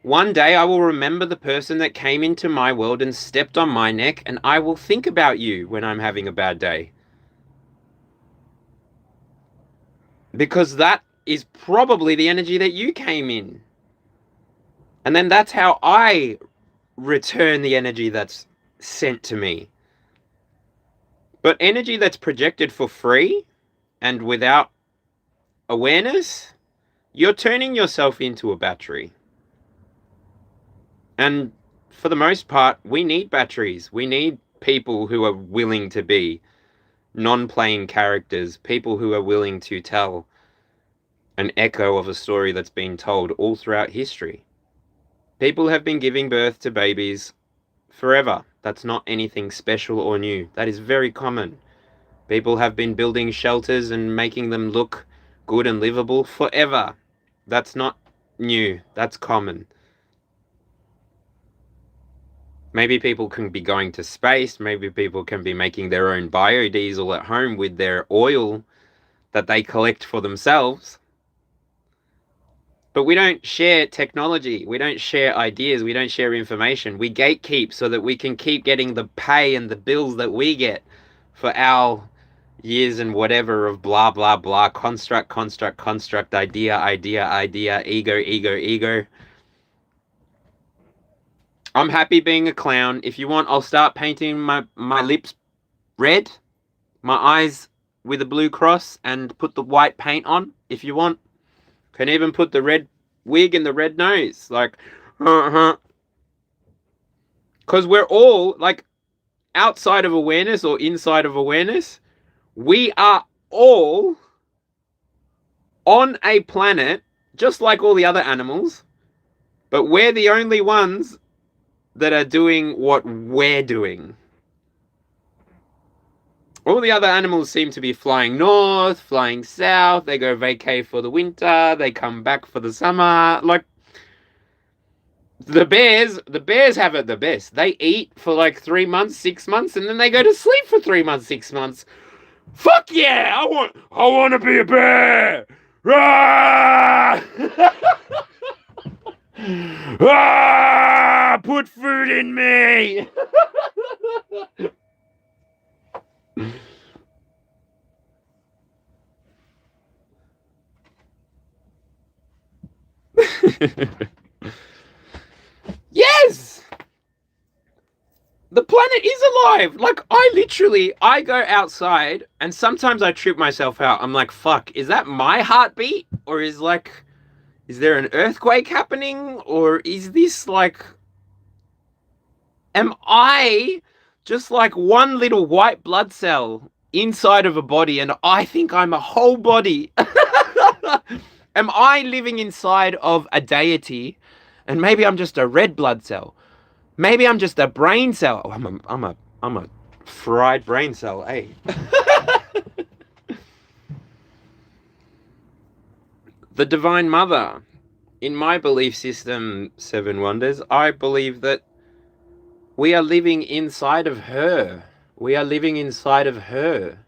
one day I will remember the person that came into my world and stepped on my neck, and I will think about you when I'm having a bad day. Because that is probably the energy that you came in. And then that's how I return the energy that's sent to me. But energy that's projected for free and without awareness, you're turning yourself into a battery. And for the most part, we need batteries. We need people who are willing to be non-playing characters, people who are willing to tell an echo of a story that's been told all throughout history. People have been giving birth to babies forever. That's not anything special or new. That is very common. People have been building shelters and making them look good and livable forever. That's not new. That's common. Maybe people can be going to space. Maybe people can be making their own biodiesel at home with their oil that they collect for themselves. But we don't share technology. We don't share ideas. We don't share information. We gatekeep so that we can keep getting the pay and the bills that we get for our years and whatever of blah, blah, blah, construct, idea, ego. I'm happy being a clown. If you want, I'll start painting my lips red, my eyes with a blue cross, and put the white paint on, if you want. Can even put the red wig and the red nose. Like, because we're all, like, outside of awareness or inside of awareness, we are all on a planet, just like all the other animals, but we're the only ones that are doing what we're doing. All the other animals seem to be flying north, flying south. They go vacay for the winter. They come back for the summer. Like, the bears have it the best. They eat for like 3 months, 6 months, and then they go to sleep for 3 months, 6 months. Fuck yeah! I want to be a bear! Ah! Ah! Put food in me! Yes! The planet is alive! Like, I go outside and sometimes I trip myself out. I'm like, fuck, is that my heartbeat? Or is there an earthquake happening? Or is this like, am I just like one little white blood cell inside of a body and I think I'm a whole body? Am I living inside of a deity and maybe I'm just a red blood cell? Maybe I'm just a brain cell. Oh, I'm a fried brain cell, eh? The Divine Mother. In my belief system, Seven Wonders, I believe that we are living inside of her. We are living inside of her.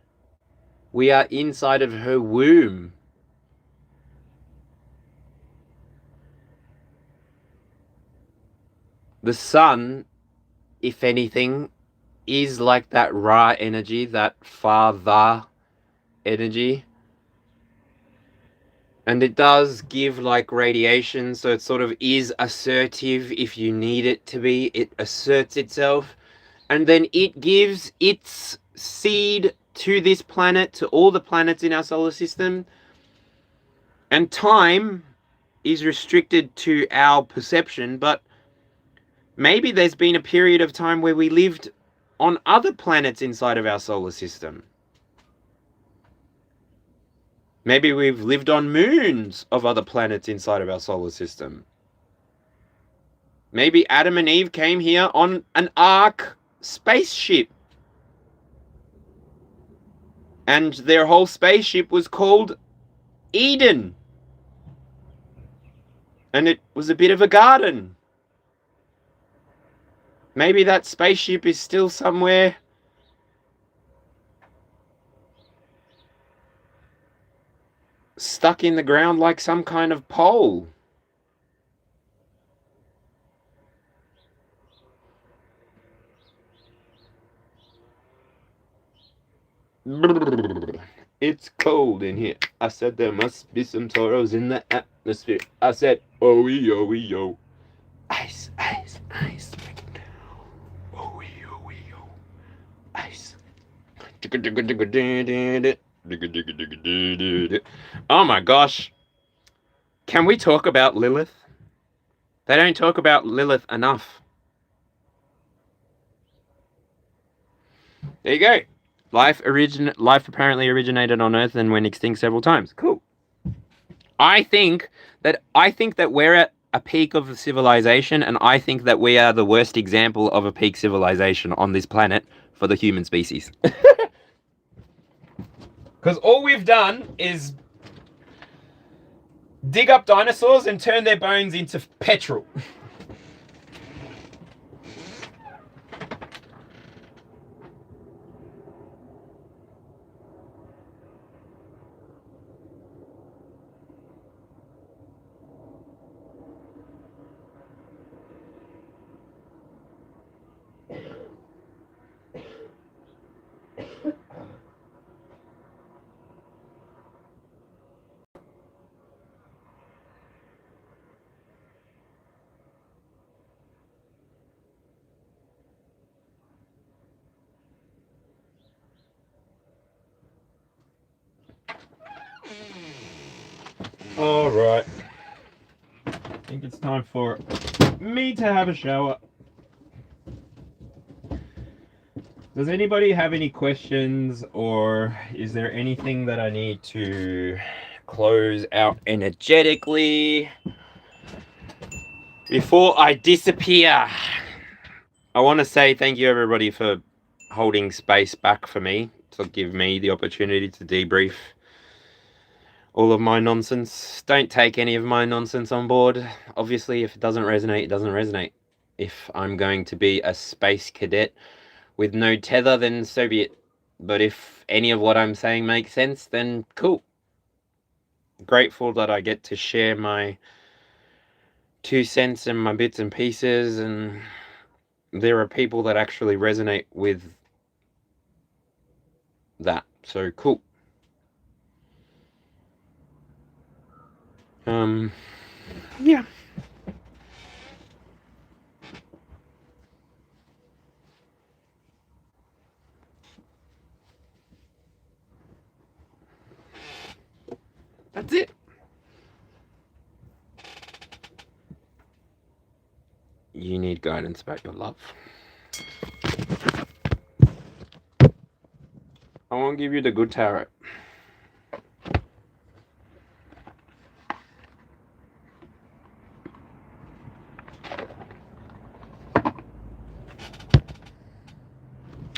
We are inside of her womb. The sun, if anything, is like that Ra energy, that father energy. And it does give like radiation, so it sort of is assertive if you need it to be. It asserts itself. And then it gives its seed to this planet, to all the planets in our solar system. And time is restricted to our perception, but maybe there's been a period of time where we lived on other planets inside of our solar system. Maybe we've lived on moons of other planets inside of our solar system. Maybe Adam and Eve came here on an ark spaceship. And their whole spaceship was called Eden. And it was a bit of a garden. Maybe that spaceship is still somewhere stuck in the ground like some kind of pole. It's cold in here. I said there must be some toros in the atmosphere. I said, oh, yo. Ice. Ice. Oh my gosh. Can we talk about Lilith? They don't talk about Lilith enough. There you go. Life apparently originated on Earth and went extinct several times. Cool. I think that we're at a peak of civilization, and I think that we are the worst example of a peak civilization on this planet for the human species. Because all we've done is dig up dinosaurs and turn their bones into petrol. All right. I think it's time for me to have a shower. Does anybody have any questions, or is there anything that I need to close out energetically before I disappear? I want to say thank you everybody for holding space back for me, to give me the opportunity to debrief all of my nonsense. Don't take any of my nonsense on board. Obviously, if it doesn't resonate, it doesn't resonate. If I'm going to be a space cadet with no tether, then so be it. But if any of what I'm saying makes sense, then cool. Grateful that I get to share my 2 cents and my bits and pieces, and there are people that actually resonate with that. So cool. Yeah. That's it. You need guidance about your love. I won't give you the good tarot.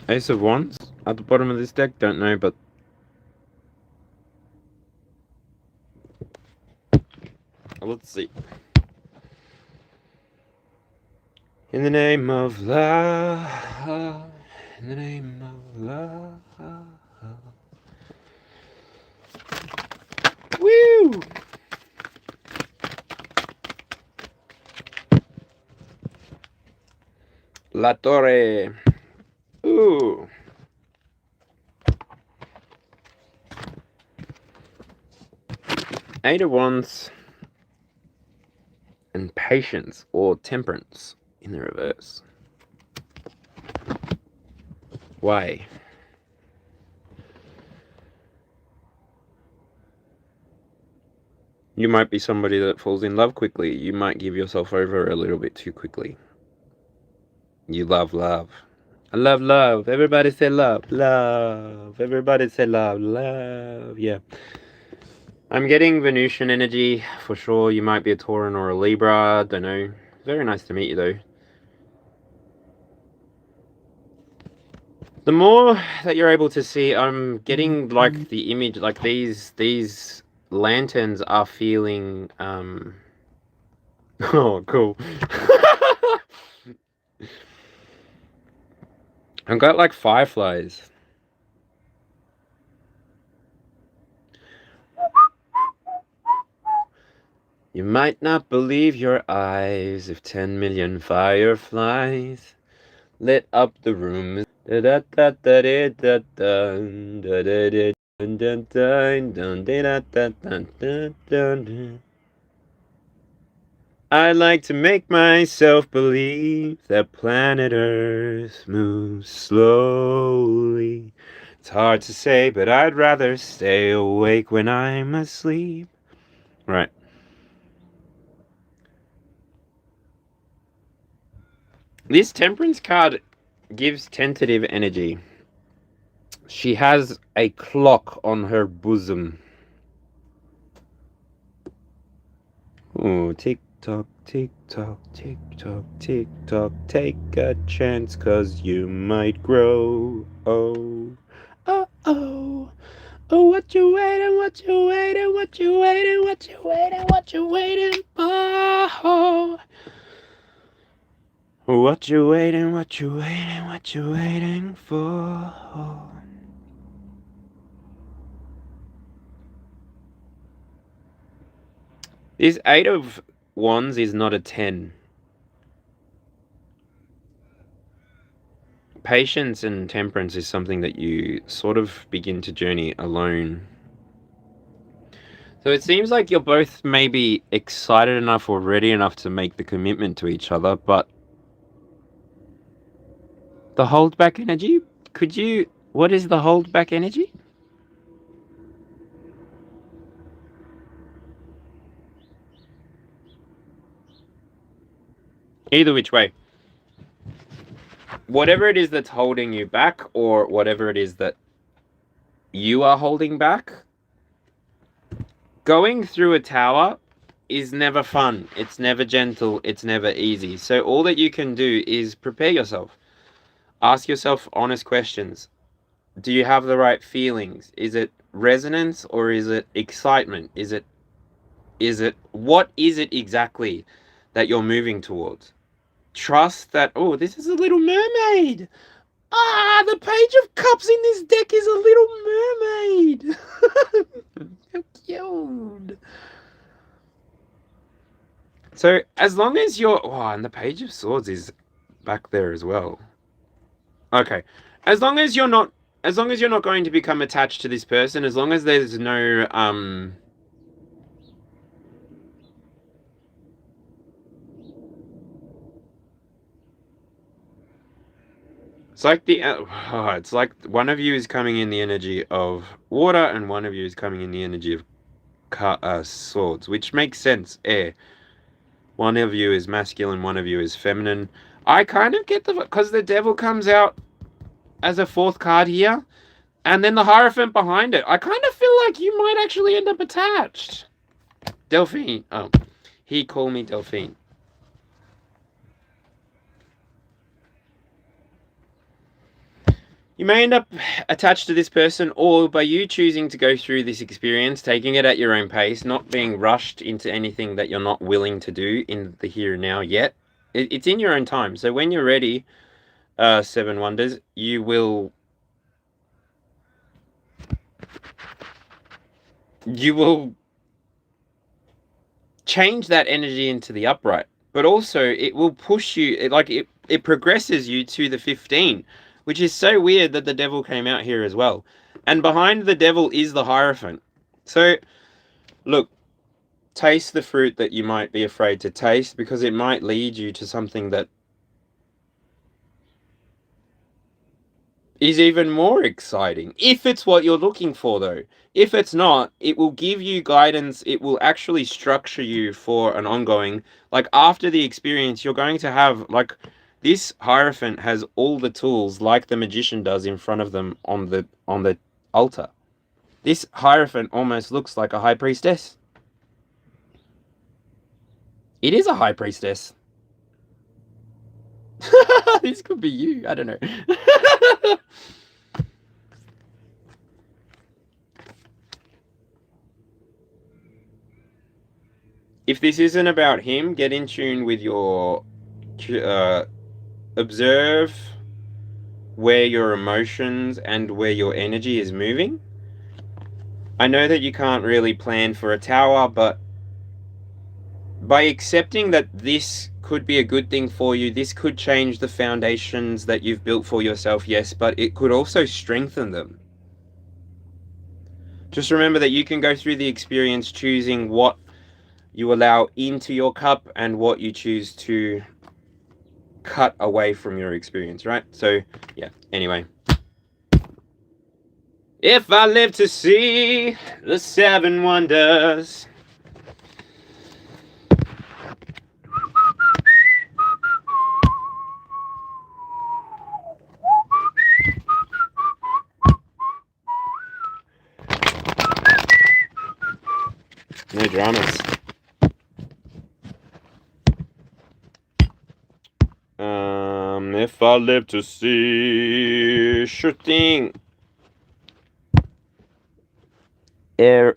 Ace of Wands at the bottom of this deck, don't know, but let's see. In the name of love, in the name of love. Woo! La Torre. Ooh. Eight of Wands and Patience or Temperance in the reverse. Why? You might be somebody that falls in love quickly. You might give yourself over a little bit too quickly. You love love. I love love. Everybody say love. Love. Everybody say love. Love. Yeah. I'm getting Venusian energy for sure. You might be a Tauran or a Libra. Don't know. Very nice to meet you though. The more that you're able to see, I'm getting like the image, like these lanterns are feeling oh cool. I've got like fireflies. You might not believe your eyes if 10 million fireflies lit up the room. I like to make myself believe that planet Earth moves slowly. It's hard to say, but I'd rather stay awake when I'm asleep. Right. This Temperance card gives tentative energy. She has a clock on her bosom. Oh, tick tock, tick tock, tick tock, tick tock. Take a chance, 'cause you might grow. Oh, oh, oh, Oh, what you waiting, what you waiting, what you waiting, what you waiting, what you waiting for? What you waiting, what you waiting, what you waiting for? This 8 of Wands is not a 10. Patience and temperance is something that you sort of begin to journey alone. So it seems like you're both maybe excited enough or ready enough to make the commitment to each other, but the hold back energy, what is the hold back energy? Either which way. Whatever it is that's holding you back, or whatever it is that you are holding back, going through a tower is never fun. It's never gentle. It's never easy. So all that you can do is prepare yourself. Ask yourself honest questions. Do you have the right feelings? Is it resonance or is it excitement? What is it exactly that you're moving towards? Trust that, oh, this is a little mermaid. Ah, the Page of Cups in this deck is a little mermaid. So cute. So as long as you're, oh, and the Page of Swords is back there as well. Okay, as long as you're not going to become attached to this person, as long as there's no it's like one of you is coming in the energy of water and one of you is coming in the energy of swords, which makes sense. Air. One of you is masculine, one of you is feminine. I kind of get because the devil comes out as a fourth card here, and then the Hierophant behind it. I kind of feel like you might actually end up attached. Delphine. Oh, he called me Delphine. You may end up attached to this person, or by you choosing to go through this experience, taking it at your own pace, not being rushed into anything that you're not willing to do in the here and now yet. It's in your own time. So when you're ready, Seven Wonders, you will change that energy into the upright. But also, it will push you, it progresses you to the 15. Which is so weird that the devil came out here as well. And behind the devil is the Hierophant. So, look, taste the fruit that you might be afraid to taste, because it might lead you to something that is even more exciting. If it's what you're looking for, though. If it's not, it will give you guidance. It will actually structure you for an ongoing, like after the experience, you're going to have, like, this Hierophant has all the tools like the magician does in front of them on the altar. This Hierophant almost looks like a high priestess. It is a high priestess. This could be you. I don't know. If this isn't about him, get in tune with your... observe where your emotions and where your energy is moving. I know that you can't really plan for a tower, but by accepting that this could be a good thing for you, this could change the foundations that you've built for yourself, yes, but it could also strengthen them. Just remember that you can go through the experience choosing what you allow into your cup and what you choose to cut away from your experience, right? So, yeah, anyway. If I live to see the 7 wonders. No dramas. If I live to see, sure thing. How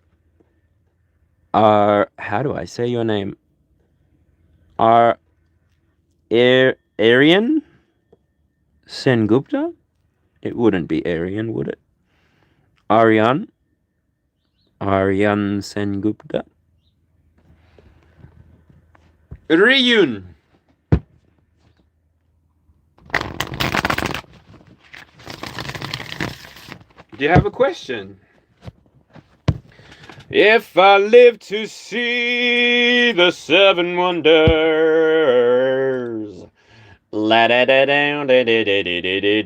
do I say your name? Aryan Sengupta? It wouldn't be Aryan, would it? Aryan Sengupta. Ryun. Do you have a question? If I live to see the seven wonders. La da da down da da da da da da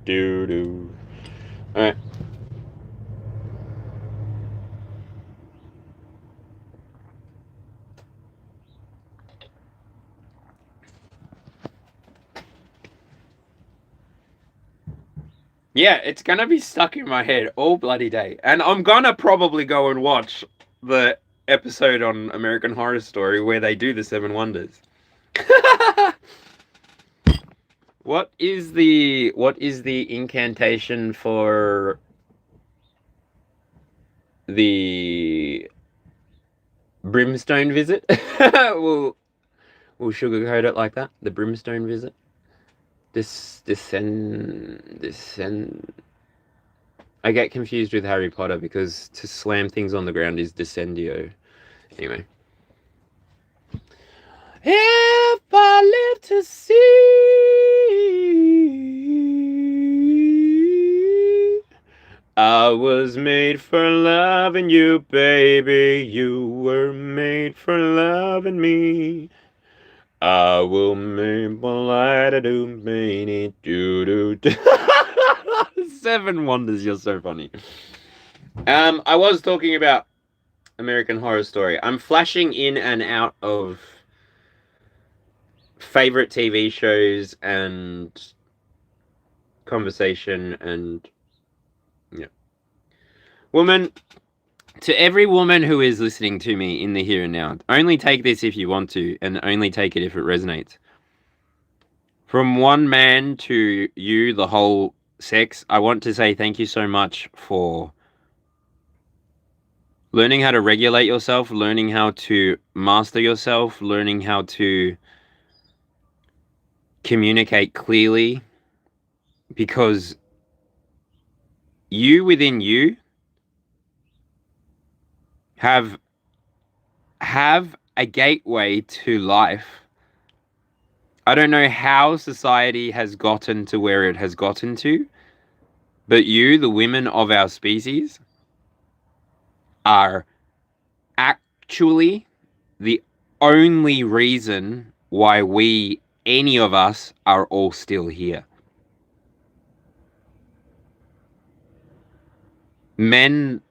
do. All right. Yeah, it's gonna be stuck in my head all bloody day, and I'm gonna probably go and watch the episode on American Horror Story where they do the Seven Wonders. What is the incantation for the brimstone visit? we'll sugarcoat it like that. The brimstone visit. Descend. I get confused with Harry Potter because to slam things on the ground is descendio. Anyway. If I live to see I was made for loving you, baby. You were made for loving me. I will make my light do. Seven Wonders, you're so funny. I was talking about American Horror Story. I'm flashing in and out of favorite TV shows and conversation and yeah. Woman, to every woman who is listening to me in the here and now, only take this if you want to, and only take it if it resonates. From one man to you, the whole sex, I want to say thank you so much for learning how to regulate yourself, learning how to master yourself, learning how to communicate clearly, because you within you have a gateway to life. I don't know how society has gotten to where it has gotten to, but you, the women of our species, are actually the only reason why any of us, are all still here. Men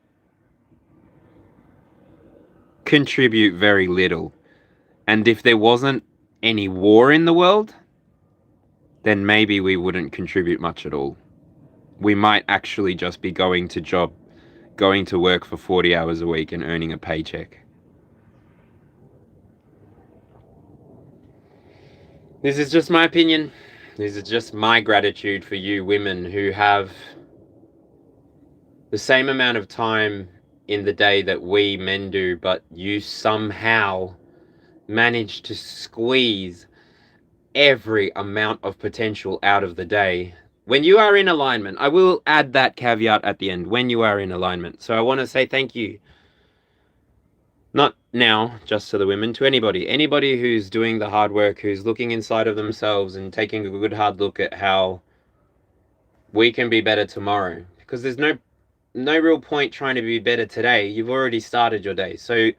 contribute very little. And if there wasn't any war in the world, then maybe we wouldn't contribute much at all. We might actually just be going to work for 40 hours a week and earning a paycheck. This is just my opinion. This is just my gratitude for you women who have the same amount of time in the day that we men do, but you somehow manage to squeeze every amount of potential out of the day when you are in alignment. I will add that caveat at the end, when you are in alignment. So I want to say thank you, not now just to the women, to anybody who's doing the hard work, who's looking inside of themselves and taking a good hard look at how we can be better tomorrow, because there's no real point trying to be better today. You've already started your day. So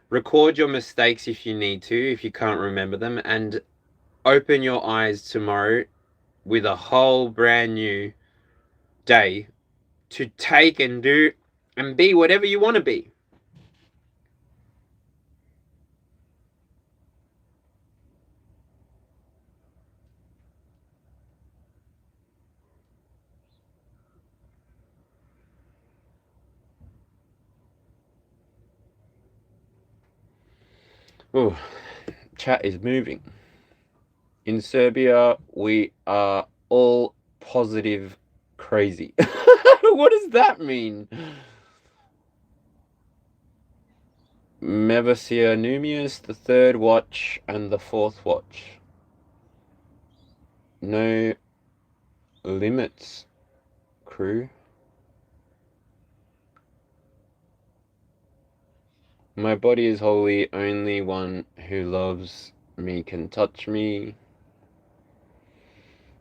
record your mistakes if you need to, if you can't remember them, and open your eyes tomorrow with a whole brand new day to take and do and be whatever you want to be. Oh, chat is moving. In Serbia, we are all positive crazy. What does that mean? Mevasia Numius, the third watch and the fourth watch. No limits, crew. My body is holy, only one who loves me can touch me.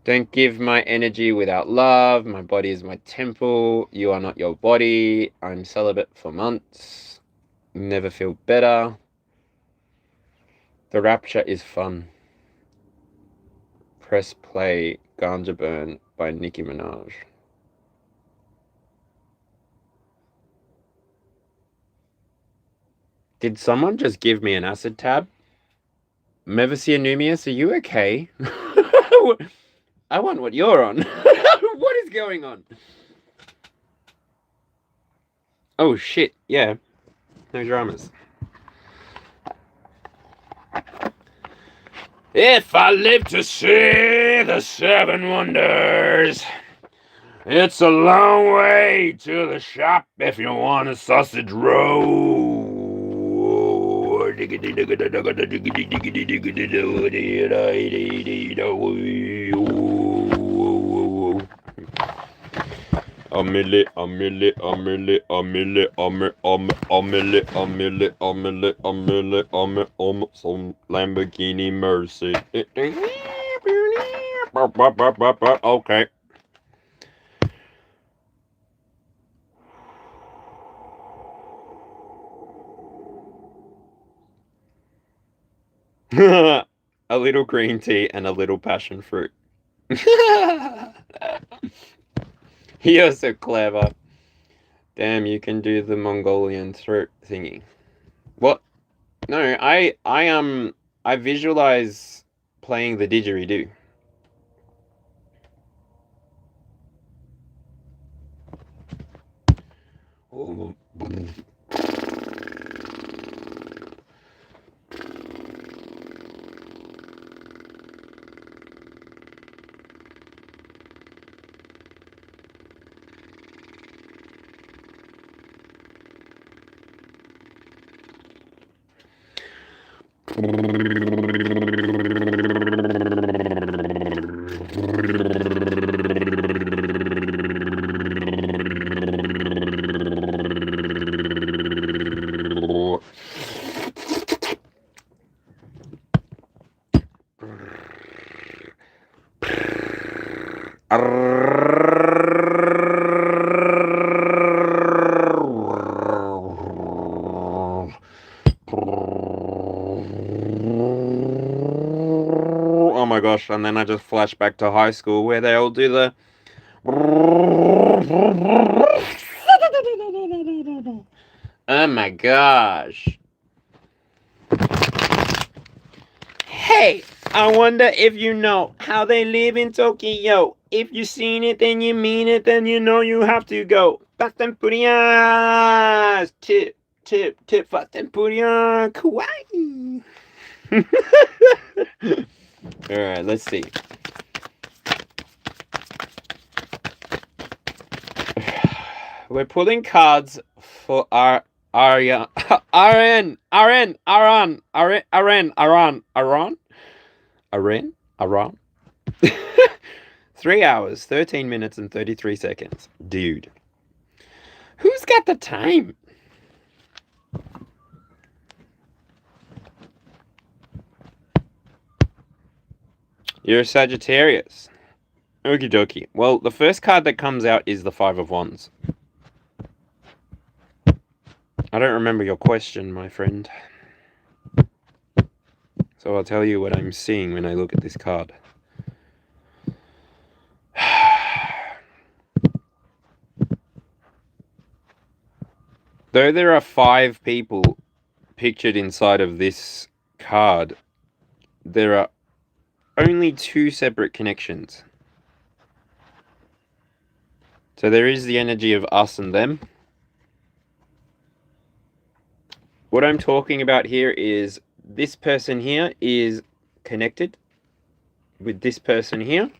Don't give my energy without love. My body is my temple. You are not your body. I'm celibate for months. Never feel better. The rapture is fun. Press play. Ganja Burn by Nicki Minaj. Did someone just give me an acid tab? Mevasia Numius, are you okay? I want what you're on. What is going on? Oh shit, yeah. No dramas. If I live to see the seven wonders, it's a long way to the shop if you want a sausage roll. Omelette, omelette, omelette, omelette, omelette, omelette, omelette, omelette, omelette, omelette, some Lamborghini Mercy. Okay. A little green tea and a little passion fruit. You're so clever. Damn, you can do the Mongolian throat thingy. What? No, I visualize playing the didgeridoo. Oh. Oh my gosh, and then I just flash back to high school where they all do the oh my gosh. Hey, I wonder if you know how they live in Tokyo. If you seen it, then you mean it, then you know you have to go. Fast and Furious! Tip, Fast and Furious! Kawaii! Alright, let's see. We're pulling cards for our Aryan, Aran. 3 hours, 13 minutes, and 33 seconds. Dude. Who's got the time? You're a Sagittarius. Okie dokie. Well, the first card that comes out is the Five of Wands. I don't remember your question, my friend. So I'll tell you what I'm seeing when I look at this card. Though there are 5 people pictured inside of this card, there are only 2 separate connections. So there is the energy of us and them. What I'm talking about here is this person here is connected with this person here.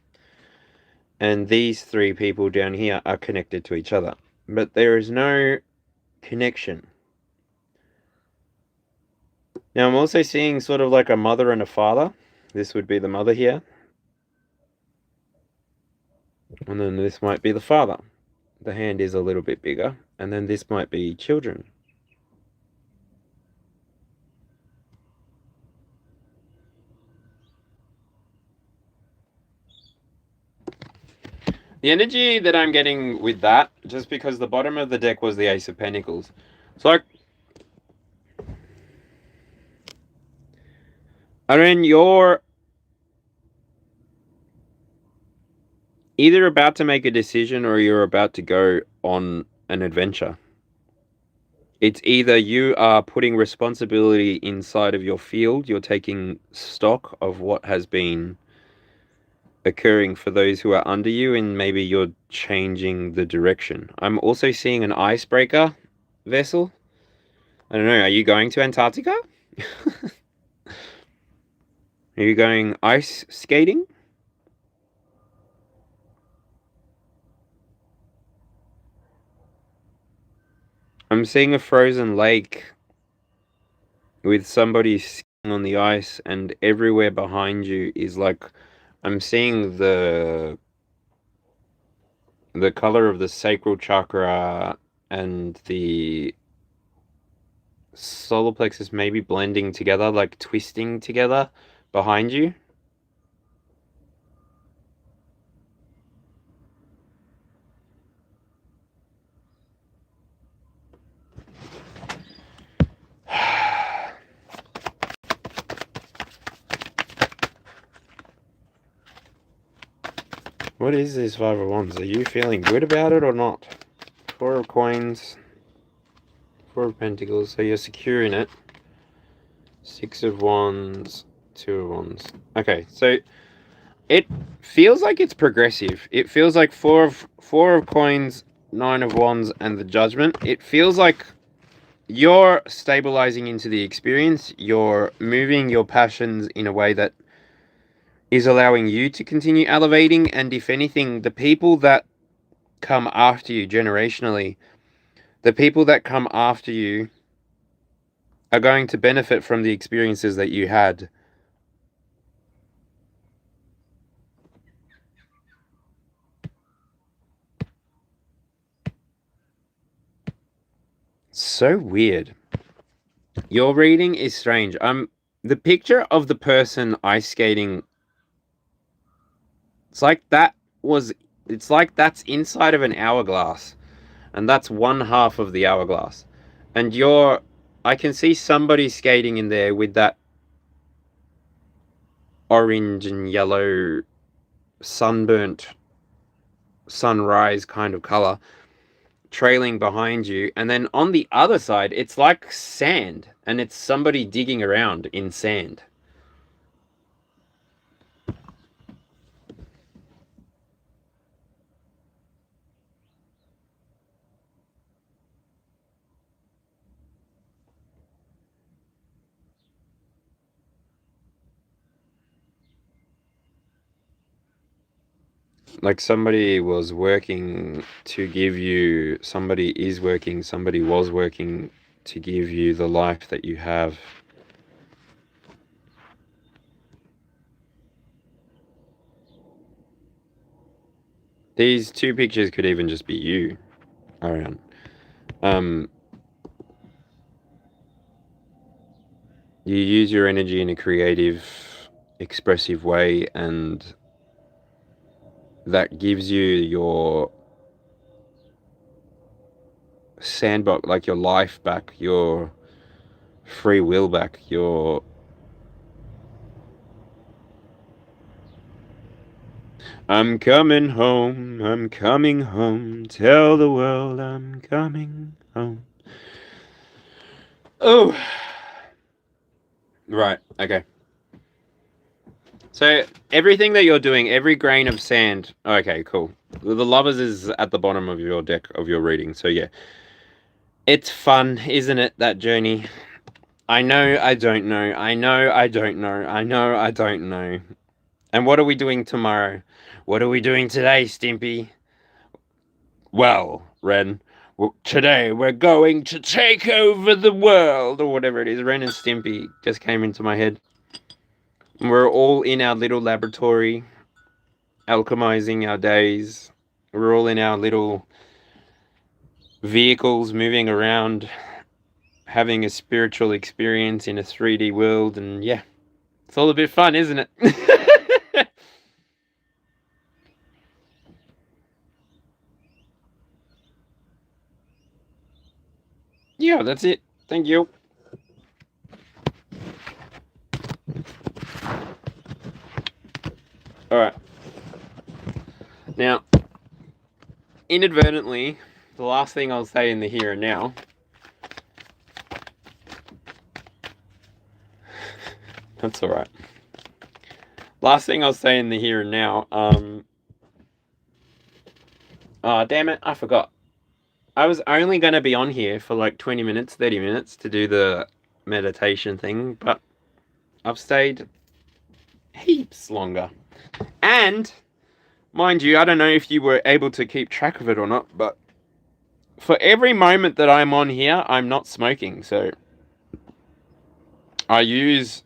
And these three people down here are connected to each other. But there is no connection. Now I'm also seeing sort of like a mother and a father. This would be the mother here. And then this might be the father. The hand is a little bit bigger. And then this might be children. The energy that I'm getting with that, just because the bottom of the deck was the Ace of Pentacles. It's like, I mean, you're either about to make a decision or you're about to go on an adventure. It's either you are putting responsibility inside of your field, you're taking stock of what has been occurring for those who are under you, and maybe you're changing the direction. I'm also seeing an icebreaker vessel. I don't know, are you going to Antarctica? Are you going ice skating? I'm seeing a frozen lake with somebody skiing on the ice, and everywhere behind you is like, I'm seeing the color of the sacral chakra and the solar plexus maybe blending together, like twisting together behind you. What is this Five of Wands? Are you feeling good about it or not? Four of Coins, Four of Pentacles, so you're secure in it. Six of Wands, Two of Wands. Okay, so it feels like it's progressive. It feels like Four of Coins, Nine of Wands, and the Judgment. It feels like you're stabilizing into the experience. You're moving your passions in a way that is allowing you to continue elevating, and if anything, the people that come after you generationally, the people that come after you are going to benefit from the experiences that you had. So weird. Your reading is strange. The picture of the person ice skating, it's like that's inside of an hourglass, and that's one half of the hourglass. And I can see somebody skating in there with that orange and yellow sunburnt sunrise kind of color trailing behind you, and then on the other side it's like sand, and it's somebody digging around in sand. Like somebody was working to give you, somebody is working, somebody was working to give you the life that you have. These two pictures could even just be you, Ariane. You use your energy in a creative, expressive way, and that gives you your sandbox, like your life back, your free will back, your I'm coming home, tell the world I'm coming home. Oh, right, okay. So everything that you're doing, every grain of sand, okay, cool. The Lovers is at the bottom of your deck of your reading, so yeah. It's fun, isn't it, that journey? I know I don't know, I know I don't know, I know I don't know. And what are we doing tomorrow? What are we doing today, Stimpy? Well, Ren, today we're going to take over the world, or whatever it is. Ren and Stimpy just came into my head. We're all in our little laboratory, alchemizing our days. We're all in our little vehicles, moving around, having a spiritual experience in a 3D world, and yeah, it's all a bit fun, isn't it? Yeah, that's it. Thank you. Alright. Now, inadvertently, the last thing I'll say in the here and now. That's alright. Last thing I'll say in the here and now. Oh, damn it, I forgot. I was only going to be on here for like 20 minutes, 30 minutes to do the meditation thing, but I've stayed heaps longer. And, mind you, I don't know if you were able to keep track of it or not, but for every moment that I'm on here, I'm not smoking. So I use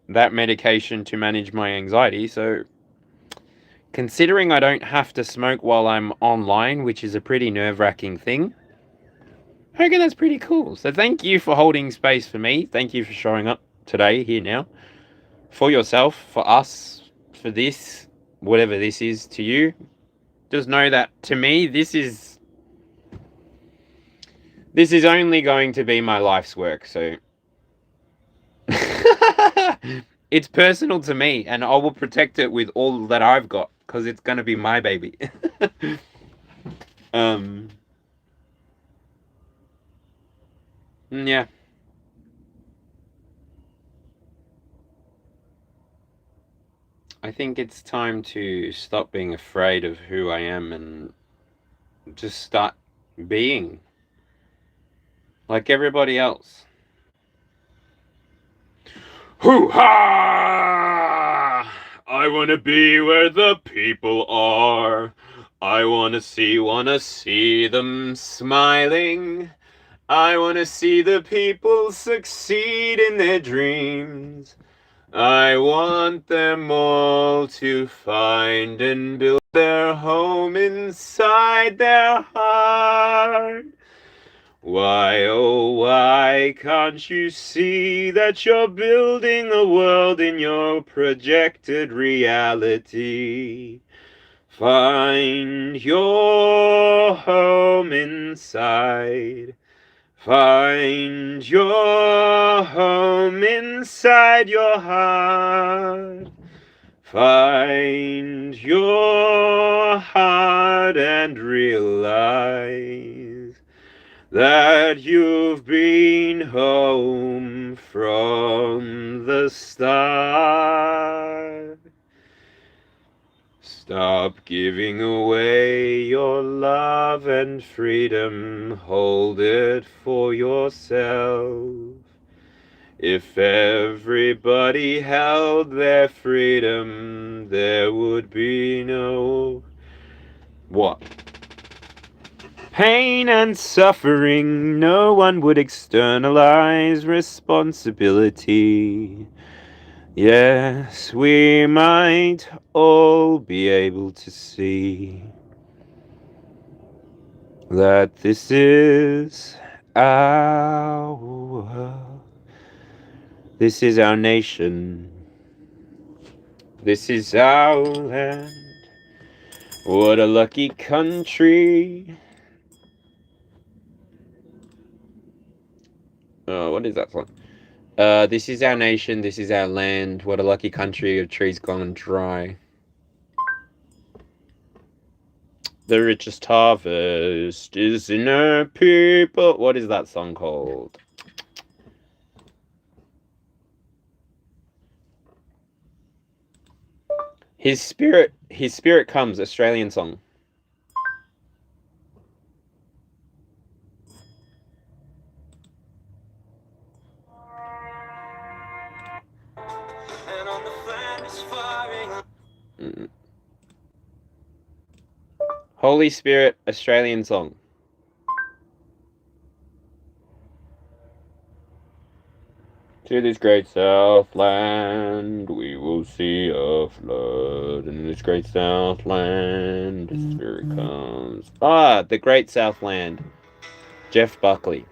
that medication to manage my anxiety. So considering I don't have to smoke while I'm online, which is a pretty nerve-wracking thing, I reckon that's pretty cool. So thank you for holding space for me. Thank you for showing up today, here now. For yourself, for us, for this, whatever this is to you. Just know that to me, this is only going to be my life's work. So it's personal to me, and I will protect it with all that I've got, because it's going to be my baby. Yeah. I think it's time to stop being afraid of who I am and just start being like everybody else. Hoo-ha! I want to be where the people are. I want to see them smiling. I want to see the people succeed in their dreams. I want them all to find and build their home inside their heart. Why, oh, why can't you see that you're building a world in your projected reality? Find your home inside. Find your home inside your heart. Find your heart and realize that you've been home from the start. Stop giving away your love and freedom. Hold it for yourself. If everybody held their freedom, there would be no... What? Pain and suffering. No one would externalize responsibility. Yes, we might all be able to see that this is our world. This is our nation. This is our land. What a lucky country. Oh, what is that song? This is our nation, this is our land. What a lucky country of trees gone dry. The richest harvest is in our people. What is that song called? His spirit comes, Australian song. Holy Spirit Australian song. To this great Southland we will see a flood. In this great Southland the Spirit comes. Ah, the great Southland. Jeff Buckley.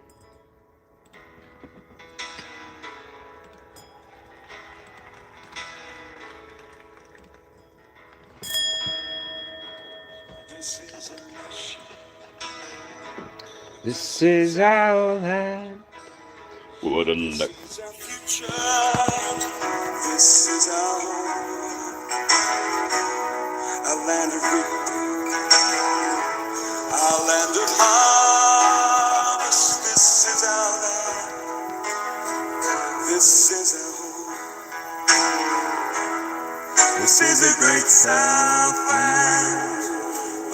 This is our land. What a luck.
This is our future. This is our home. A land of victory. Our land of harvest. This is our land. This is our home. This is a great Southland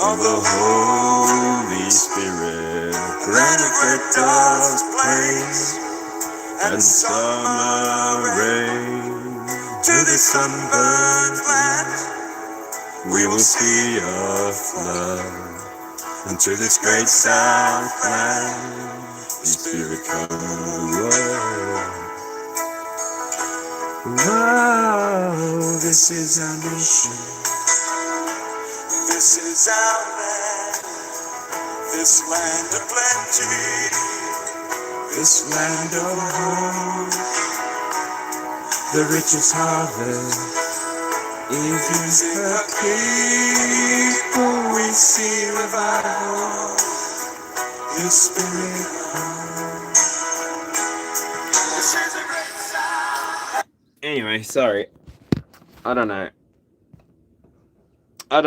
of the Holy Spirit. Granite where doves place and summer rain. To this sunburned land we will see a flood. And to this great Southland the Spirit comes. Whoa, this is our nation. This is our land. This land of plenty. This land of home. The richest harvest is in the people. We see revival. The Spirit comes. This is a great sound.
Anyway, sorry. I don't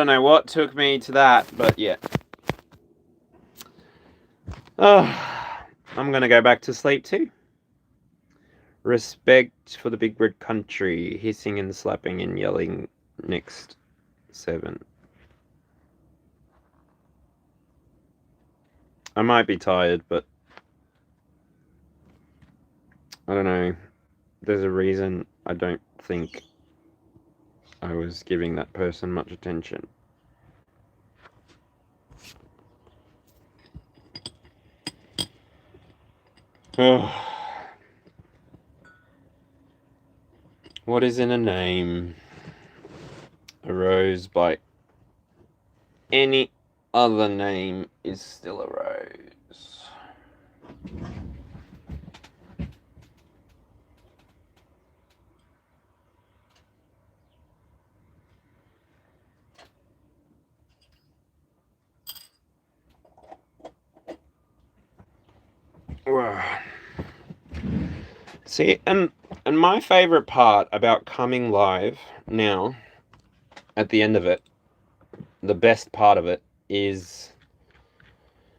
know what took me to that, but yeah. Oh, I'm gonna go back to sleep too. Respect for the big red country. Hissing and slapping and yelling. Next 7. I might be tired, but I don't know. There's a reason I don't think I was giving that person much attention. Oh. What is in a name? A rose by any other name is still a rose. See, and my favorite part about coming live now, at the end of it, the best part of it is,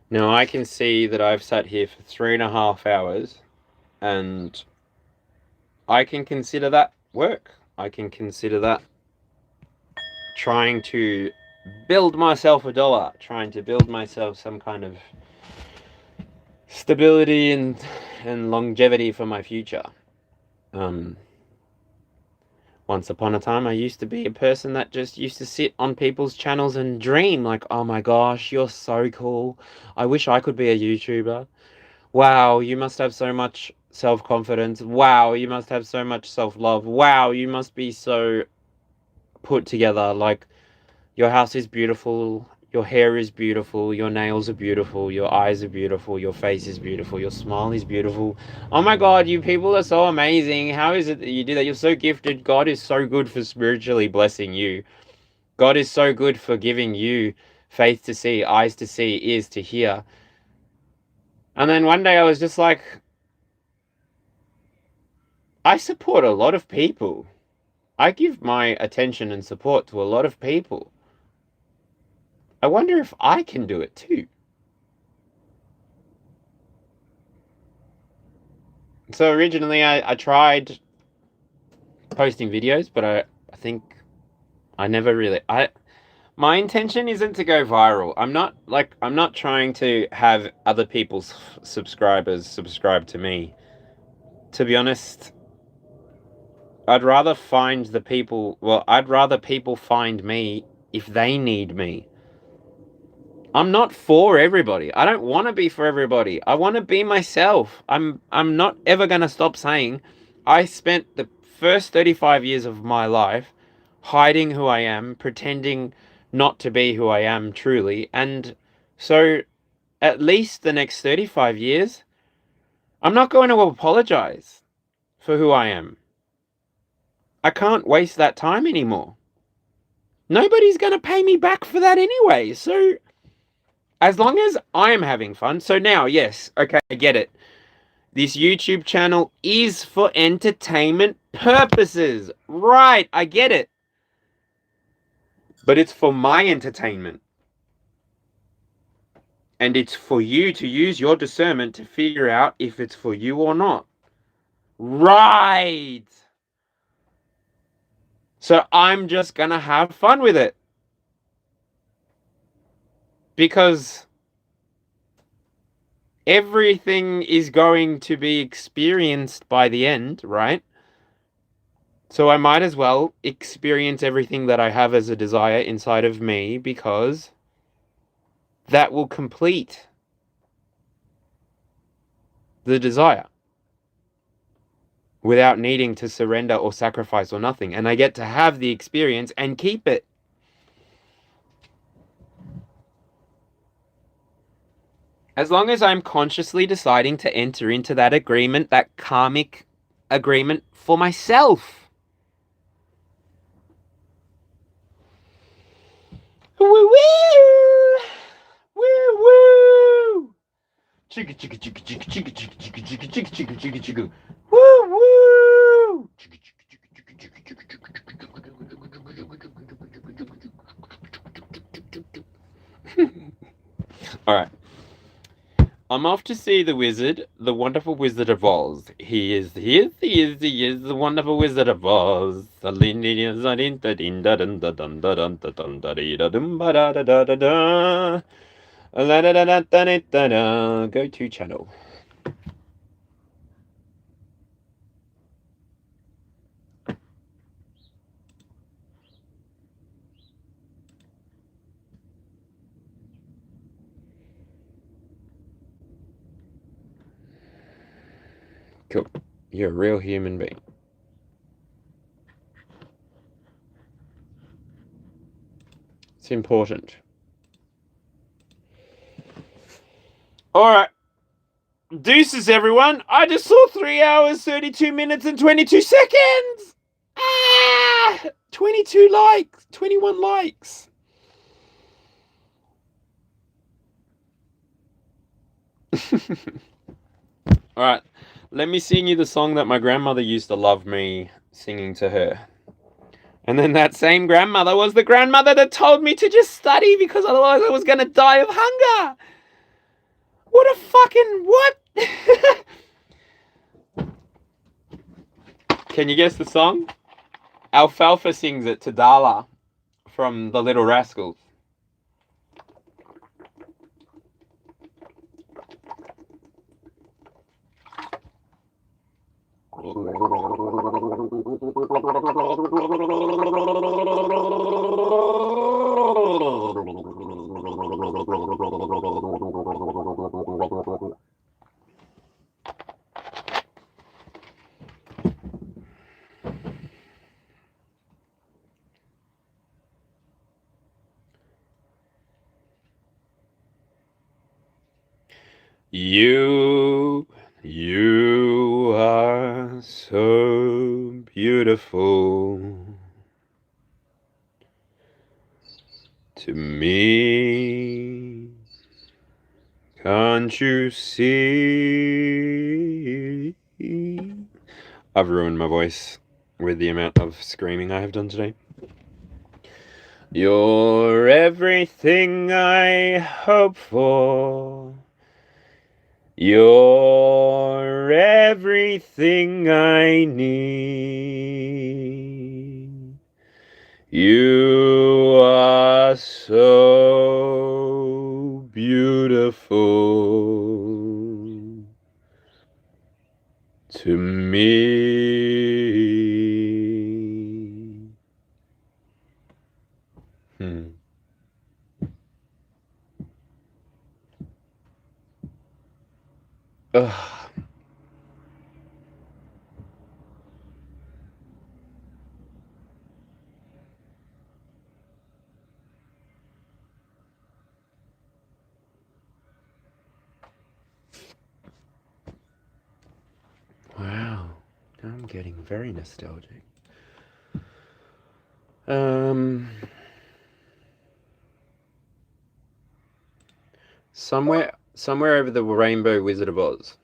now I can see that I've sat here for 3.5 hours, and I can consider that work. I can consider that trying to build myself a dollar, trying to build myself some kind of stability and longevity for my future. Once upon a time, I used to be a person that just used to sit on people's channels and dream, like, oh my gosh, you're so cool. I wish I could be a YouTuber. Wow, you must have so much self-confidence. Wow, you must have so much self-love. Wow, you must be so put together. Like, your house is beautiful. Your hair is beautiful. Your nails are beautiful. Your eyes are beautiful. Your face is beautiful. Your smile is beautiful. Oh my God, you people are so amazing. How is it that you do that? You're so gifted. God is so good for spiritually blessing you. God is so good for giving you faith to see, eyes to see, ears to hear. And then one day I was just like, I support a lot of people. I give my attention and support to a lot of people. I wonder if I can do it too. So originally I tried posting videos, but I think I never really... My intention isn't to go viral. I'm not trying to have other people's subscribers subscribe to me. To be honest, I'd rather people find me if they need me. I'm not for everybody. I don't want to be for everybody. I want to be myself. I'm not ever going to stop saying I spent the first 35 years of my life hiding who I am, pretending not to be who I am truly. And so at least the next 35 years, I'm not going to apologize for who I am. I can't waste that time anymore. Nobody's going to pay me back for that anyway. So as long as I'm having fun. So now, yes, okay, I get it. This YouTube channel is for entertainment purposes. Right, I get it. But it's for my entertainment. And it's for you to use your discernment to figure out if it's for you or not. Right. So I'm just going to have fun with it. Because everything is going to be experienced by the end, right? So I might as well experience everything that I have as a desire inside of me, because that will complete the desire without needing to surrender or sacrifice or nothing. And I get to have the experience and keep it. As long as I'm consciously deciding to enter into that agreement, that karmic agreement for myself. Woo woo! Woo woo! Chicka chicka chicka chicka chicka chicka chicka chicka chicka chicka chicka chicka. Woo woo! All right. I'm off to see the wizard, the wonderful Wizard of Oz. He is the wonderful Wizard of Oz. Go to channel. Cool. You're a real human being. It's important. Alright. Deuces, everyone. I just saw 3 hours, 32 minutes, and 22 seconds. 22 likes. 21 likes. Alright. Let me sing you the song that my grandmother used to love me singing to her. And then that same grandmother was the grandmother that told me to just study because otherwise I was going to die of hunger. What a fucking what? Can you guess the song? Alfalfa sings it to Darla from The Little Rascals. You are so beautiful to me. Can't you see? I've ruined my voice with the amount of screaming I have done today. You're everything I hope for. You're everything I need. You are so beautiful to me. I'm getting very nostalgic. Somewhere over the Rainbow Wizard of Oz.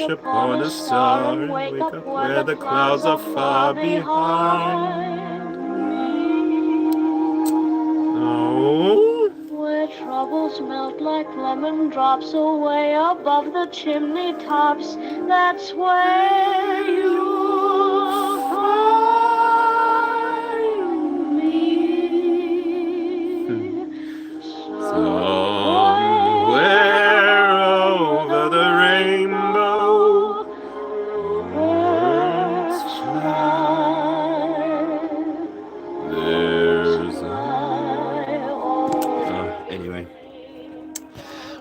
Upon a star and wake up where the clouds are far behind. Oh, where troubles melt like lemon drops away above the chimney tops. That's where you'll find me. Somewhere over the rainbow, birds fly. There's
Anyway.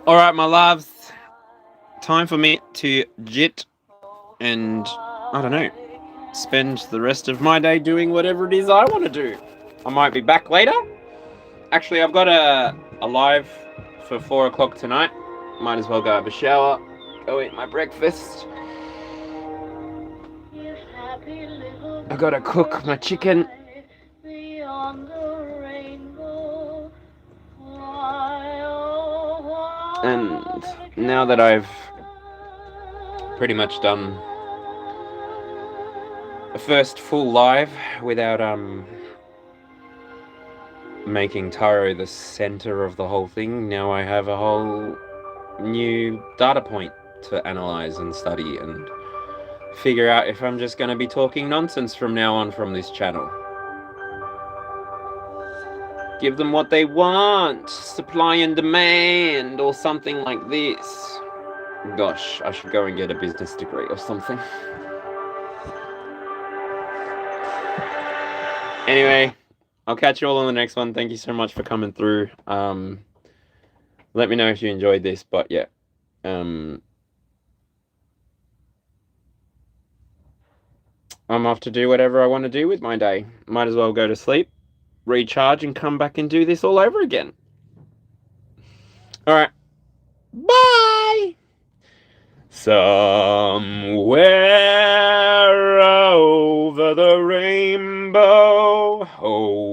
Alright, my loves. Time for me to jit and, I don't know, spend the rest of my day doing whatever it is I want to do. I might be back later. Actually, I've got a live for 4 o'clock tonight. Might as well go have a shower, go eat my breakfast. I gotta cook my chicken. And now that I've pretty much done the first full live without making Taro the center of the whole thing, now I have a whole new data point to analyze and study and figure out if I'm just going to be talking nonsense from now on from this channel. Give them what they want, supply and demand, or something like this. Gosh, I should go and get a business degree or something. Anyway, I'll catch you all on the next one. Thank you so much for coming through. Let me know if you enjoyed this, but yeah. I'm off to do whatever I want to do with my day. Might as well go to sleep, recharge, and come back and do this all over again. Alright. Bye! Somewhere over the rainbow,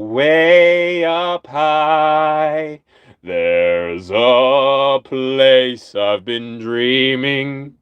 way up high, there's a place I've been dreaming